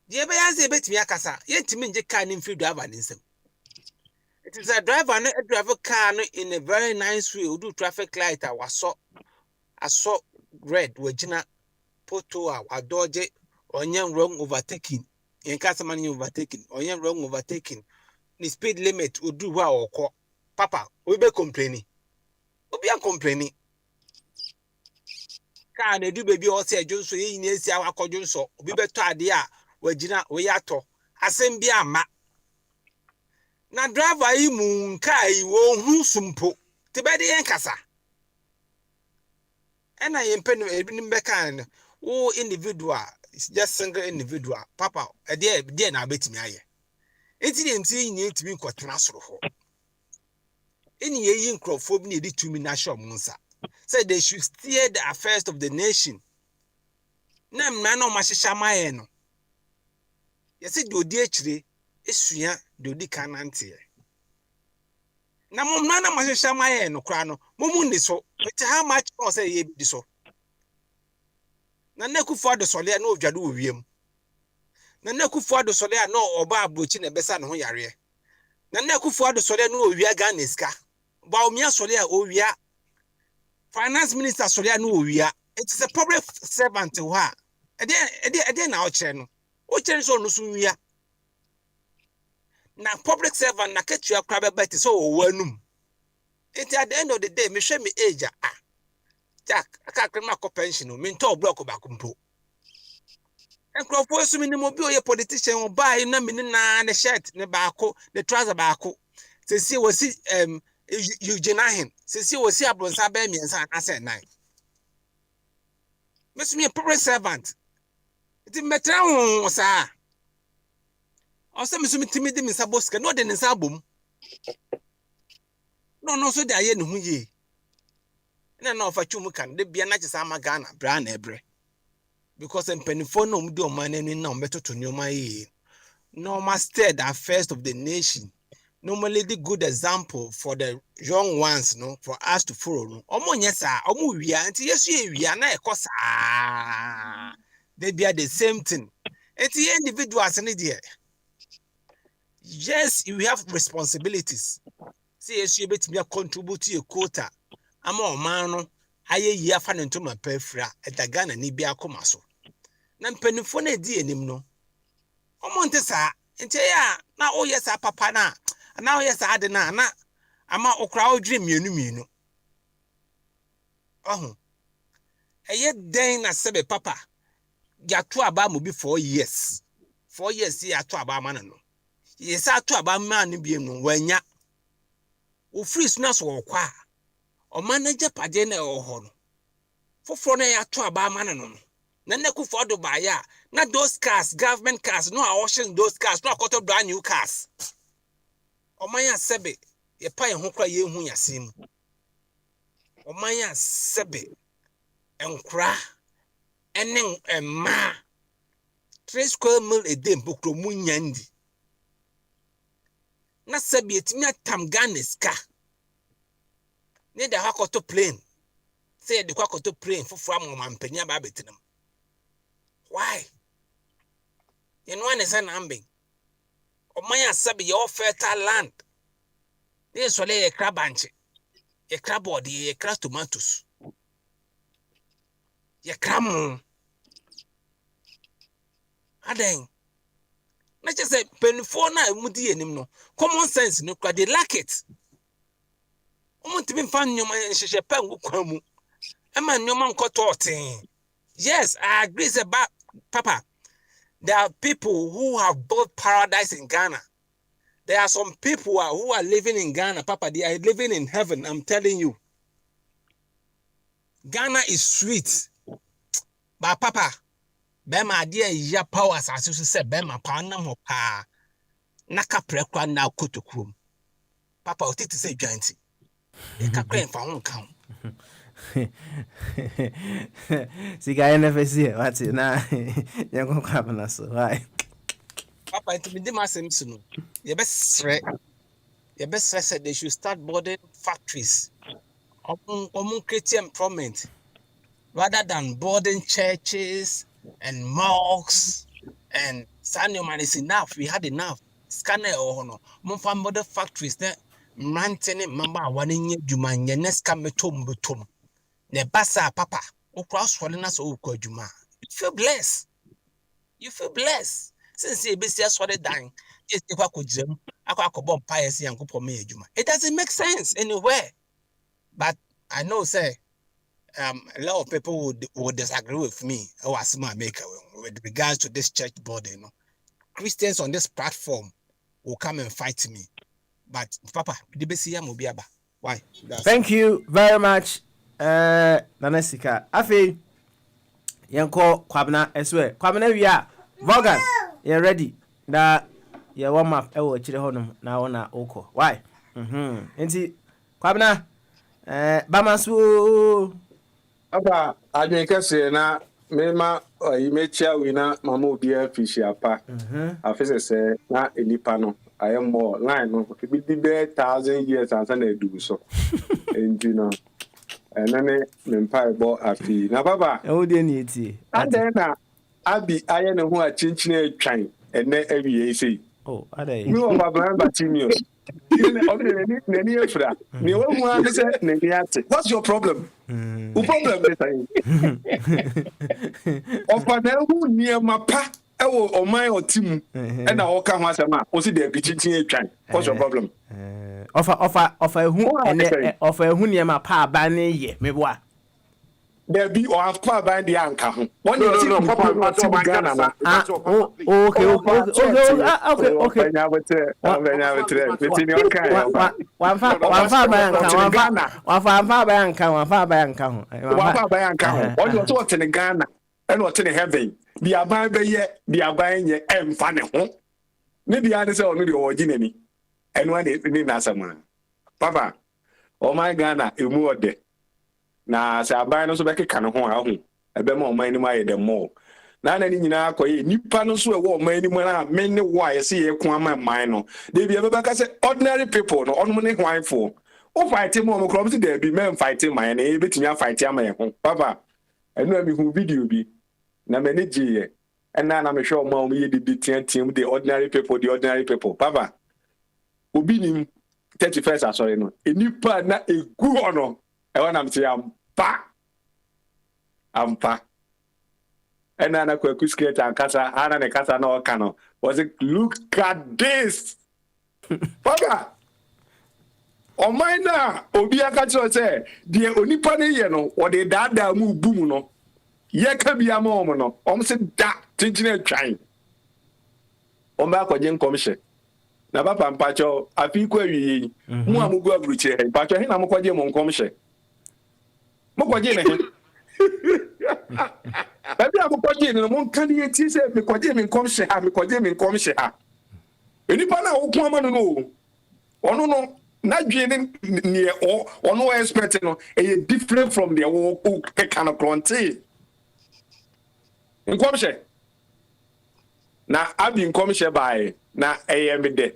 die be yanze betimi akasa yentimi nje car ni mfi driver ni nsem it is a driver no drive car no in a very nice way do traffic light aso red wagina poto a dodge onye wrong overtaking in customer ni overtaking onye wrong overtaking ni speed limit odu wa okọ papa we be complaining obi an complaining ka na edu baby o se adwonso ye yin esi awakodwonso obi beto ade a wagina we yato asem bi ama na driver yi mu kai wo hu sumpo te be de yankasa ena yempe no ebi nimbe kan wo individual it's just single individual papa e na betimi aye enti ne nti yin etimi nkotena soro ho eni ye yin crofo bi na edi tumi na shop nsa said they should steer the affairs of the nation na mna no mahihya maye no yesi de odi akire esua de odi kanante na mom na mahwehwe amaye no kra no mom ni so it how much no say ye bi so na Akufo Addo sole na odwade owiem na Akufo Addo sole na oba abrochi na besa ne ho yare na Akufo Addo sole na owia Ghana ska ba omia sole a owia finance minister sole na owia it is a public servant who ha ede na o kire no o kire so no so wia na public servant na ketua kra beba ti so o wanum it at the end of the day me hwe me age Jack aka krema ko pension o me nto block ba kumpo enkrofo so me ni mo bi o ye politician o buy na me na ne shirt ne ba ko the trouser ba ko se si wo si Eugene se si wo si abronsa ba miensa na say nine me so me public servant it metra ho sa also me so me timi de me saboska no de ne sabom no so de aye ne hu ye na ofa twum kan de bia na kyesa ama Ghana bra na ebre because empanifo no mudi oman anu na ometoto nyoma ye normal state affairs of the nation normally the good example for the young ones no for us to follow no omo nyesa omo wia nti yesu ye wia na ekosa they be the same thing nti individuals ne there. Yes, you have responsibilities. See, yes, you bet me contribute to your quota. I'm all man. I ye fan into my perfra at the Ghana ni bia komaso. Nan penifone di enim no. Omontesa, ente ya na oh yes papa na. Na oh yes ade na ama okra o dream mienu. Oh. Eye den na sebe papa. Ya to aba mo bi 4 years. 4 years ya to aba man no. Yes, I to about man be no wanya. O free snas or qua. O manager padena or hon. For front ya to about man no. None could afford to buy ya. Not those cars, government cars, no auction those cars, no quarter brand new cars. O maya sebe, ye pie hokra ye who ya sim. O maya sebe, and cra, and then a ma. 3 square mil a day book to munyandi. Na sabi etimi atam Ghana ska ne da hakoto plane say de kwakoto plane fufu am mampanya ba betinam why you know ane san ambe o man sabi your fertile land dey so le crab anche ye crab body ye crab tomatoes ye cram aden na just say penfo na emudi enim no common sense no they lack it omontimi fan nyoma nhehye pangu kwamu ema nyoma nkototen. Yes, I agree about papa. There are people who have built paradise in Ghana. There are some people who are living in Ghana, papa, they are living in heaven, I'm telling you. Ghana is sweet. But papa, Bema dear ya powers as you said, Bema pana mo pa naka prekwa na kutukum. Papa, what it say giant? You can claim for one count. See, I never see it. What's it now? You're going to have an answer. Why? Papa, it be the massive. Your best said they should start building factories. Create employment rather than building churches and mosques and Sanyoman is enough. We had enough. Scanner or no. Mumfa model factories there. Mantene mamba waninye jumanye neska metom betom. Ne basa papa. Okra swalina so ukwa juma. You feel blessed. You feel blessed. Since you be swallow dying, just take a gem. I could bomb pious and go for me juma. It doesn't make sense anywhere. But I know, say, a lot of people would disagree with me or as my maker with regards to this church body. You know, Christians on this platform will come and fight me. But Papa, the best year will be about. Why? Thank you very much, Nanesika. Afi, yanko kwabna eswe. Kwabna we are Vogan. You ready? Da you warm up. Ewo chire honum na ona oko. Why? Enti kwabna Bamasu. Aba adwen kase na mema imechia we na mama obi afishia pa. Afese se na enipa no I am more line no be the 1,000 years and say do so and you know and then me pay bo afi na baba e wo de ni eti and then na abi aye ne ho a chinchine atwan and na awie say oh adai me o baba Bartimius nani efra me wo hu an say nani ate what's your problem who problem is saying of na hu niema pa ewo oman otim e na wo ka ho asema o si de bi chinchine atwan what's your problem ofa ehu niema pa aba ne ye meboa there be or have pa ban the anka ho one no papa Ghana na okay Ghana and what in heaven the aban be ye the aban ye emfa ne ho ne bia ne se onu de originally and when ni na sama papa oh my Ghana emu ode na se aban no so be keka no ho a ho ebe ma oman ni ma ye dem mo na ni nyina akoye nipa no so e wo oman ni mo na me ne wo a ye se ye ko ama man no de bia be ka se ordinary people no onmo ne hwan fo o fight mo mo krom se de bi men fight man na e betimi fight ama ye ho papa enu ami hu video bi na me ne giye ena na me hwe o ma o ye di tiam the ordinary people papa obi nim 31st asori no enipa na egu ono e wana mti ampa ena na kwa kuskete ankasa ana ne kasa na oka no was it look at this papa o maina obi aka cho say de onipa ne ye no wo de dada mu bum no ye ka bia ma o no o se da tinjine atwan o ma akwaje nkomhye na papa mpacho afi kwa wiyi mu amugu abruche mpacho he na mukwaje mo nkomhye mukwaje ne he baby amukwaje ne mo nka ne ti se mekwaje me nkomhye ha enipa na wo ko ama no ono no na dwene ne ono expect no e different from the wo kind of plantain nkomhye na abi nkomhye bae na eyemede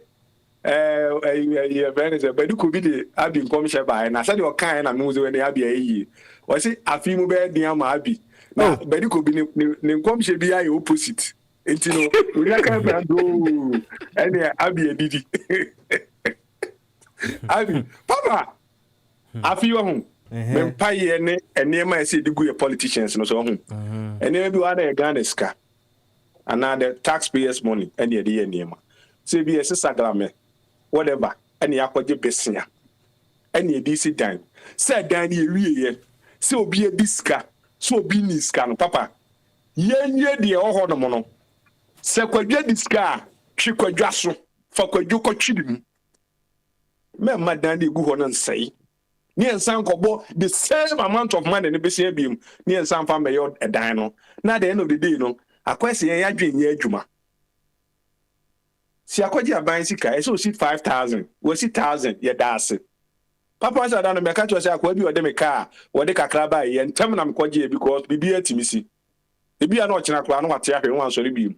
beneze badu ko bi de abi nkomhye bae na sade o kan na muze we ne abi ayi o si afi mu be dia ma abi na badu ko bi ne nkomhye bi ayi opposite enti no ori aka brando ene abi edidi abi papa afi wo hu me mpaye ne enema ese digu ye politicians no so hu enema bi wa na Ghana ska and now the taxpayers' money and the enema. Say be a sagrame, whatever, and the aquaje besia. And the DC dime. Say Danny Rie, so be a bisca, so be niska, papa. Yen ye dear or honomono. Say quaja disca, chico jasso, for quajuco chidim. Mamma Dandy Guhonan say. Near San Cobo, the same amount of money in the BCA beam, near San Famayor a dino. Now the end of the day, no. Akwese ya dwen ye adwuma si akwaje aban sika e so si 5,000 we si 1,000 ye daase papa sa da no me ka cho se akwa bi ode me ka wo de kakra ba ye ntem na me kwaje because bibi atimisi ebi ana o kina kra no wate ahwe wan sori bi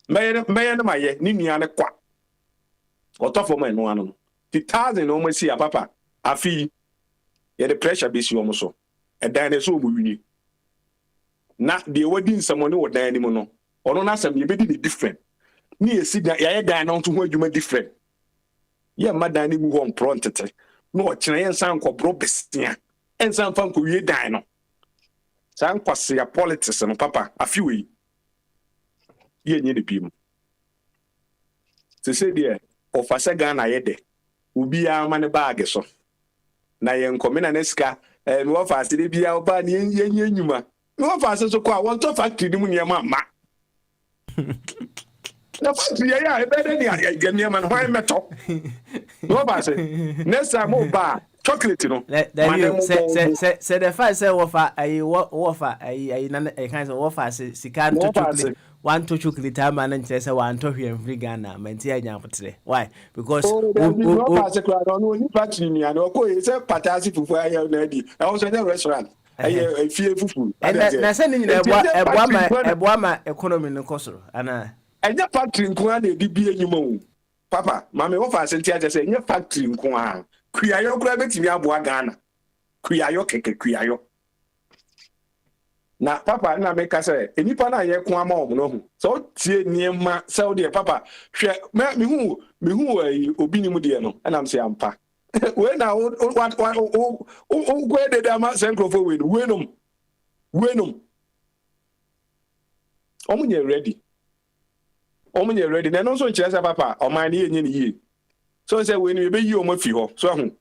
meye na maye ni nua ne kwa otofo mo eno anu 1,000 no mo si ya papa afi ye the pressure be si o mo so e dan ne so mo wini na de wadi nsamo ne wodan ni mu no ono na asam ye bedi ni different ni esi da ya dan na nto ho adwuma different ye madan ni mu ho mprontete no o kina ye nsan kobro besia ensan fa nko wie dan no san kwase ya politics no papa afiwe ye nye de biem se de ofasa Ghana ye de obi a ma ne bag so na ye nkomena ne ska me wo fa ase de bia oba ne ye nyuma no fast so kwa won to factory mu niam ma na factory ya e be de ni niam na why meto no fast next time o ba chocolate no say the fact say wo fa na e kan say wo fa sika to chocolate one to chocolate am na nche say one to hwe free Ghana menti anya potre why because no fast kwa no ni factory ni ana ko e say patasi fufu ayo na di e wo so restaurant aye fie fufu na say ni eboa ma economy no kosoro ana enya factory nko na di bi enyuma o Papa, mame wo fa sentia je say nye factory nko a. Kuyayo kura betimi aboa Ghana. Kuyayo keke kuyayo. Na papa na meka say enipa na ye ko ama omo no hu. So tie niema say o de papa hwe me hu obi ni mu de no. Na am say ampa. We na what go de dama senkrofo we no. We no. Omunye ready. Omunye ready. Na no so nkyere say papa, oman na yenye ni yi. So say we ni be yi omo fi ho. So hu.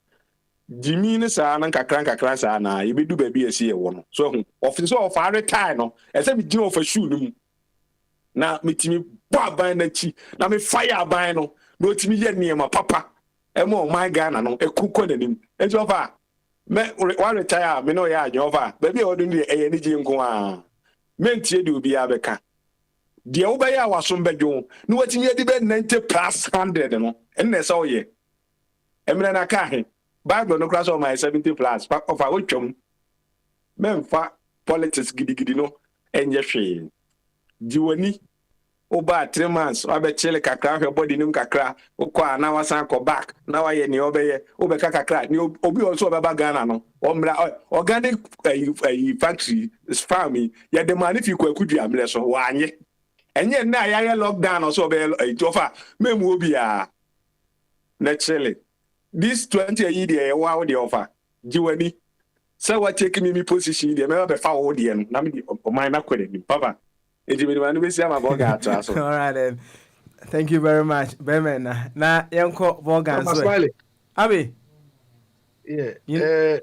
Jimmy ne saa na nkakra saa na ye bedu ba bi esi ye wo no. So hu. Office of fare tie no. E say me gina of shoe no mu. Na metimi bo aban na chi. Na me fire aban no. Na otimi ye niema papa. E mo my Ghana no ekuko nanim. E so fa. Me wa retire me no ya adwo fa. Ba bi e odu ne e ye ni ji nko a. Mentie de obi abeka. De wo ba ya waso mbedwo. Na watimi ye di be 90 plus 100 no. En na so ye. Emre na ka he. Bible no class of my 70 plus of our chum. Memfa politics gidi no enye hwe. Jiwani oba 3 months oba chele kakra hwe body nim kakra okwa na wasan ko back na wa ye ni obeye obeka kakra ni obi also obeba Ghana no omra organic factory is farming ya the man if you kwakudu amle so wanye enye na ya lockdown so obeye itofa memu obi a na chele this 20 year there wow the offer jiwani so what take me position there me be fa wo there no na me o man na kwere ni papa. All right then. Thank you very much. Bemen na yanko Morgan so. Abi. Yeah.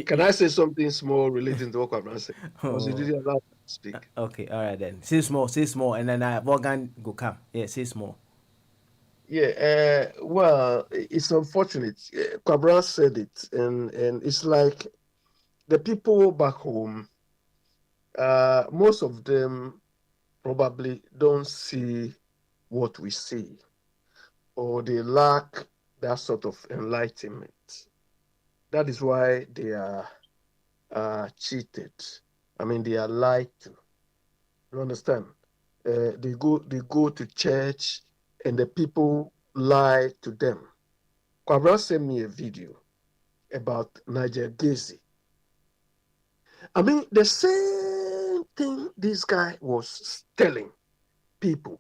Can I say something small relating to what I'm saying? Because you didn't allow me to speak. Okay, all right then. Say small, and then Morgan go come. Yeah, say small. Yeah, well, it's unfortunate. Cabral said it, and it's like the people back home, most of them probably don't see what we see, or they lack that sort of enlightenment. That is why they are cheated. I mean, they are lied to. You understand? They go to church, and the people lie to them. Kwabra sent me a video about Nigel Gacy. I mean, the same thing this guy was telling people.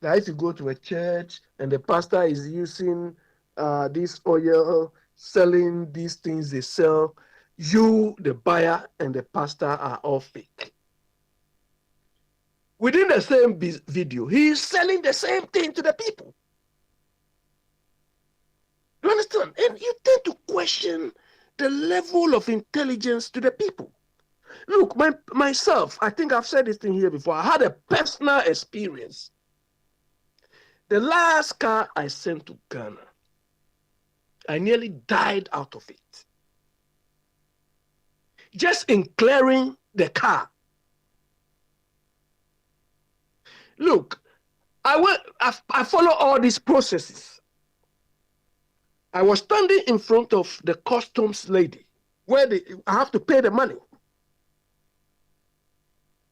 That if you go to a church and the pastor is using this oil, selling these things they sell, you, the buyer, and the pastor are all fake. Within the same video, he is selling the same thing to the people. You understand? And you tend to question the level of intelligence to the people. Look, myself, I think I've said this thing here before. I had a personal experience. The last car I sent to Ghana, I nearly died out of it. Just in clearing the car. Look, I follow all these processes. I was standing in front of the customs lady where I have to pay the money.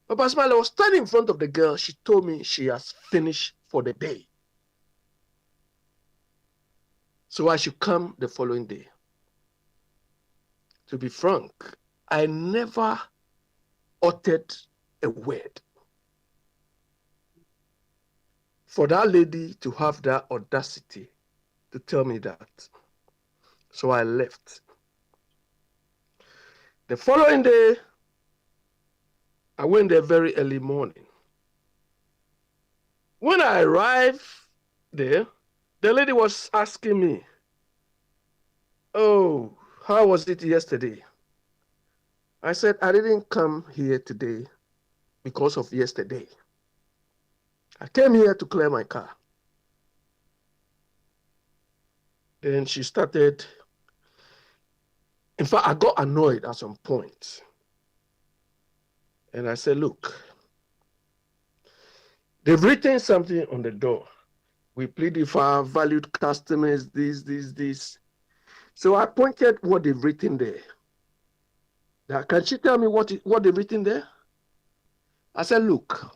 But Basmala, I was standing in front of the girl. She told me she has finished for the day. So I should come the following day. To be frank, I never uttered a word. For that lady to have that audacity to tell me that. So I left. The following day, I went there very early morning. When I arrived there, the lady was asking me, "Oh, how was it yesterday?" I said, "I didn't come here today because of yesterday. I came here to clear my car." Then she started. In fact, I got annoyed at some point. And I said, "Look, they've written something on the door. We plead for our valued customers, this. So I pointed what they've written there. Now, can she tell me what they've written there? I said, "Look,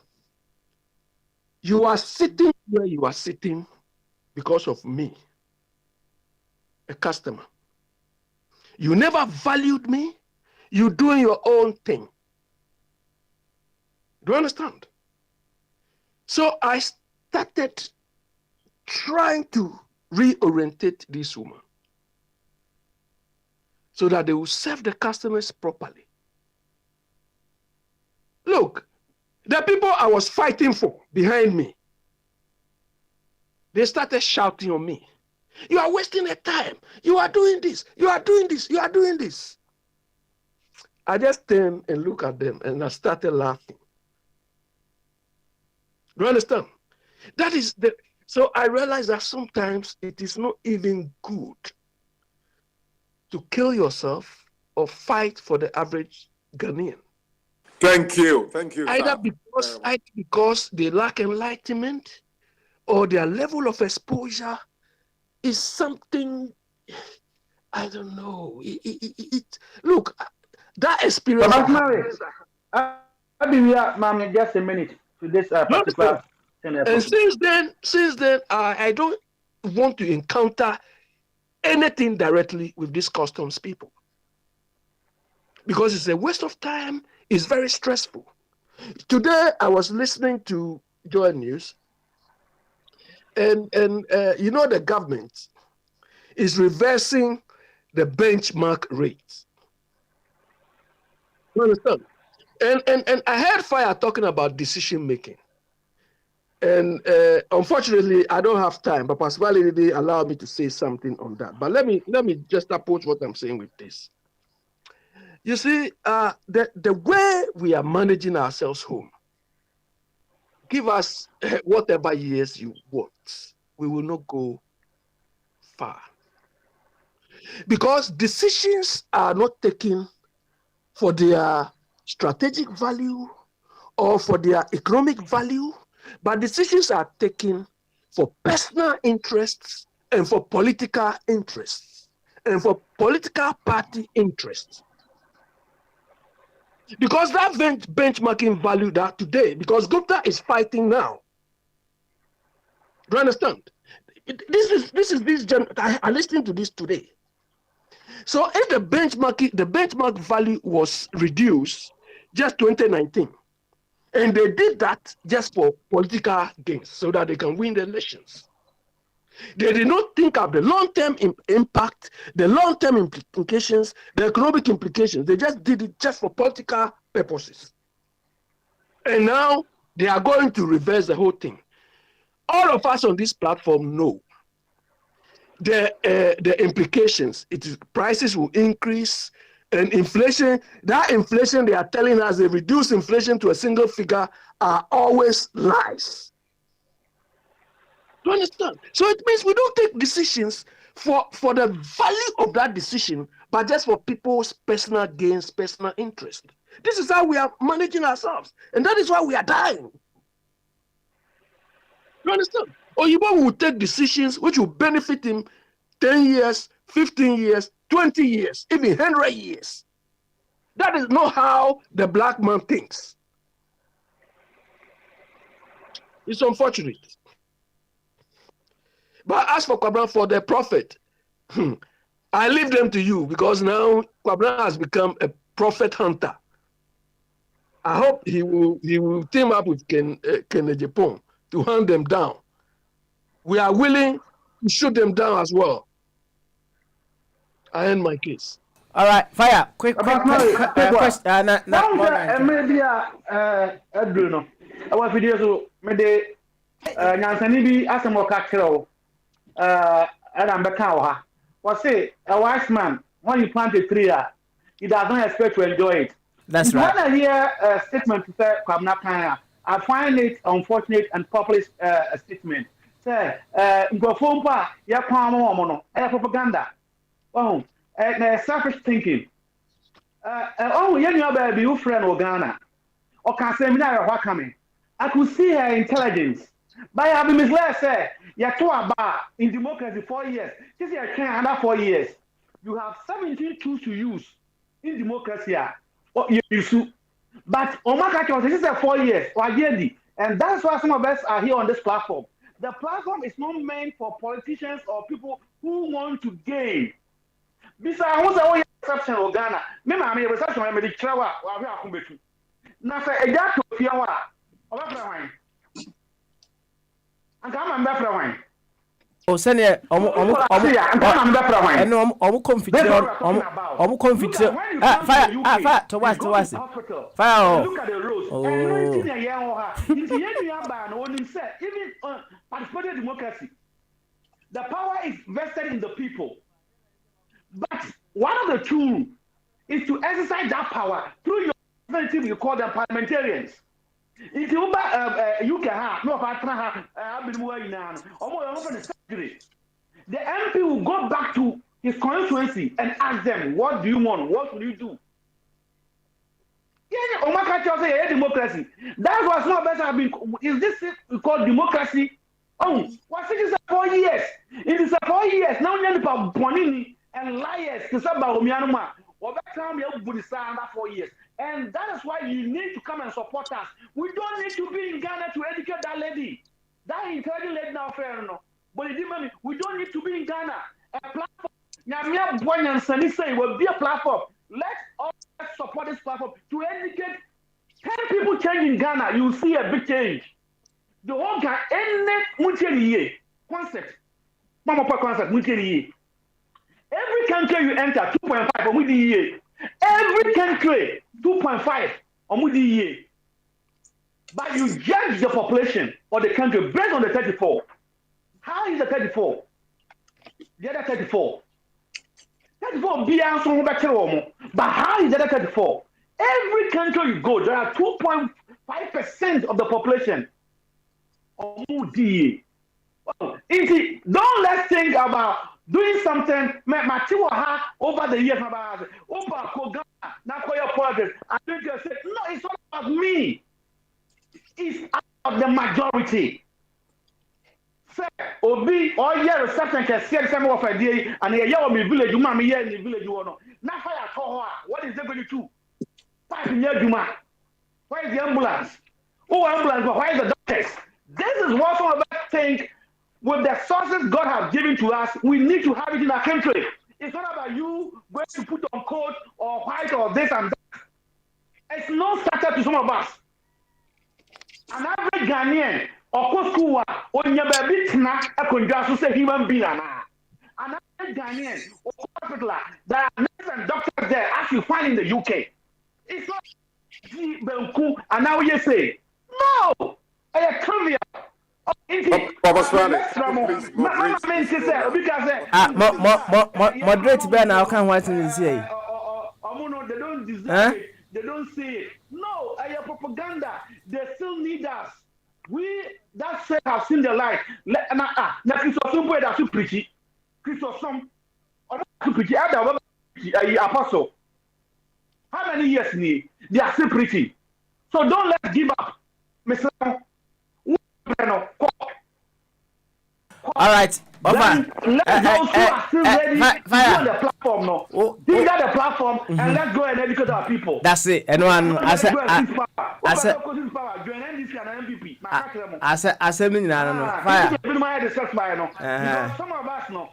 you are sitting where you are sitting because of me, a customer. You never valued me. You doing your own thing. Do you understand? So I started trying to reorientate this woman so that they will serve the customers properly. Look, the people I was fighting for behind me, they started shouting on me. You are wasting the time. You are doing this. You are doing this. You are doing this. I just turned and looked at them and I started laughing. Do you understand? That is the. So I realized that sometimes it is not even good to kill yourself or fight for the average Ghanaian. Thank you. Thank you, Either sir. because they lack enlightenment or their level of exposure is something, I don't know. Look, that experience. I'll be here, ma'am, just a minute to this particular thing. And since then, I don't want to encounter anything directly with these customs people because it's a waste of time. It's very stressful. Today, I was listening to Joy News, and you know the government is reversing the benchmark rates. You understand? And I heard Fire talking about decision making. And unfortunately, I don't have time, but possibly they allow me to say something on that. But let me just approach what I'm saying with this. You see, the way we are managing ourselves home, give us whatever years you want, we will not go far. Because decisions are not taken for their strategic value or for their economic value, but decisions are taken for personal interests and for political interests and for political party interests. Because that benchmarking value that today, because Gupta is fighting now. Do you understand? I listened to this today. So if the benchmark value was reduced just 2019, and they did that just for political gains so that they can win the elections. They did not think of the long-term impact, the long-term implications, the economic implications. They just did it just for political purposes. And now they are going to reverse the whole thing. All of us on this platform know the implications. Prices will increase, and inflation, that inflation they are telling us, they reduce inflation to a single figure, are always lies. Do you understand? So it means we don't take decisions for the value of that decision, but just for people's personal gains, personal interest. This is how we are managing ourselves, and that is why we are dying. You understand? Oyibo will take decisions which will benefit him 10 years, 15 years, 20 years, even 100 years. That is not how the black man thinks. It's unfortunate. But as for Kwabena, for the prophet, I leave them to you because now Kwabena has become a prophet hunter. I hope he will team up with Ken Ejepong to hunt them down. We are willing to shoot them down as well. I end my case. All right, Fire. Quick Maybe Bruno. Our video so maybe Nyansani bi asemo ka kire Adam Beka was say a wise man when you plant a tree he does not expect to enjoy it. That's right. When I hear a statement to say Kwabena Kanya, I find it unfortunate and populist statement. Say ngofompa ya kwamo omono propaganda. Oh, selfish thinking. Oh, you know, baby, you friend or Ghana. Or can say, what coming? I could see her intelligence. But I have been misled, say, you're too about in democracy 4 years. This year, another 4 years. You have 17 tools to use in democracy. But on my country, this is 4 years. And that's why some of us are here on this platform. The platform is not meant for politicians or people who want to gain. Besides, who's a exception of Ghana? Me, I'm a reception. I'm a travel. I'm a combat. Now, say a jack to Fiawa. I'm a wine. And come and wine. Oh, send it. I'm confident. Fire to was. Fire. Look at the roads. And even participatory democracy, the power is vested in the people. But one of the tools is to exercise that power through your representative. You call them parliamentarians. If you can no partner, the MP will go back to his constituency and ask them, what do you want? What will you do? Yeah, democracy. That's what's not better. Is this called democracy? Oh, what's it is 4 years? It is 4 years. Now you have Bonini and liars to say about Omianuma. Over time, you have 4 years. And that is why you need to come and support us. We don't need to be in Ghana to educate that lady. That intelligent lady now, fair enough. But we don't need to be in Ghana. A platform. Nyamia Boyan Sani say will be a platform. Let us support this platform to educate 10 people change in Ghana. You will see a big change. The whole Ghana, any concept. Mama concept, every country you enter, 2.5 on the year. Every country, 2.5 on the year. But you judge the population of the country based on the 34. How is the 34? The other 34. 34 but how is the other 34? Every country you go, there are 2.5% of the population. Don't let's think about doing something over the years. I think you say, no, it's not about me. It's about the majority. Obi all year reception can see some of a day and a year me village, you mammy in the village. Now fire what is they going to do? 5 years, Juma. Why is the ambulance? Oh, ambulance, but why is the doctors? This is what some of us think. With the sources God has given to us, we need to have it in our country. It's not about you going to put on coat or white or this and that. It's no starter to some of us. An average Ghanaian or school or your baby a conjure say human being. An average Ghanaian or hospital, there are nurses and doctors there as you find in the UK. It's not and now you say, no, I come here. Moderate Ben, how can what in this year? They don't deserve it. They don't see it. No, I have propaganda. They still need us. We that said have seen the light. Now Christosum boy that preach. Christosum or to preach other apostle. How many years they are still preaching? So don't let's give up. Mr. All right, let those who are still ready to on the platform now. Dig out the platform and let's go and educate our people. That's it. And one, I said, fire. Some of us know,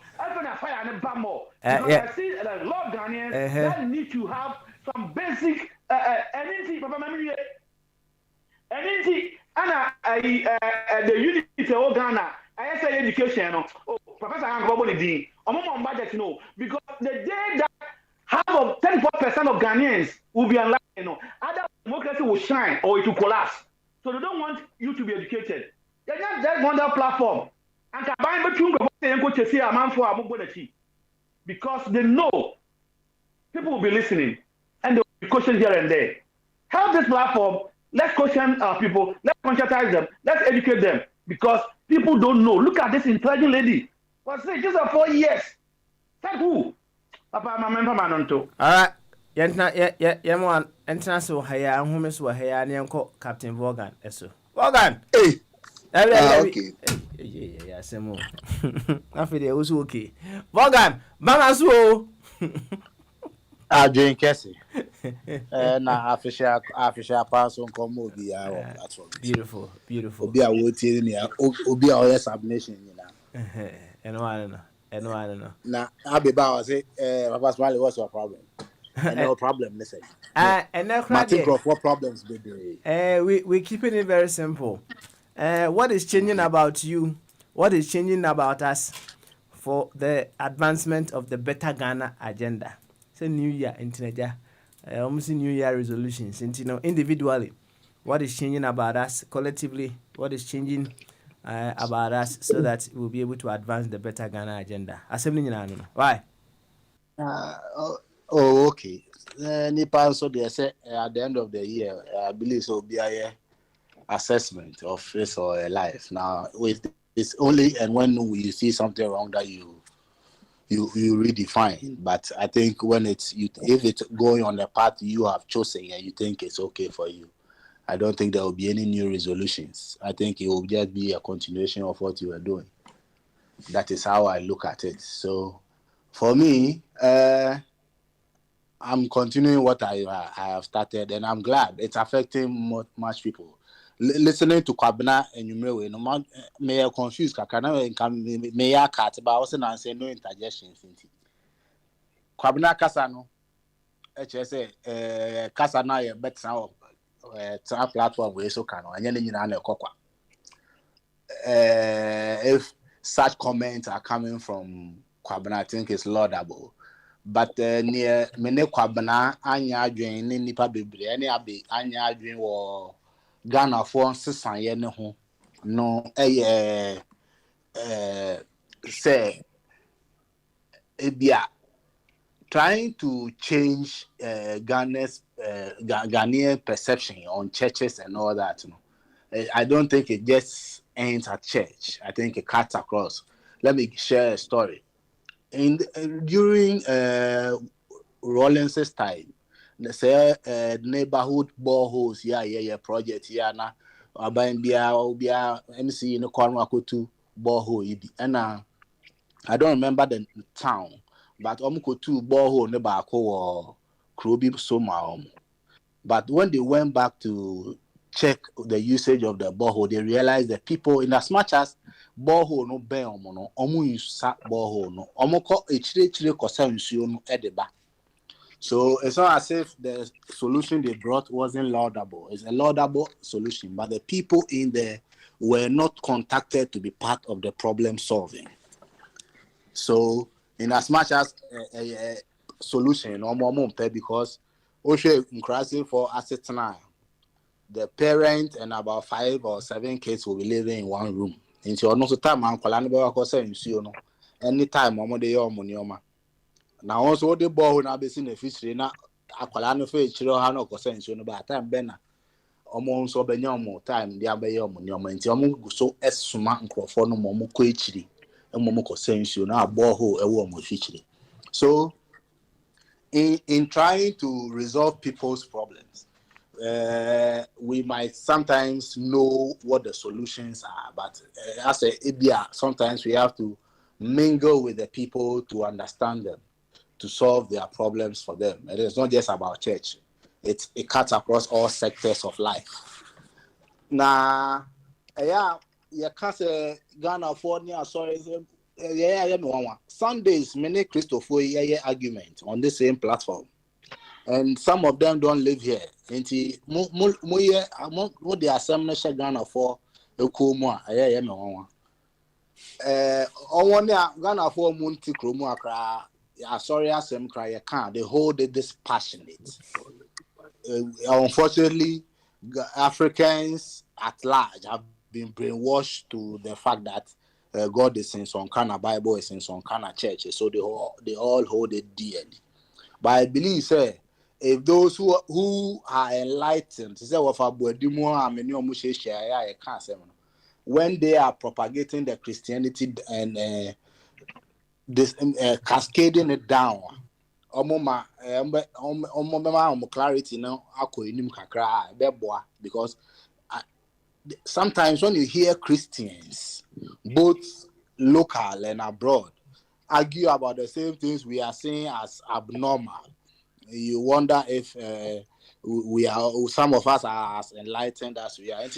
fire and more. I see a lot of Ghanaians that need to have some basic energy. The unity of Ghana. I say education. Oh, Professor Ankobonidi. I'm budget, because the day that half of 34% of Ghanaians will be enlightened, either democracy will shine or it will collapse. So they don't want you to be educated. They just want that platform. And because they know people will be listening and they will be questioned here and there. Help this platform. Let's question our people. Let's conscientize them. Let's educate them. Because people don't know. Look at this intelligent lady. What's it? Just 4 years. Thank you. Papa, my member man on to. All right. Yaman, entrance or haya, and whom is what haya, and Captain Vaughan. Vaughan. Hey. Okay. Yeah, some more. I feel it was okay. Vaughan, Bangasu. Jane Cassie. Na official person come obi on platform. Beautiful, beautiful. Obi a wotie ni obi a oyɛ submission nyina. And one no. Na abeba was say Papa Smiley, what's your problem? And no problem, listen. And now Martin Crawford problems, baby. We keeping it very simple. What is changing about you? What is changing about us for the advancement of the Better Ghana agenda? It's a new year in Tinaja. Almost New Year resolutions. And individually, what is changing about us collectively? What is changing about us so that we'll be able to advance the Better Ghana agenda? Assembly, why? Okay. Nipa so they say at the end of the year, I believe so be a assessment of his or her life. Now, with it's only and when you see something wrong that you redefine. But I think when if it's going on the path you have chosen and you think it's okay for you, I don't think there will be any new resolutions. I think it will just be a continuation of what you were doing. That is how I look at it. So, for me, I'm continuing what I have started, and I'm glad it's affecting much people. Listening to Kwabena and Yumewe, no man may confuse Kakana, may I cut, but I also not say no interjection. Kwabena Casano, HSA, Casana, bet now, platform where so can, and then you know, if such comments are coming from Kwabena, I think it's laudable. But near mene Kwabena, anya adwin ni nipa bebre, any abi anya adwin wo Ghana for sisan ye ne ho no say ebia trying to change Ghanaian perception on churches and all that. I don't think it just ends at church. I think it cuts across. Let me share a story. During Rawlins's time, say neighborhood boreholes, project, na Abia MC in the corner to borehole. And I don't remember the town, but two borehole nebako or Krobi Soma. But when they went back to check the usage of the borehole, they realized that people, in as much as borehole no ben no use borehole no ko echire kosa nsuo no edeba. So it's not as if the solution they brought wasn't laudable. It's a laudable solution, but the people in there were not contacted to be part of the problem solving. So in as much as a solution because increasing for asset now, the parent and about 5 or 7 kids will be living in one room. Into almost time I'm calling about anytime money. Now also the ball now be seen a fishery now akwala fe chiro ha no kosa nsuo no ba time be na omo nso be nyom time dia be yom nyom nti omo guso esuma nkrofo no mo ko echiri mo kosa nsuo na borehole ewo mo fishery. So in trying to resolve people's problems, we might sometimes know what the solutions are, but as a IBIA, sometimes we have to mingle with the people to understand them, to solve their problems for them. And it's not just about church. It cuts across all sectors of life. Now, you can't say Ghana for sorry. Sundays, many Christopher argument on the same platform. And some of them don't live here. And the assembly Ghana for a Kuma, Ghana for Munti Kromua. Sorry, I am crying. They hold it this passionate. Unfortunately, Africans at large have been brainwashed to the fact that God is in some kind of Bible, is in some kind of church, so they all hold it dearly. But I believe, sir, if those who are enlightened, when they are propagating the Christianity and this cascading it down, clarity now because sometimes when you hear Christians, both local and abroad, argue about the same things we are seeing as abnormal, you wonder if we are, some of us are as enlightened as we are. And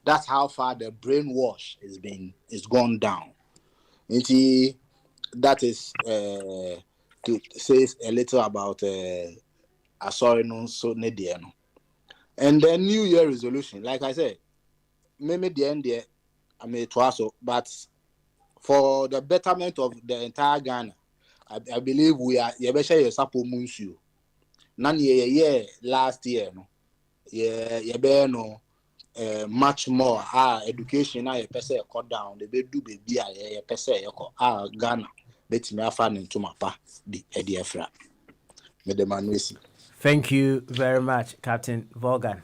that's how far the brainwash is gone down. And that is to say a little about sorry no so no. And the New Year resolution, like I said, maybe the end there, I mean it was so, but for the betterment of the entire Ghana, I believe we are yebesha yesapo munsu. Nan ye last year no. Ye no much more education na ye pese cut down the be do baby ye pese ye ko Ghana betimi afa into mapa di ediefra. Me de manuesi. Thank you very much, Captain Vaughan.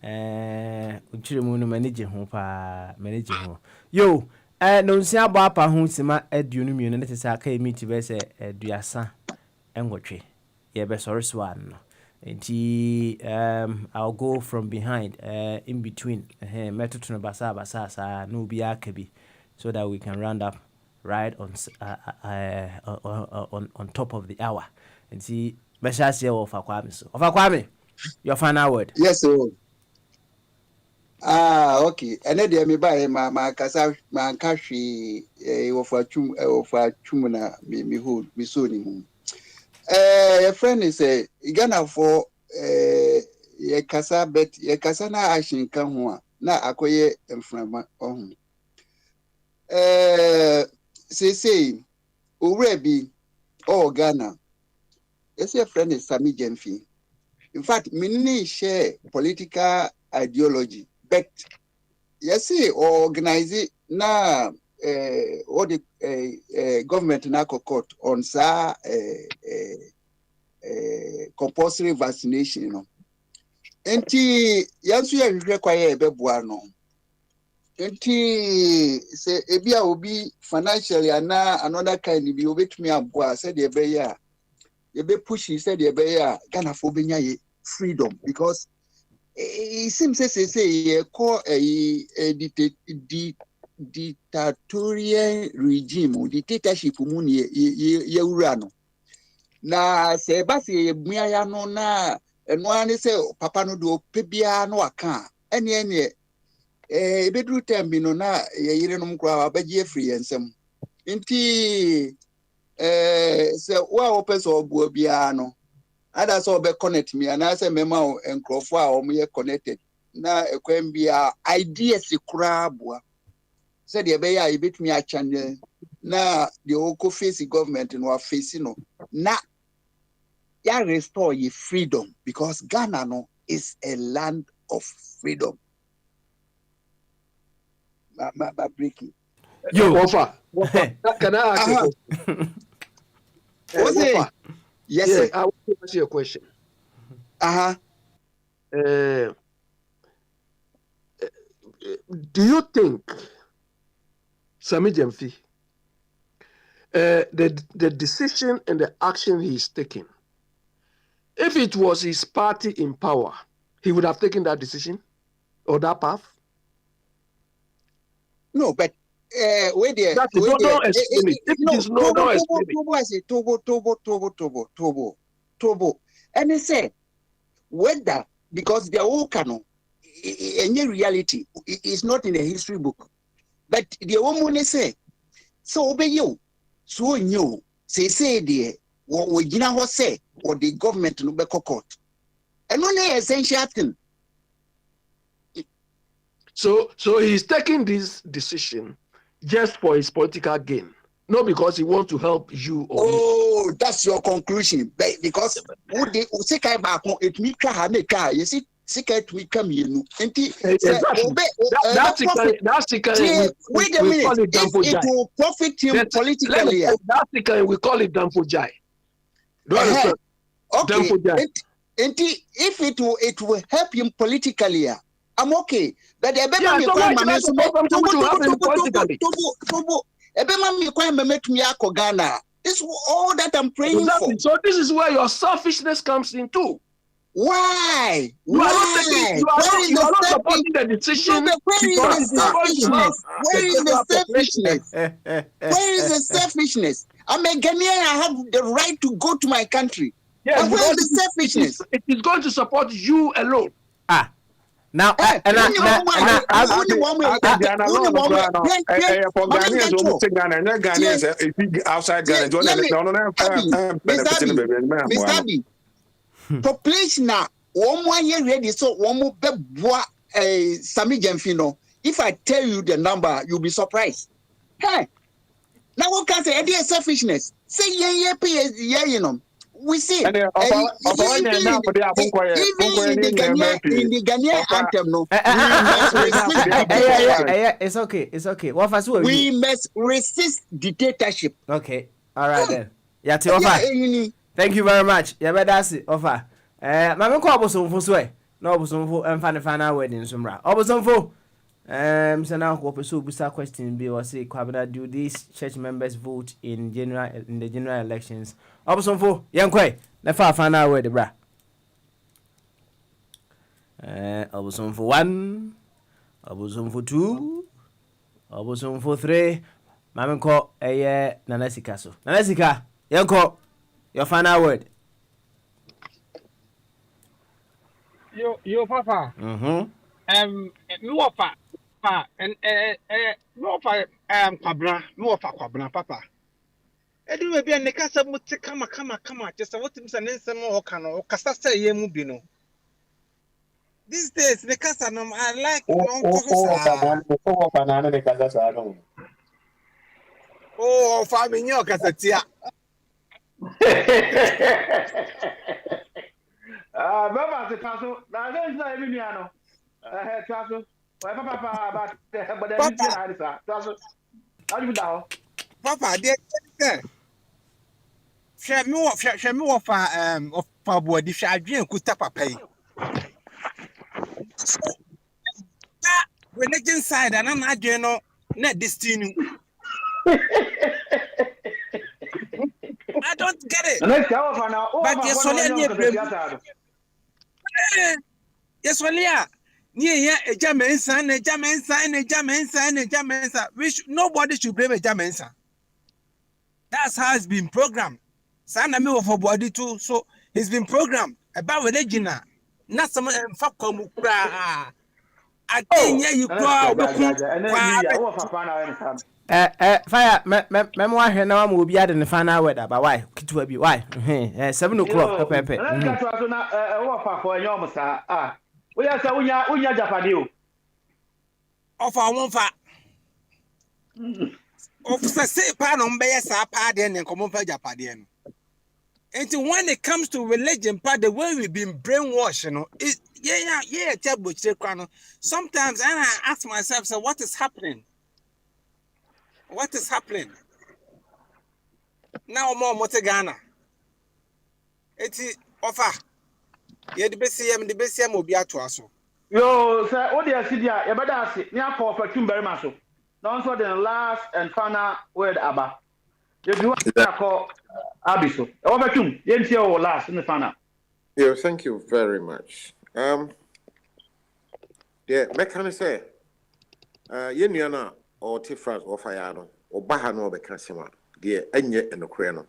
Uchire no manage ho pa manage ho. Yo, no nsia abo apa ho sima aduonu mienu ne tesa aka meet be se aduasa enwotwe. Ye be sorry swan no. Nti I'll go from behind in between metoto no basa sa no bi aka bi so that we can round up right on top of the hour. And see Beshas here of Aquame. So of Aquame, your final word. Yes, sir. Okay. And then me buy my casa man kashi of a chumuna me hold me soon. A friend is a Ghana for ye casa bet ye casa na ashin kanwa na akoye enframa on. Say Urebi or Ghana. Yes, your friend is Sami Genfi. In fact, many share political ideology, but yes, organize it now. What the government now court on sa compulsory vaccination, you know. Enti yansu ya require bebuano. Enti say ebia obi financially ana another kind bi obetumi abua said the beya. You be pushy said you be Ghana for freedom because it seems say call a dictatorial regime dictatorship muni ye urano na se basi muya no na eno ani say papa no do pebia no aka ene bedru time no na ye yire no mkwa abagie free ensem nti say wa person obu bia no ada so be connect me and I say mema enkrofo a omo connected na ekwem bia ideas kura aboa say de be ya ebetumi a channel na the oko face government no face no na ya restore your freedom because Ghana no is a land of freedom. Ma breaking. Yo, Wafa, can I ask you a question? Yes, sir. I want to ask you a question. Do you think Sami Jemfi, the decision and the action he's taking, if it was his party in power, he would have taken that decision or that path? No, but wait there. Don't explain it. If it is no, don't explain it. Tobo. And they say, whether, because the whole canon, any reality, is not in a history book. But the woman say, so obey you. So you say, dear, what we say, or the government no be court. And only essential thing. So he's taking this decision just for his political gain, not because he wants to help you or me. That's your conclusion. Because it me you see, we come here. Wait a minute. If it will profit him politically, we call it Dampojai. Okay. If it will help him politically, I'm okay. But the This is all that I'm praying for. So this is where your selfishness comes in too. Why? You are not supporting the decision. Where is the selfishness? Where is the selfishness? I'm a Ghanaian. I have the right to go to my country. Yes, and where is the selfishness? It is going to support you alone. Now, population now, 1 year ready, so one more Sami Gemfino. If I tell you the number, you'll be surprised. Hey, now what can say? Idea selfishness. Say yeah, you know. We see even in the Ghanaian anthem, no, it's okay. What was we must resist dictatorship. Okay, all right then. Yeah, thank you very much. Yeah, but that's it. Offer. Mama ko obosomfo so e. Na obosomfo emfa ne final wedding sumra. Obosomfo. So now we pursue busa question be was say Kwabena, do these church members vote in the general elections? Obosomfo, yankwe. Na fa final word bra. Obosomfo 1, Obosomfo 2, Obosomfo 3. Mama ko Nanasika so. Nanasika, yanko. Your final word. Yo, Papa. Me offer, Kwabena, Papa. Edu maybe a nekasa muti kama. Just what him saying some more kano. Kasa say ye mubino. These days nekasa no I like Oh, family yo kasa tia. Baba se paso. Na don't say me no. Paso. Papa but the Paso. How you down? Papa, dear. Share me of body shall drink with tapa pay. Religion side, and I'm not general, not destiny. I don't get it. But yes, near a Jamensa, which nobody should blame a Jamensa. That's how it's been programmed. Sana me for body too, so he's been programmed about religion. Not some fuck come. I think you cry. Fire, memoir here now will be adding the final weather, but why? Why? 7 o'clock, Pepe. We are saying, we are Japanese. Of our one fat. Officer say, pardon, be a pardon and come over Japan. And when it comes to religion, part the way we've been brainwashed, you know, sometimes I ask myself, so what is happening? What is happening? Now more Motegana. It's offer. Yeah, the best will be at us. Yo, sir, what do you see there? You better see. Near for very much. Now, so the last and final word, Abba. If you want to call Abiso, over to you see your last in the final. Yeah, thank you very much. Yeah, what can I say? Yeniana or Tifras or Fayano or Bahano be Cassima, dear Enye and the Crano.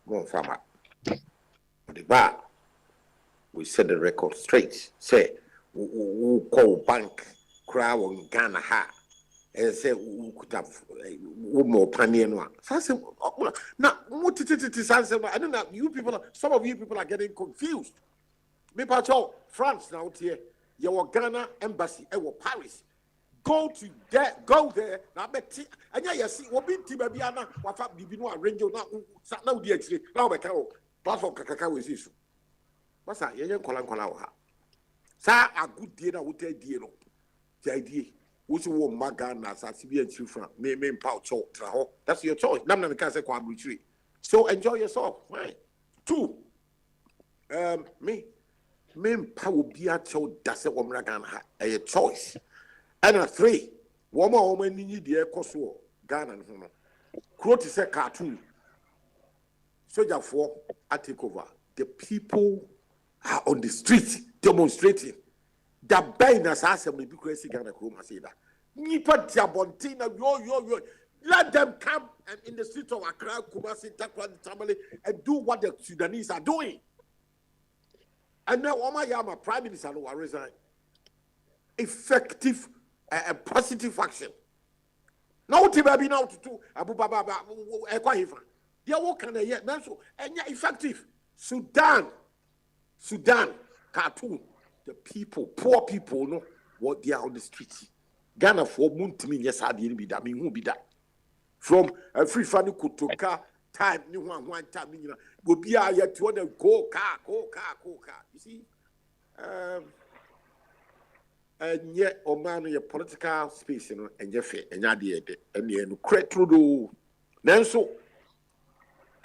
One farmer. The bar. We set the record straight. Say, we call bank, crowd on Ghana ha. And say, we could have more panier. So I said, now, what I don't know, you people, some of you people are getting confused. Me patrol, France now here, your Ghana embassy, Paris. Go there, now bet, and yeah, see, what be Tibabiana, what fat Bibino, Ranger, now the X-ray, now I can't, pass for Kakao is issue. Masa yeye kola ha sa agudie na wote die no the idea wosi wo maga na asasi bi anchi fra me mpa cho tra ho. That's your choice. Nam na me can say kwa retreat, so enjoy yourself. Right. 2 me mpa obi a cho dase wo mraga na ha a choice. And 3 wo ma ni de ekoso Ghana no no kroti say cartoon soldier for a take over. The people are on the street demonstrating. The banners assembly because Ghana Chrome has said that. Nipa Diabantina, yo. Let them come and in the streets of Accra, Kumasi, Takwa, Tamale, and do what the Sudanese are doing. And now, Oma Yama, Prime Minister, will resign. Effective and positive action. Now, Tibabi now to do Abu Baba, Ekwahifa. They are working a year, and effective. Sudan, Khartoum, the people, poor people, know what they are on the streets. Ghana for Muntimi, yes, I didn't be that, won't be that. From a free funny kutoka time, new one time, will be a yet to go car. You see, and yet, oh man, your political space, you know, and your fair, and your idea, and you create through the then so.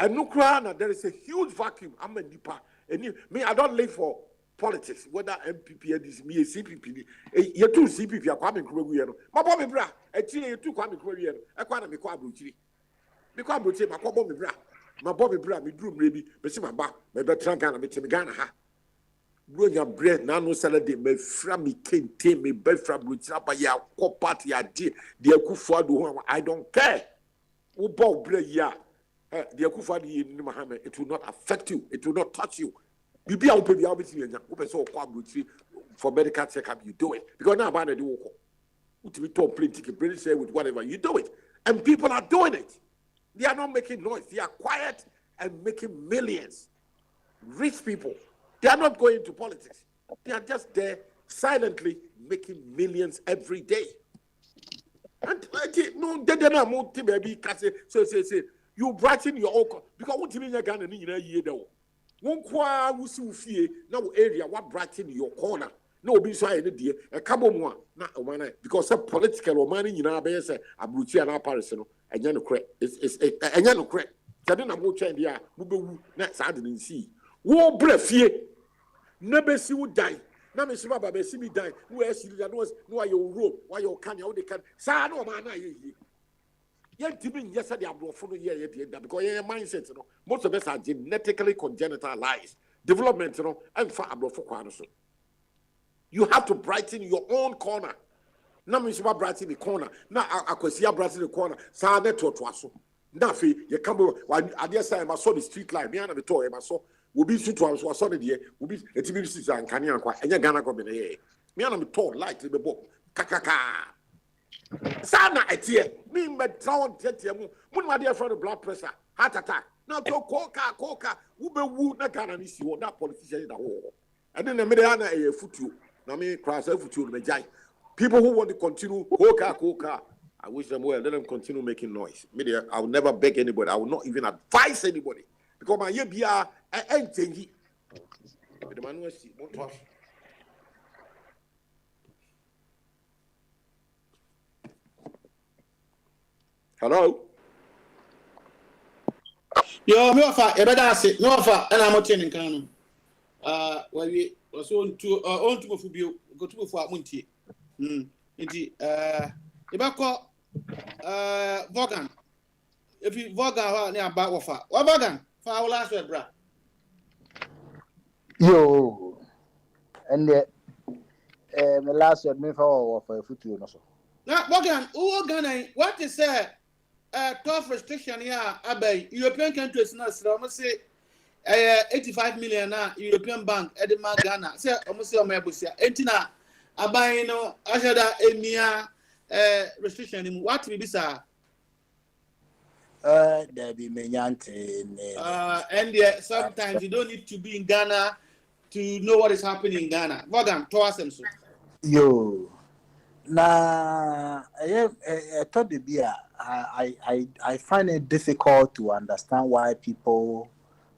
And no crown, there is a huge vacuum. I'm a deeper. And me, I don't live for politics, whether MPP or this, me, a CPP. You two CPP are coming to my Bobby Bra, a Chile, you two coming to I can't make quite brutal. Because Brutal, my Bobby Bra, my Bobby Bra, me drew maybe, but see my back, my better Ghana, me Ghana. Bring your bread, no salad, me from me came, me bed from Brutal, but ya co party, I did, dear Kufuadu, I don't care. Who bought bread, yeah. The Akufadi in Muhammad, it will not affect you, it will not touch you. You be able to be able to for medical checkup, you do it. Because now, I do it. British with whatever, you do it. And people are doing it. They are not making noise, they are quiet and making millions. Rich people, they are not going into politics. They are just there silently making millions every day. And no, they don't know, baby, so say. You brighten your own because what you mean you're gonna need a year though. One qua will see now area what brighten your corner. No be so idea a couple more not a man because of political or money in our base a brutia and our parison and yellow crack. It's a yellow crack. Tadina Mocha and ya Mubu next I didn't see. War breath here. Never see would die. Now Miss Baba see me die. Where she knows why your rope, why your can you can say no man. Yes, I am following because your mindset, most of us are genetically congenital lies. Development, and far above for you have to brighten your own corner. Now, Miss brighten the corner. Now, I could see a brighten the corner. Sada to Twasso. Now, you come over. I guess I saw the street light. Me and the toy, I saw will be two times was on the year, will be a TV season and Canyon, and you're gonna come in here. Me and the toy, light in the book. Kakaka. Sana etie me metraw tete mu my dear friend blood pressure heart attack now to coca wo be wu na Ghana ni si wo that politician da wo and then me dey na e futu na me cross futu no jai people who want to continue coca I wish them well, let them continue making noise. Me I will never beg anybody, I will not even advise anybody because my year be entengi the man we see won't. Hello? Yo, me offer, e better say, me offer, and I'm not in Kano. Where we was on to Fubio, go to for Munti. Indeed, Ibako, Vogan. If you Vogan, near back offer. What Vogan? For our last word, bra. Yo, and the last word, me for a foot, you know. Now, Vogan, what is that? Tough restriction here, Abbey. European countries now, so I must say 85 million European bank, Edema Ghana. Say, almost your Mabusia. Entina, Abbey, no, Ashada, Emia restriction. What will be, sir? There be Menyante. And sometimes you don't need to be in Ghana to know what is happening in Ghana. Vogan, to us and so. Yo. Nah, I thought the beer. I find it difficult to understand why people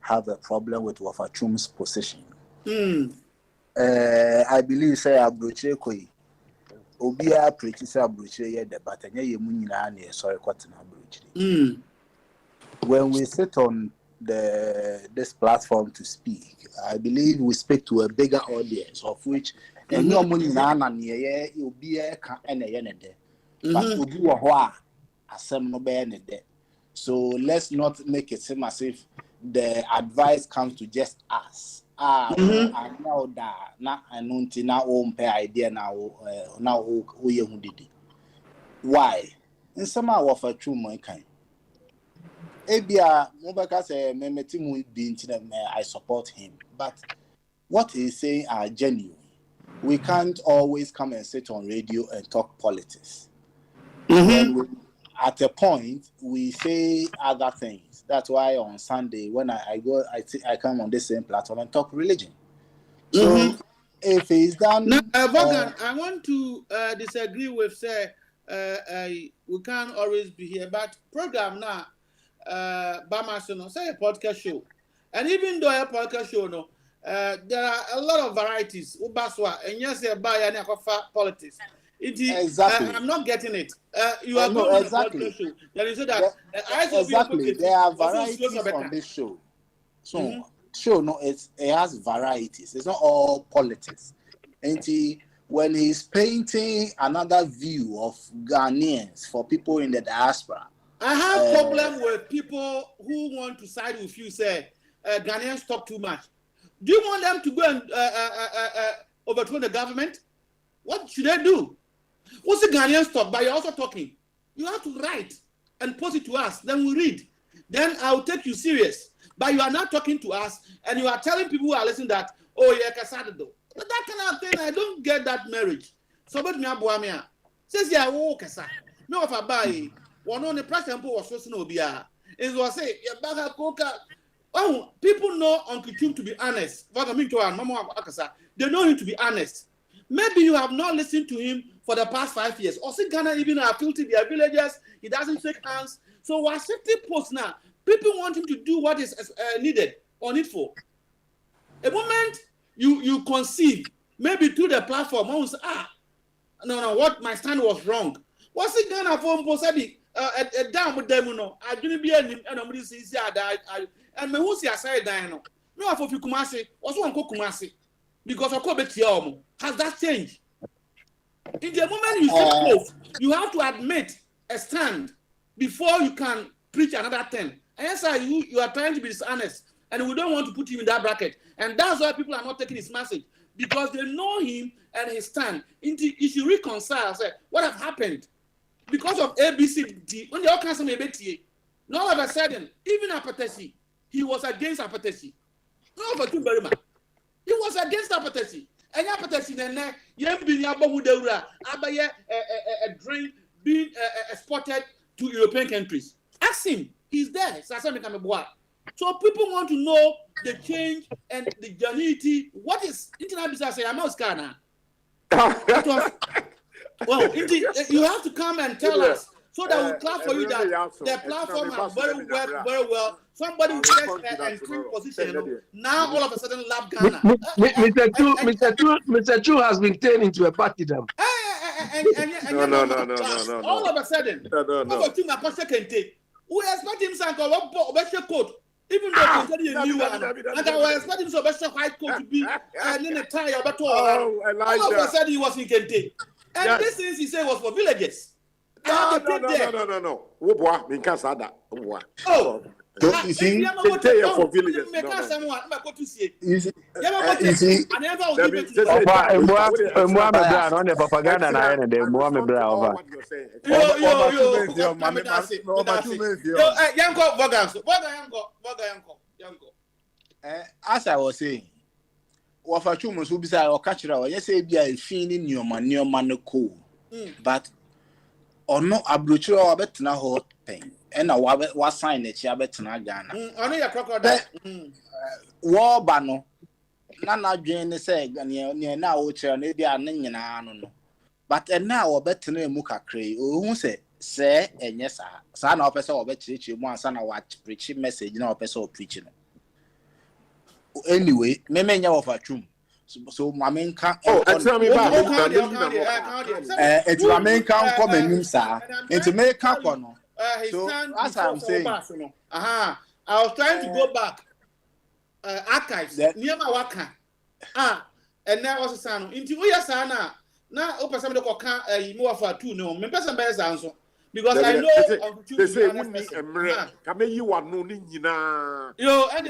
have a problem with Wafachum's position. I believe say Abroche koi. Obia preach say Abroche ye debate nya ye mu nyina na sorry kwatena Abroche. When we sit on this platform to speak, I believe we speak to a bigger audience of which and no money na near you'll be a can and a yenade. But to do a hoa, asem no be there. So let's not make it seem as if the advice comes to just us. I know that na anunti na o mpe idea now who did. Why? In some of a true my kind. Ebia, Mobaka say, Memetimu being I support him. But what he's saying are genuine. We can't always come and sit on radio and talk politics. Then we, at a point, we say other things. That's why on Sunday, when I come on the same platform and talk religion. So if it's done, now, Vaughan, I want to disagree with say we can't always be here, but program now, Bamasono say a podcast show, and even though a podcast show, no, there are a lot of varieties. Ubaswa and yes, buy and politics. Exactly. I'm not getting it. You are no, going exactly. on a podcast show. There is that exactly. There are varieties on this show. So. Sure, no, it has varieties. It's not all politics. And when he's painting another view of Ghanaians for people in the diaspora, I have problem with people who want to side with you. Say Ghanaians talk too much. Do you want them to go and overthrow the government? What should they do? What's the Ghanaians talk? But you're also talking. You have to write and post it to us. Then we read. Then I'll take you serious. But you are not talking to us, and you are telling people who are listening that, oh, yeah, Kasada do. That kind of thing, I don't get that marriage. So, but me abuamia says, yeah, oh, Kasa. No, if I buy one on the president was supposed to know, is what say, yeah, Baga Coca. Oh, people know Uncle Chum to be honest. Vagaminto and Mama Akasa, they know him to be honest. Maybe you have not listened to him for the past 5 years. Or see, Ghana even are filthy their villagers, he doesn't shake hands. So, we're 60 posts now. People want him to do what is needed or needful. A moment you conceive, maybe through the platform, one will say, no, what my stand was wrong. What's it gonna for Mbosabi? Down with them, no. I didn't be any, and nobody says, and me who see aside dino. No, for Kumasi, also on Kumasi, because of Kobe has that changed? In the moment you say close, you have to admit a stand before you can preach another 10. Yes, sir, you are trying to be dishonest, and we don't want to put him in that bracket. And that's why people are not taking his message, because they know him and his stand. He should reconcile, say, what have happened? Because of ABCD, when they all cancel me, all of a sudden, even Apatesi, he was against Apatesi. No, but too very much. He was against Apatesi. And Apatesi, then, a drink being exported to European countries. Ask him. He's there. So people want to know the change and the genuinity. What is internet business? Well, you have to come and tell us so that we'll clap for you that the platform has very well. Somebody will get an entering position. Now all of a sudden love Ghana. Mr. Chu has been turned into a partydom. No. All of a sudden, we expect him to be coat, even though he's a new one. And I expect him to be white coat to be and then a tie or battle. All of a sudden, he was in Kente. And this thing he said was for villages. No. Oh. You see, for villages. As I was saying, Wafachumus who beside or catch it out, yes, be a feeling your man cool. But or no, a brochure or bet na hot thing. And I was signed it, you bet na Ghana. Only a crocodile. War bano. Nana Jane said, near now, which are maybe a name, I don't know. But and now, I bet to know Muka Cray, who said, say, and yes, sir, son of us or bet you one son of what preaching message, no person preaching. Anyway, me of a chum. So my main can't. It's my main can't come in, sir. And to make up on. So as I'm saying, I was trying to go back. Archives near my waka. And that was a son. Into your son now. Open some of the more for 2 no. Me person by answer. Because I know they say come you are no nina. Yo, and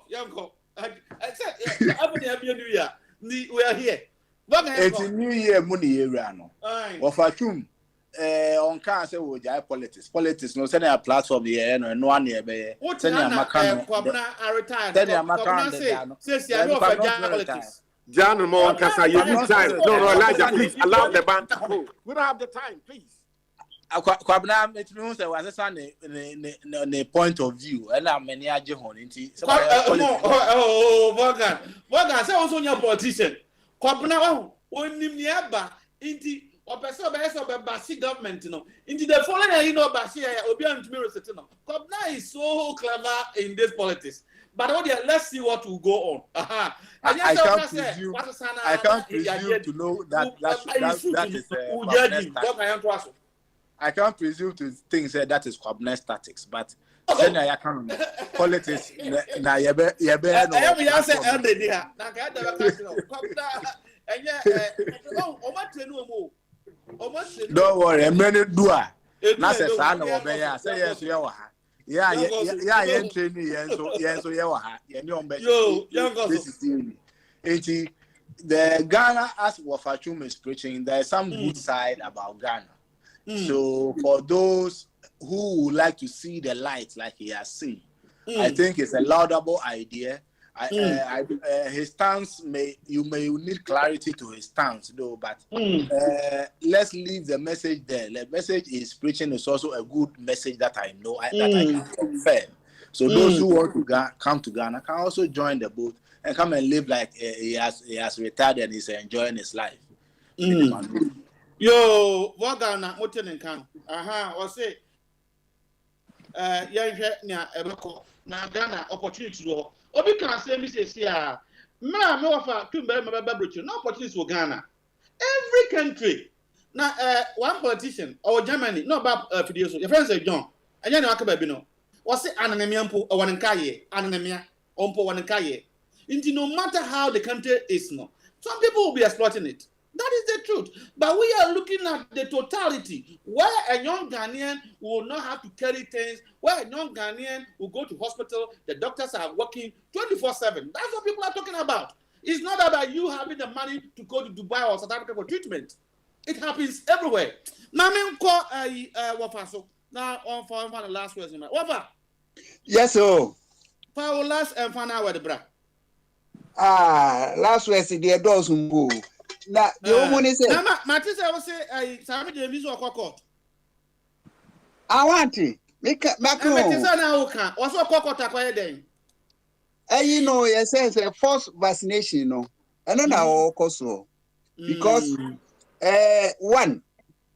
Yanko. I said, Happy New Year. We are here. It's a New Year money, Rano. Of a chum. on can say we jai politics no send a platform here no one here be send a makan retired send a makan say I know for politics John Mo Kasa, you need time. No, Elijah, please allow the band to go. We don't have the time, please. Kwabna it means there was a son the point of view and I'm many ajehon nti Morgan say also your politician Kwabna onim ni aba nti opese be basi government no nti the following basi obi antumi reset no Kwabna is so clever in this politics. But let's see what will go on. I can't presume to know that is I can't presume to think that is Kwabna's tactics, but then I can't politics. Na yebe don't worry, I'm going to do it. Not say son or bear. Say yes, you are. Yeah, training. Yes, so you are. This is the Ghana, as Wafachum is preaching, there is some good side about Ghana. So for those who would like to see the light like he has seen, I think it's a laudable idea. His stance you may need clarity to his stance though, but let's leave the message there. The message is preaching is also a good message that I know that I can confirm. So those who want to come to Ghana can also join the boat and come and live like he has retired and he's enjoying his life. Yo, what Ghana? What you can? Or say, yeah, na Ghana opportunity to Obi can say me say me offer to no opportunity for Ghana. Every country. Now one politician or Germany, no about video so your friends say John. And you know akababi no. Was say anemia mpo wanenkaye, anemia ompo wanenkaye. No matter how the country is no. Some people will be exploiting it. That is the truth. But we are looking at the totality, where a young Ghanaian will not have to carry things, where a young Ghanaian will go to hospital, the doctors are working 24/7. That's what people are talking about. It's not about you having the money to go to Dubai or South Africa for treatment. It happens everywhere. Now, Wafa, now on for the last question. Wafa. Yes, sir. For last and final word, bra. Last question, the doors who na the woman is saying. Matisse, I will say, Sammy James or court. I want to make Matisse now. What's a court acquired then? You know, it says a forced vaccination, you know, and then our also because one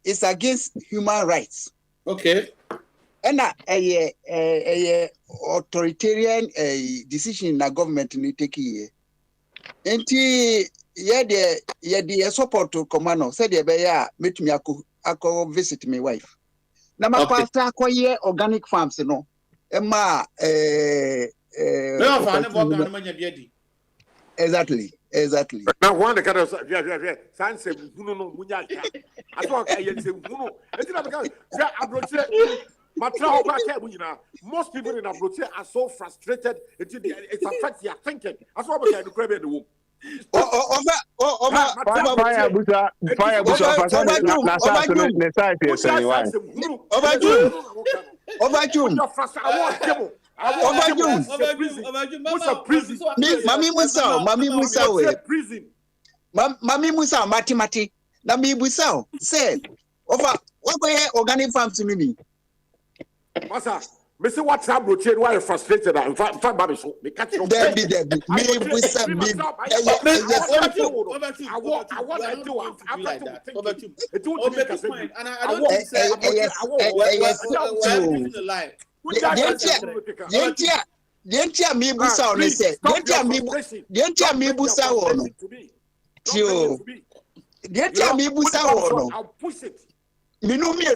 is against human rights. Okay. And a authoritarian decision in the government in take and the support to command said the meet me ako visit my wife. Na my pastor acquire organic farms, you know. Emma exactly. Now one the kind of Sanse no munya. I thought I say most people in Abroche are so frustrated it affects their thinking. That's why we can grab the womb. Mami Musa Mati na mi Musa say over what organic farm to me. Masa, me say what's up, bro? Why you frustrated? In fact, baby, so me catch you. Debbie. Me Musa, me. I want to do over to it won't be point, and I don't think say Dentia me Musa on say. Dentia me Musa on. Tio. Dentia me Musa on. I'll push it. Me no say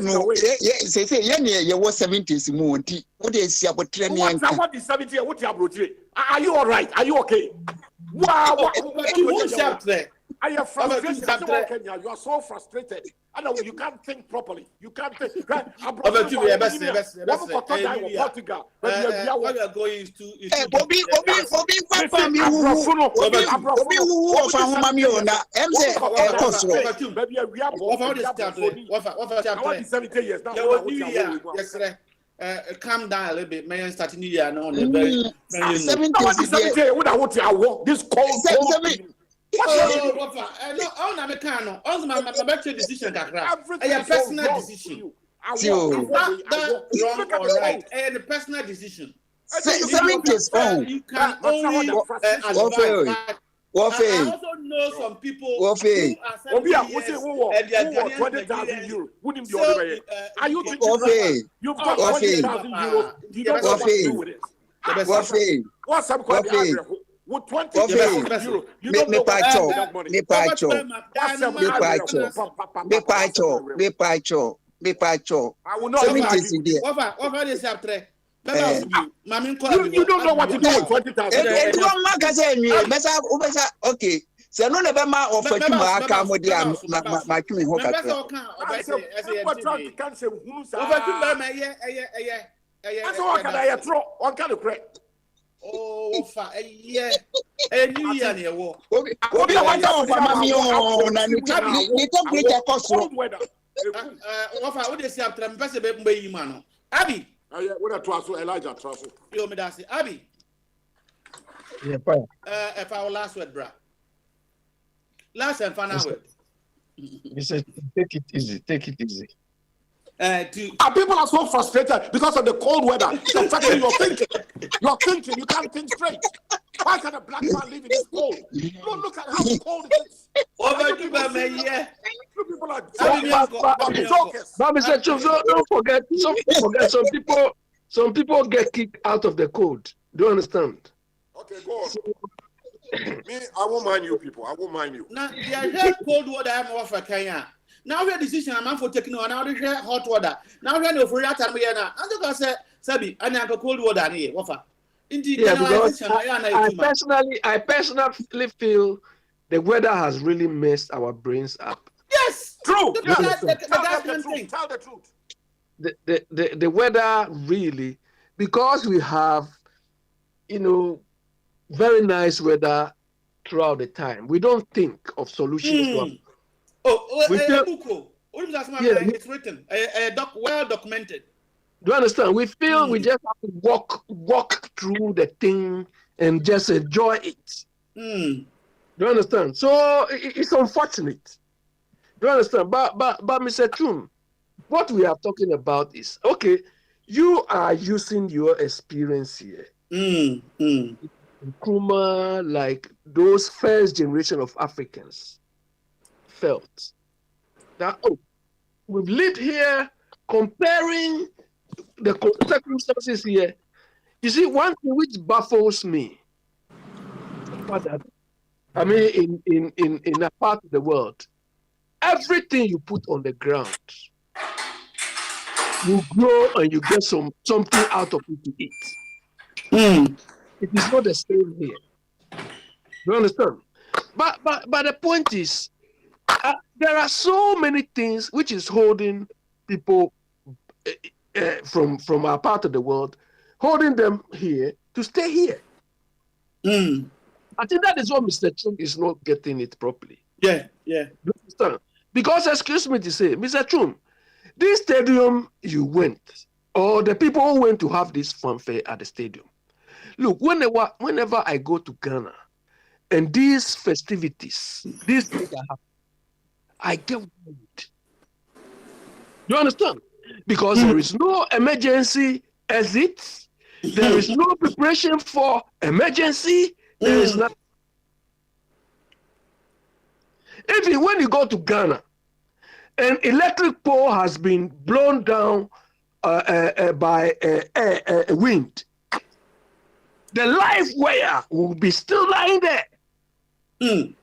you was 70s mu nti what dey see about training what is 70 what you are you all right, are you okay? Wow, you won't shout there. I am frustrated. You are so frustrated. I know you can't think properly. You can't think. Right? What we are going is to Obi calm down a little bit. May start new year now. This cold. No, my decision. Personal decision. Wrong or right? The personal decision. 70s on. You can only advise. I also know some people who are 70 years and they are Ghanaian 20,000 euros. Wouldn't be are you thinking you've got 20,000 euros? You don't know what to do with it. What's up? With 20,000 euros, you don't know what to do with that money. I will not you don't know what to do with 20,000. Okay. So no never ma offer to my account with my coming home. Oh, yeah. A new year near war. What they say after I'm Abby. What a trust Elijah trust. You me that Abby. Yeah, if our last word, bra. Last and final word. He said, take it easy. People are so frustrated because of the cold weather. It's affecting your thinking. Your thinking, you can't think straight. Why can a black man live in this cold? Don't look at how cold it is. People are jokers. But Mr. Chum, don't forget. Some people get kicked out of the cold. Do you understand? Okay, go on. Me, I won't mind you people. I won't mind you. Now, the cold water I'm offer Kenya. Now we have decision I'm for taking on. Now we have hot water. Now we have for that time here now. I'm just say, Sabi, I need cold water here. Offer. Indeed, yeah, because I personally feel the weather has really messed our brains up. Yes, true. Tell the truth. The weather really, because we have, very nice weather throughout the time. We don't think of solutions. It's written, well documented. Do you understand? We feel we just have to walk through the thing and just enjoy it. Do you understand? So it's unfortunate. Do you understand? But Mr. Chum, what we are talking about is, okay, you are using your experience here. Nkrumah, like those first generation of Africans felt that, we've lived here, comparing the circumstances here. You see, one thing which baffles me, I mean, in a part of the world, everything you put on the ground, you grow and you get something out of it to eat. It is not the same here. You understand? But the point is, there are so many things which is holding people from our part of the world, holding them here to stay here. I think that is what Mr. Chum is not getting it properly. Yeah. You understand? Because, excuse me to say, Mr. Chum, this stadium you went, or the people who went to have this fanfare at the stadium, look, whenever I go to Ghana and these festivities, these things are happening, I get worried. You understand? Because there is no emergency exit, there is no preparation for emergency, there is nothing. Even when you go to Ghana, an electric pole has been blown down by a wind, the live wire will be still lying there. You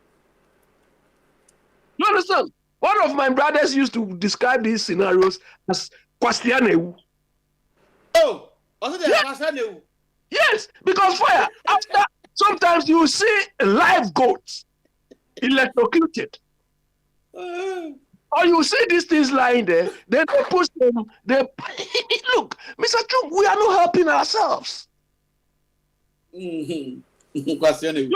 understand? One of my brothers used to describe these scenarios as Kwastianewu. Yes, because fire, after sometimes you see live goats electrocuted. Or you see these things lying there, then they push them. They look, Mr. Trump, we are not helping ourselves. Mm-hmm. You understand?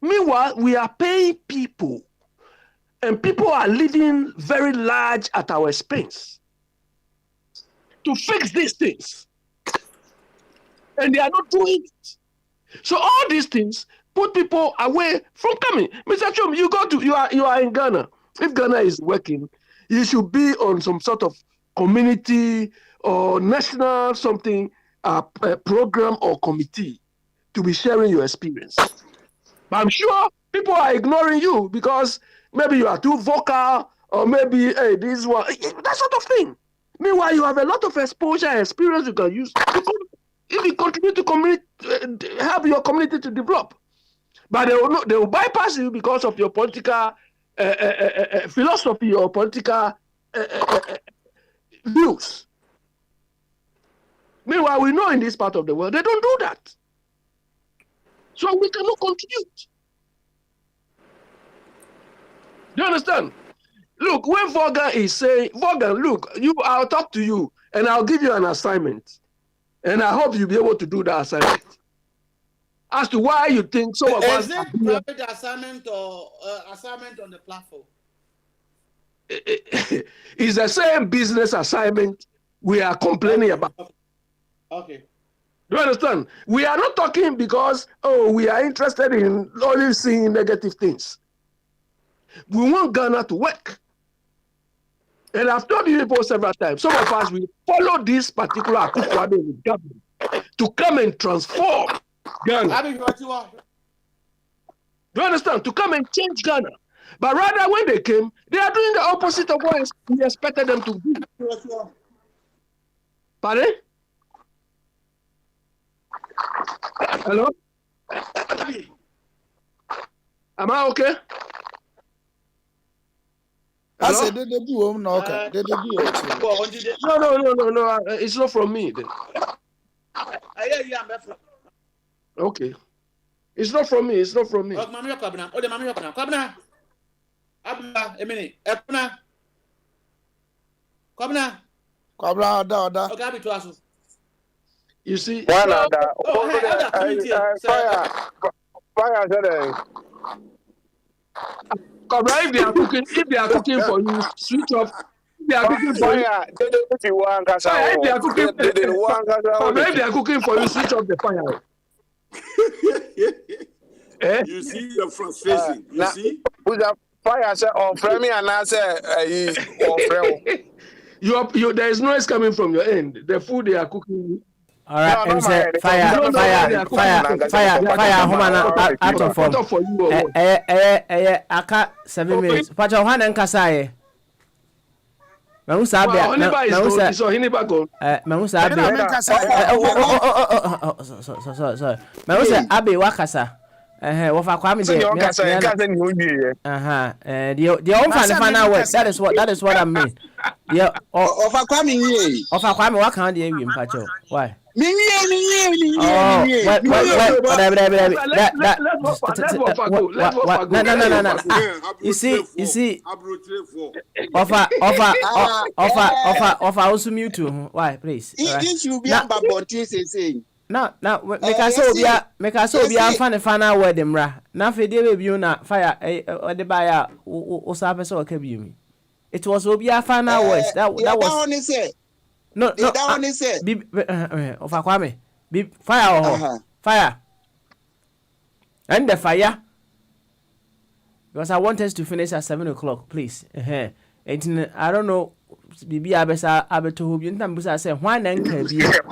Meanwhile, we are paying people, and people are living very large at our expense to fix these things, and they are not doing it. So all these things put people away from coming. Mr. Trump, you are in Ghana. If Ghana is working, you should be on some sort of community or national something program or committee to be sharing your experience. But I'm sure people are ignoring you because maybe you are too vocal or maybe this one, that sort of thing. Meanwhile, you have a lot of exposure and experience you can use if you contribute to help your community to develop. But they will bypass you because of your political philosophy or political views. Meanwhile, we know in this part of the world, they don't do that. So we cannot contribute. Do you understand? Look, when Vaughan is saying, Vaughan, look, I'll talk to you and I'll give you an assignment. And I hope you'll be able to do that assignment. As to why you think some of us... Is it private assignment or assignment on the platform? It's the same business assignment we are complaining about. Okay. Do you understand? We are not talking because, we are interested in only seeing negative things. We want Ghana to work. And I've told you people several times, some of us will follow this particular government to come and transform Ghana. Do you understand? To come and change Ghana. But rather, when they came, they are doing the opposite of what we expected them to do. Pardon? Hello? Am I okay? I said, they do home no. They do. No. It's not from me then. Okay. It's not from me. It's not from me. You see, fire. If they are cooking for you, switch off. If they are cooking for you, if they are cooking for you, switch off the fire. You see the frustration. You see? Fire say on frame and I say on frame. There is noise coming from your end. The food they are cooking. All right, no, fire, out of form. Aka 7 minutes. Pacha hwana nkasa Mamusa sorry. Mamusa Abe wakasa. Wofa kwame de. The final word. That is what I mean. Yeah, Ofa kwame ye. Ofa kwame waka de wi mpacho. Why? Let's You see. Offer also mute too. Why, please? It should be about what is saying. Now, make us so be a final word, Mra. Now, for the baby, na fire or the buyer or service or cabin. It was will be a final words. That was. No. That one is it. Of Aquame. Be fire. And the fire. Because I want us to finish at 7 o'clock, please. I don't know. Bibi Abesa Abeto who you can say one anchor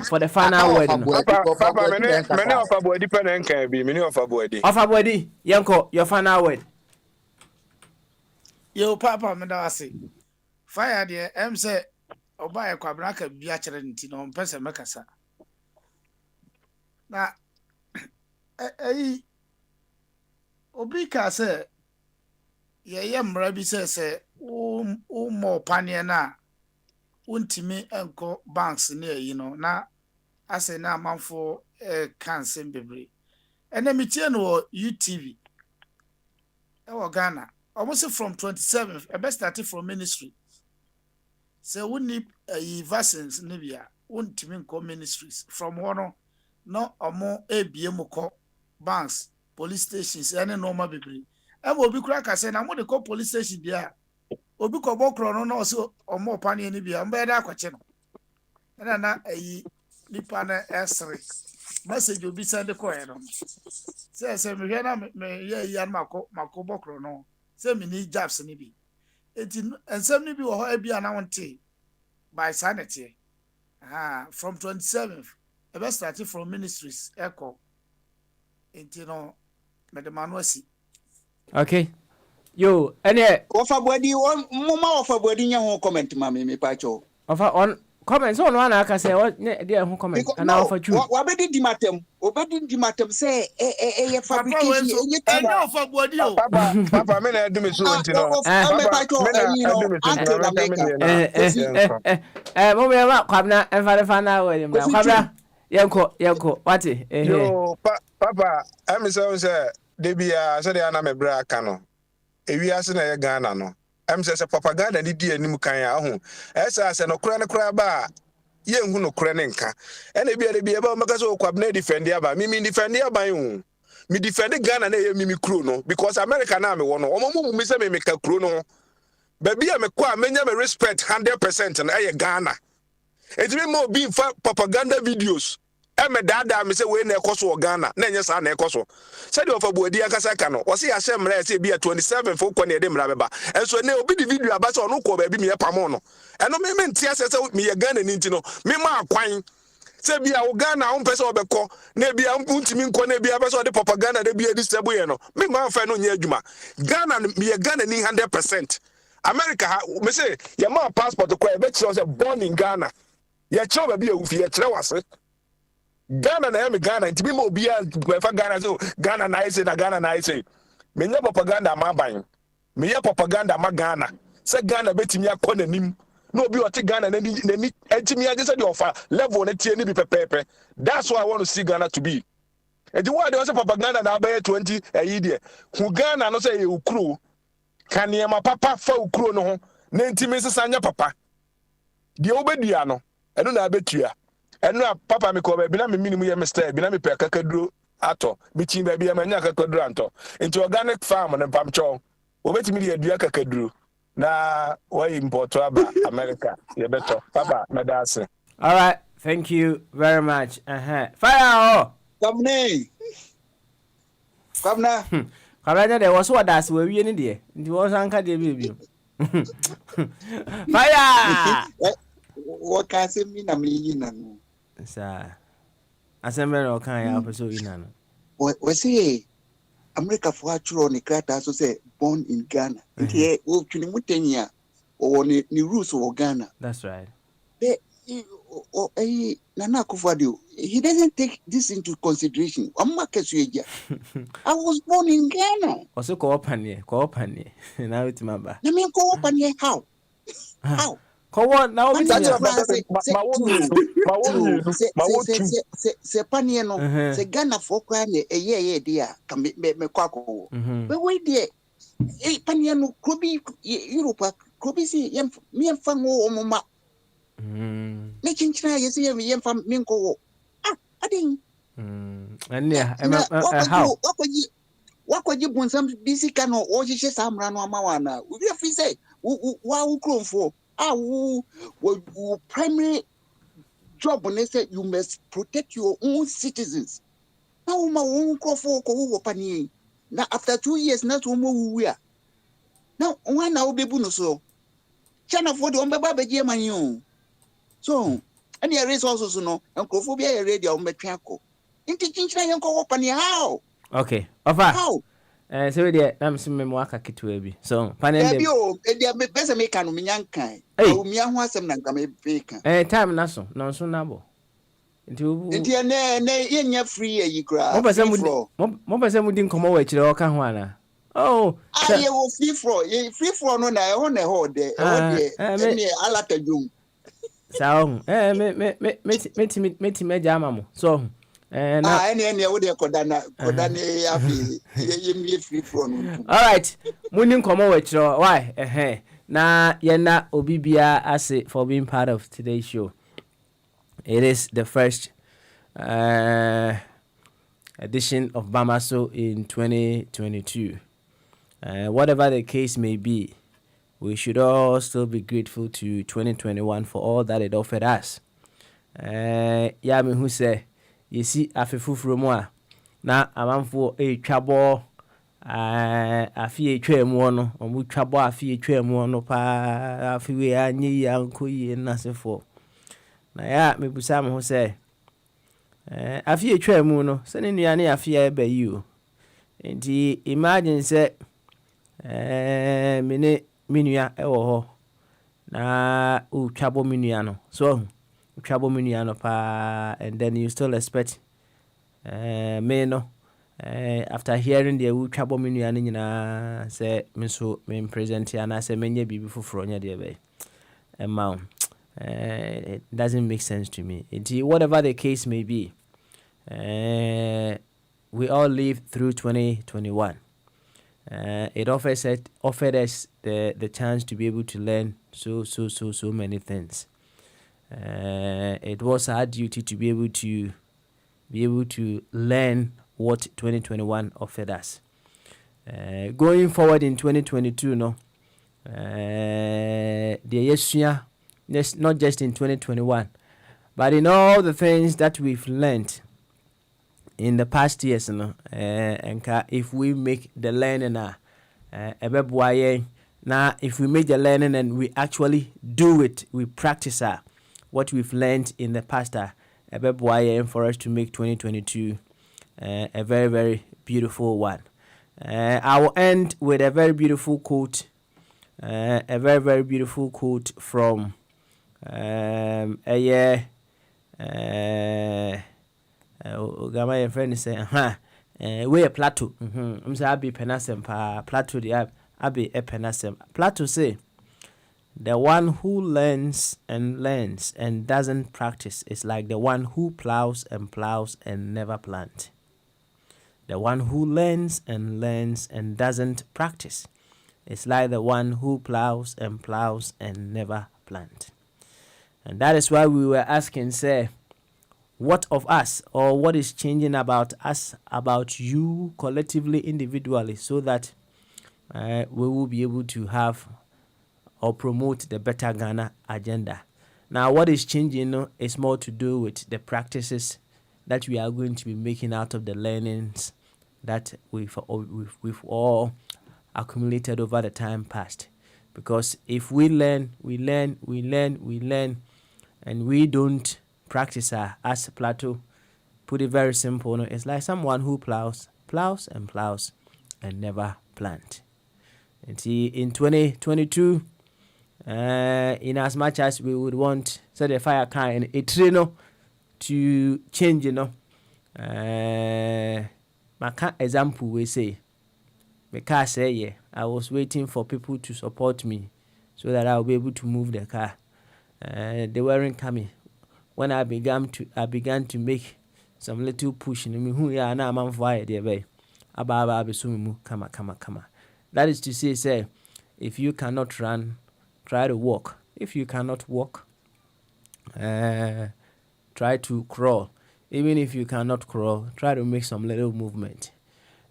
for the final word. Papa, many of our body pen anchor be many of our body. Of our body, Yanko, your final word. Yo, Papa, Medasi. Fire, dear, say. Oba kwabraka bia kire nti no mpese mekasa na obi ka se ye mra bi se o mo pane na untimi enko banks na yi no na ase na amanfo kan sem bebre ene mitie no UTV Ghana. Almost from 27th, I best started from ministry. So we need vaccines Nibia, won't even call ministries from one no or more ABM call banks, police stations, any normal baby. And will be crack. I said, I'm going to call police station there. Obi ko bokro no so or more pani ni bia mbeda akwache no. Na nipa na esre. Message obi send ko e no. Say me hwe na me ye yan mako bokro no. Say me ni jobs ni bi. Enti ensem ni bi wo ho e bia na wonte by sanity. From 27th. I best started from ministries echo. Enti no me de manuasi. Okay. Yo, any offer body one mama offer body nya ho comment ma me pacho. Offer on comments on one aka say what there who comment and now for you. Wa be di matem, obedi di matem say fabrication Offer body o. Papa me na do me so enti no. Papa you know uncle na make. Mo me ma kwabna enfa na we ma kwabna yenko what yo papa am say de bia so de na me bra aka no. Ewiase na ye Ghana no em say propaganda ni di anim kan ya ho esa se no kura ba ye nhu no kura ne nka ena bia ba maka so kwabna defend aba mi defend aba yu mi defend Ghana na ye mi kuro no because America na me wo no omo mi se me ka kuro no ba bia me kwa menya me respect 100% na ye Ghana etimi mo bi fa propaganda videos eme dada me say we na ekoso Ghana na enye sa na ekoso said of abuadi akasa ka no o se ya shemra say bia 27 for ko na de mra beba enso ne obi di video aba so no ko ba bi me pamo no eno me ntia se me ye Ghana ni ntino me ma akwan say bia o Ghana on pese obekọ na bia untimi nko na bia pese o de propaganda de bia disturb ye no me ma fa no nya adwuma Ghana me ye Ghana ni 100%. America me say ye ma passport ko e be kire say born in Ghana ye kire ba bia ufi ye kire wase Ghana na me Ghana ntibi mo bia fa Ghana so Ghana na ise na Ghana na ise me nya propaganda ma ban me ya propaganda ma Ghana se Ghana betimi akọ nanim no obi ote Ghana na ni entimi age se de offer level na tie ni bi pepepe that's why I want to see Ghana to be e di why they say propaganda na be 20 ayi de hu Ghana no say e ukuro kanema papa fa ukuro no ho na entimi sesa nya papa de obedua no eno na abetua eno papa me ko be na me minimum ye mistake bi na me pe kakaduro ato bi chin ba bi ya manya kakaduro anto into organic farm na pamcho obetimi de adua kakaduro na why import aba America ye beto papa medase. All right, thank you very much. Fire Governor Kabanya there was what that's where we need it was anka de baby. Fire what can say me na me na no sir assemble no kan ya so ina no we say America for actual ni krata so say born in Ghana nti o twini mutenya o ni rules of Ghana. That's right. Nana Akufo-Addo, he doesn't take this into consideration. I was born in Ghana. Also co-opany. Now it's my bad. I mean, co-opany how? How? Co-op now it's se panieno se Ghana for kwane ye dia ka me kwako. But wait there. Panieno krobi Europe krobi si me mfango omoma. Me chinchina yesi ye mfam minko adin and how wakoji bonsam bisika no o hihye samra no amawana we fi say wa ukromfo primary job ne say you must protect your own citizens now ma won krofo ko wo pani na after 2 years na to mo wuwa now one na obebu no so chana for the ombeba beje manyo so any resources no enkrofo bia ye ready o metwa ko inti chinchina ye nko pani how okay ofa how so we dey na msim me waka kitwa bi so panel dem e me pese me kan me nyankan o mi aho asem na nka me peka time na so no so na bo inti ne ye nya free yi kra mo pese mu din komo wa kire o ka ho ana oh ye wo free for no na e ho na ho de me alatajum sao me jama mo so Any would kodana ye free from. All right, Munim come with your why? Na yena obibia ase for being part of today's show. It is the first edition of Bamaso in 2022. Whatever the case may be, we should all still be grateful to 2021 for all that it offered us. Ya me who say, you see, afefufuro mu a na amanfo twabɔ afie twa mu no omu twabɔ afie twa mu no pa afie anyi yanko yi nasefo na ya me busa me ho say afie twa mu no se ne nuane afie ba yi o enti imagine say me nua e wo ho na o twabɔ me nua no so trouble me pa and then you still expect me no after hearing the trouble me nyina say me so me present here na say menye bibi foforo nya de be it doesn't make sense to me. Whatever the case may be, we all lived through 2021. It offered us the chance to be able to learn so many things. It was our duty to be able to learn what 2021 offered us. Going forward in 2022, no, the yesua, not just in 2021, but in all the things that we've learned in the past years, no, and if we make the learning now, if we make the learning and we actually do it, we practice what we've learned in the past, for us to make 2022 a very, very beautiful one. I will end with a very beautiful quote, from my friend say, we a Plato. I'm say Abi Penasem pa Plato the Abi a Penasem. Plato say, the one who learns and doesn't practice is like the one who plows and never plant. The one who learns and doesn't practice is like the one who plows and never plant. And that is why we were asking, say, what of us, or what is changing about us, about you collectively, individually, so that we will be able to have or promote the Better Ghana agenda. Now, what is changing is more to do with the practices that we are going to be making out of the learnings that we've all accumulated over the time past. Because if we learn, and we don't practice as Plato put it very simple, it's like someone who plows and never plant. And see, in 2022, in as much as we would want the fire kind to change, my example we say, the car say, yeah, I was waiting for people to support me so that I'll be able to move the car. They weren't coming. When I began to make some little push in me, who ya na man fire there be aba be so mu kama. That is to say, if you cannot run, try to walk. If you cannot walk, try to crawl. Even if you cannot crawl, try to make some little movement.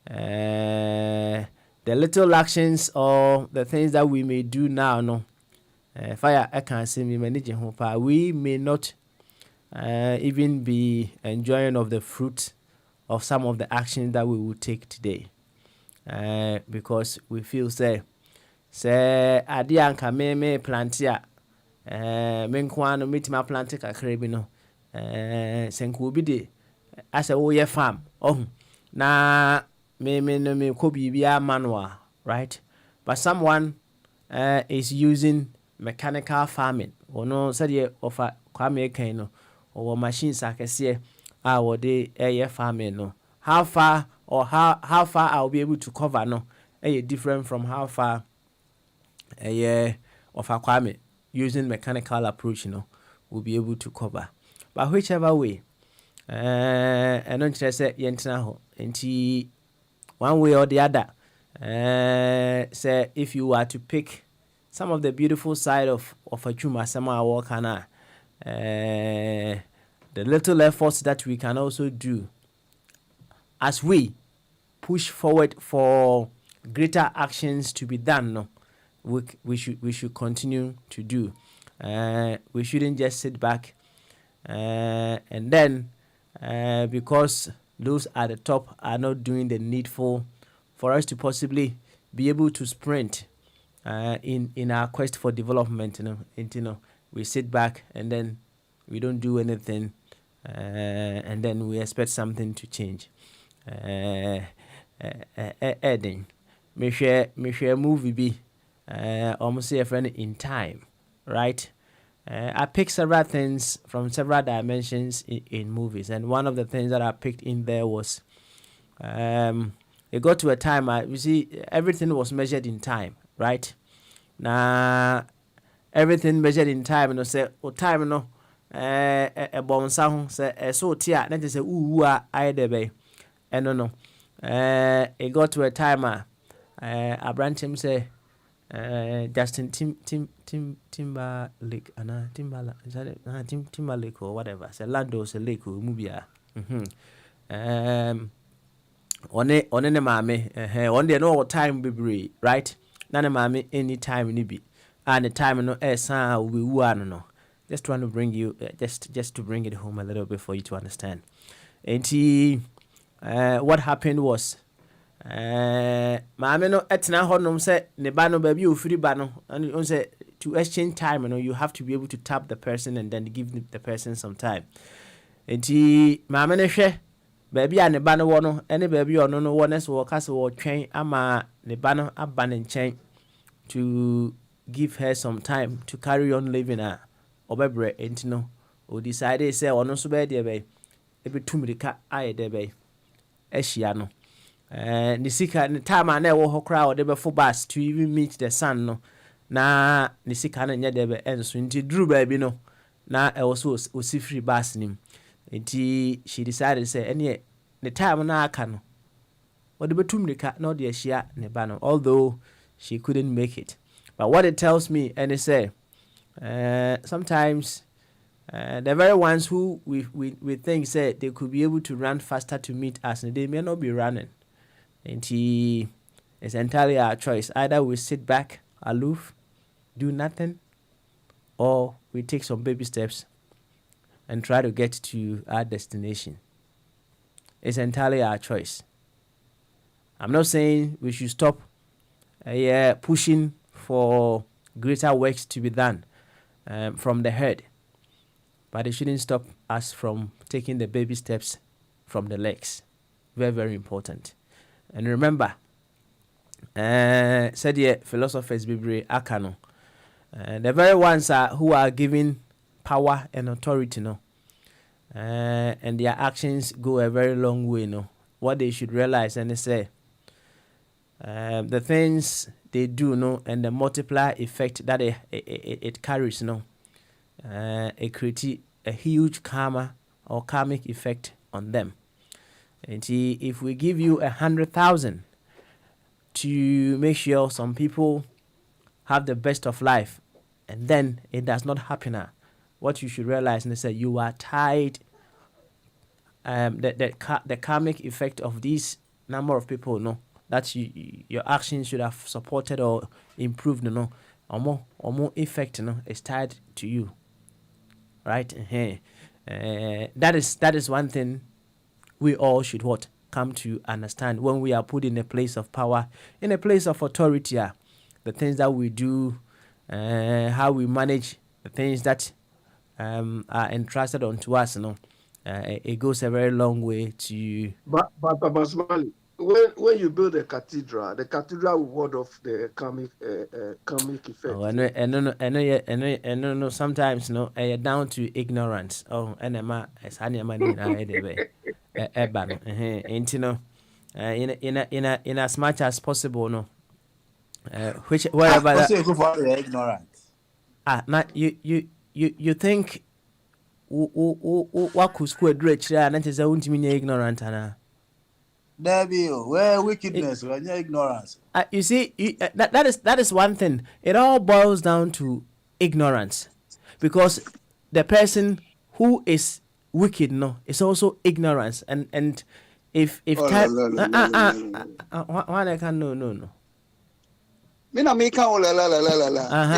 The little actions or the things that we may do now, fire I can see me managing hope. We may not even be enjoying of the fruit of some of the actions that we will take today, because we feel say ade anka me plant ya me nko no metima plant kakra bi no senko obi de asa wo ye farm na me ko bibia manual, right? But someone is using mechanical farming or no said offer kwame kan no or machines akese wo de air farming no. How far I'll be able to cover no different from how far of a kwame using mechanical approach will be able to cover. But whichever way, ɛno nkyerɛ sɛ yɛntena hɔ nti one way or the other say if you are to pick some of the beautiful side of Achuma Sama Wakana, the little efforts that we can also do as we push forward for greater actions to be done, no, we should continue to do. We shouldn't just sit back and then because those at the top are not doing the needful for us to possibly be able to sprint in our quest for development, we sit back and then we don't do anything and then we expect something to change. Edding, me share movie be almost a friend in time, right? I picked several things from several dimensions in movies, and one of the things that I picked in there was it got to a time you see everything was measured in time, right? Now everything measured in time, say time no a bon sound say so tia na say I debe no it got to a time a branch him say Justin Timberlake Timberlake or whatever say Lando say lake or mubia on ne maame on the no time be right na ne maame any time ni bi and the time no we no just trying to bring you just to bring it home a little bit for you to understand. And what happened was maame no etna honom say ne ba no ba bi ofiri ba no and on say to exchange time, you have to be able to tap the person and then give the person some time. And maame no hwe baby a ne ba no wo no ene baby ono no wo neso wo kase wo twen ama ne ba no aba ne nchen to give her some time to carry on living obebre enti no o decide say ono so be de be ebetumrika aye de be ehia no ne sika ne time na wo ho kra o de be for bus to even meet the sun no na ne sika na nya de be enso nti duru baby no na e was free bus nim. Enti she decided say any the time na aka no o de betumrika na o de ehia ne ba no, although she couldn't make it. But what it tells me and it say sometimes the very ones who we think say they could be able to run faster to meet us, they may not be running. And it's entirely our choice. Either we sit back, aloof, do nothing, or we take some baby steps and try to get to our destination. It's entirely our choice. I'm not saying we should stop pushing for greater works to be done from the head, but it shouldn't stop us from taking the baby steps from the legs. Very, very important. And remember, said the philosophers Bibre Akano, the very ones who are given power and authority, and their actions go a very long way, what they should realize and they say, the things they do, and the multiplier effect that it carries, it creates a huge karma or karmic effect on them. And if we give you 100,000 to make sure some people have the best of life, and then it does not happen, what you should realize is that you are tied. The karmic effect of this number of people, that your actions should have supported or improved, or more effect, is tied to you, right? That is one thing we all should come to understand when we are put in a place of power, in a place of authority. The things that we do, how we manage the things that are entrusted onto us, it goes a very long way to. But Basmali, when you build the cathedral will ward off the karmic effect. Oh, no. Sometimes down to ignorance. Oh, enema is honey in as much as possible, which wherever ignorant. Not you think waku school director and say untimi ignorant ana. Where wickedness, when you're ignorance. You see, that is one thing. It all boils down to ignorance, because the person who is wicked is also ignorance, and if time why I can no. Me na make la la.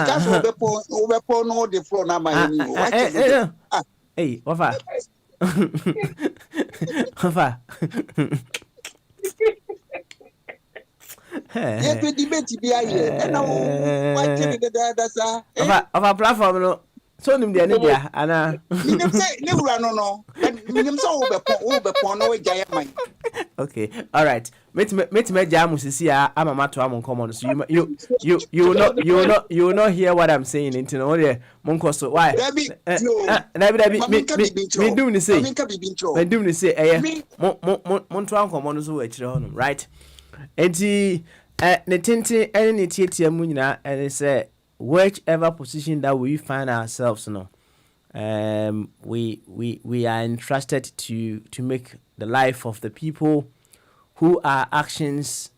Because we no the floor na my hey, Wafa. Wafa. Yeah, debate be here. And now why can the sa? Of a platform no. So nim dia ana. Nim say ne wura no. Nim say wo be pon no gya man. Okay, all right. Met jam sisi ama mato am common. So you will not hear what I'm saying into no there. Monko so why? Me do ni say. Me do ni say mon to am common so we kire honum, right? Enti ne tente ene ne tietia mu nyina ene say whichever position that we find ourselves no, we are entrusted to make the life of the people who our actions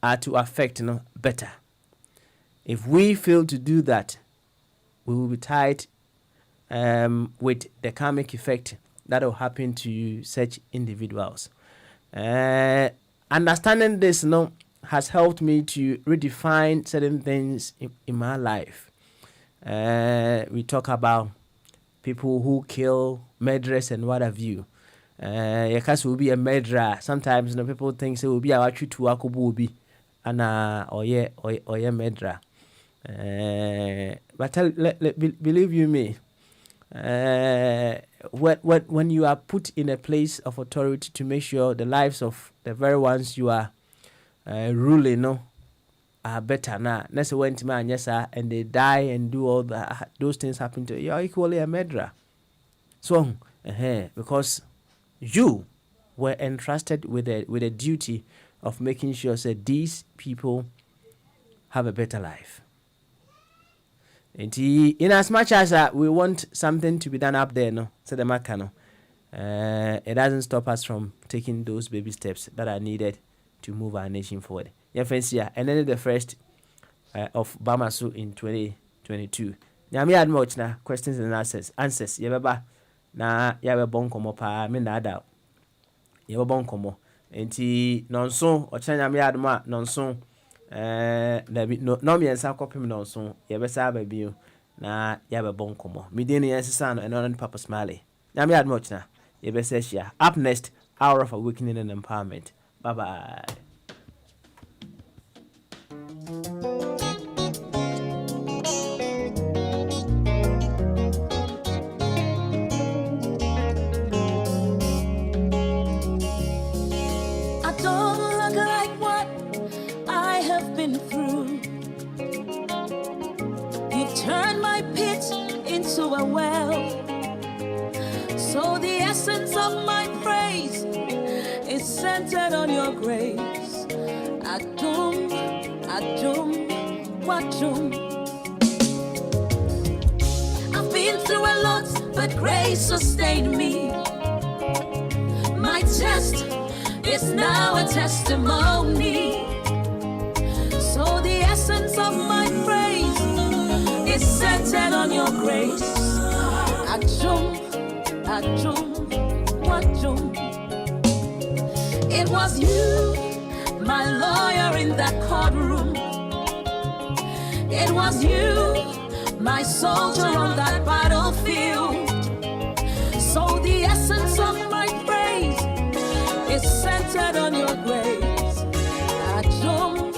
are to affect better. If we fail to do that, we will be tied with the karmic effect that will happen to such individuals. Understanding this has helped me to redefine certain things in my life. We talk about people who kill, murderers, and what have you. Your case will be a murderer. Sometimes people think it will be our to akububi and or murderer. But believe you me, when you are put in a place of authority to make sure the lives of the very ones you are ruling are better now. That's when man and they die and do all those things happen to you. You're equally a murderer. So because you were entrusted with a duty of making sure that these people have a better life. And in as much as we want something to be done up there, said the Makano, it doesn't stop us from taking those baby steps that are needed to move our nation forward. Yeah, friends, and then the first of Bamasu in 2022. Now, me had much na questions and answers. Yeah, baba. Na ya bon komo pa me na ada. Ya bon komo. Enti nonso o chanya me adma nonso no me ensa kopim nonso ye be sa ba bio na ya be bon komo. Me dey ne yensesa no eno Papa Smiley. Na me adma ochna ye be say share. Up next, Hour of Awakening and Empowerment. Bye bye. A well, so the essence of my praise is centered on your grace. Adum, Adum, Wadum. I've been through a lot, but grace sustained me. My test is now a testimony. So the essence of my praise is centered on your grace. Adum, Adum, Wadum. It was you, my lawyer in that courtroom. It was you, my soldier on that battlefield. So the essence of my praise is centered on your grace. Adum,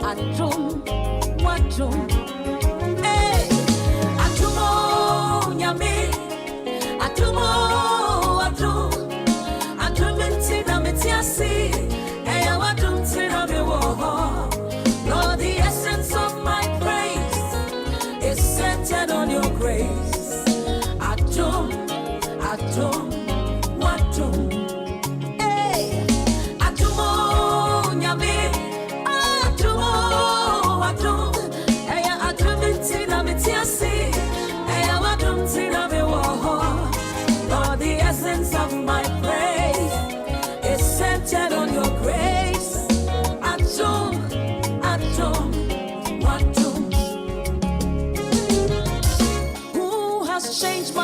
Adum, Wadum. Lord, the essence of my praise is centered on your grace. Adum, Adum, Wadum. Hey, Adumo, Nyame, Adumo, Wadum. Hey, change my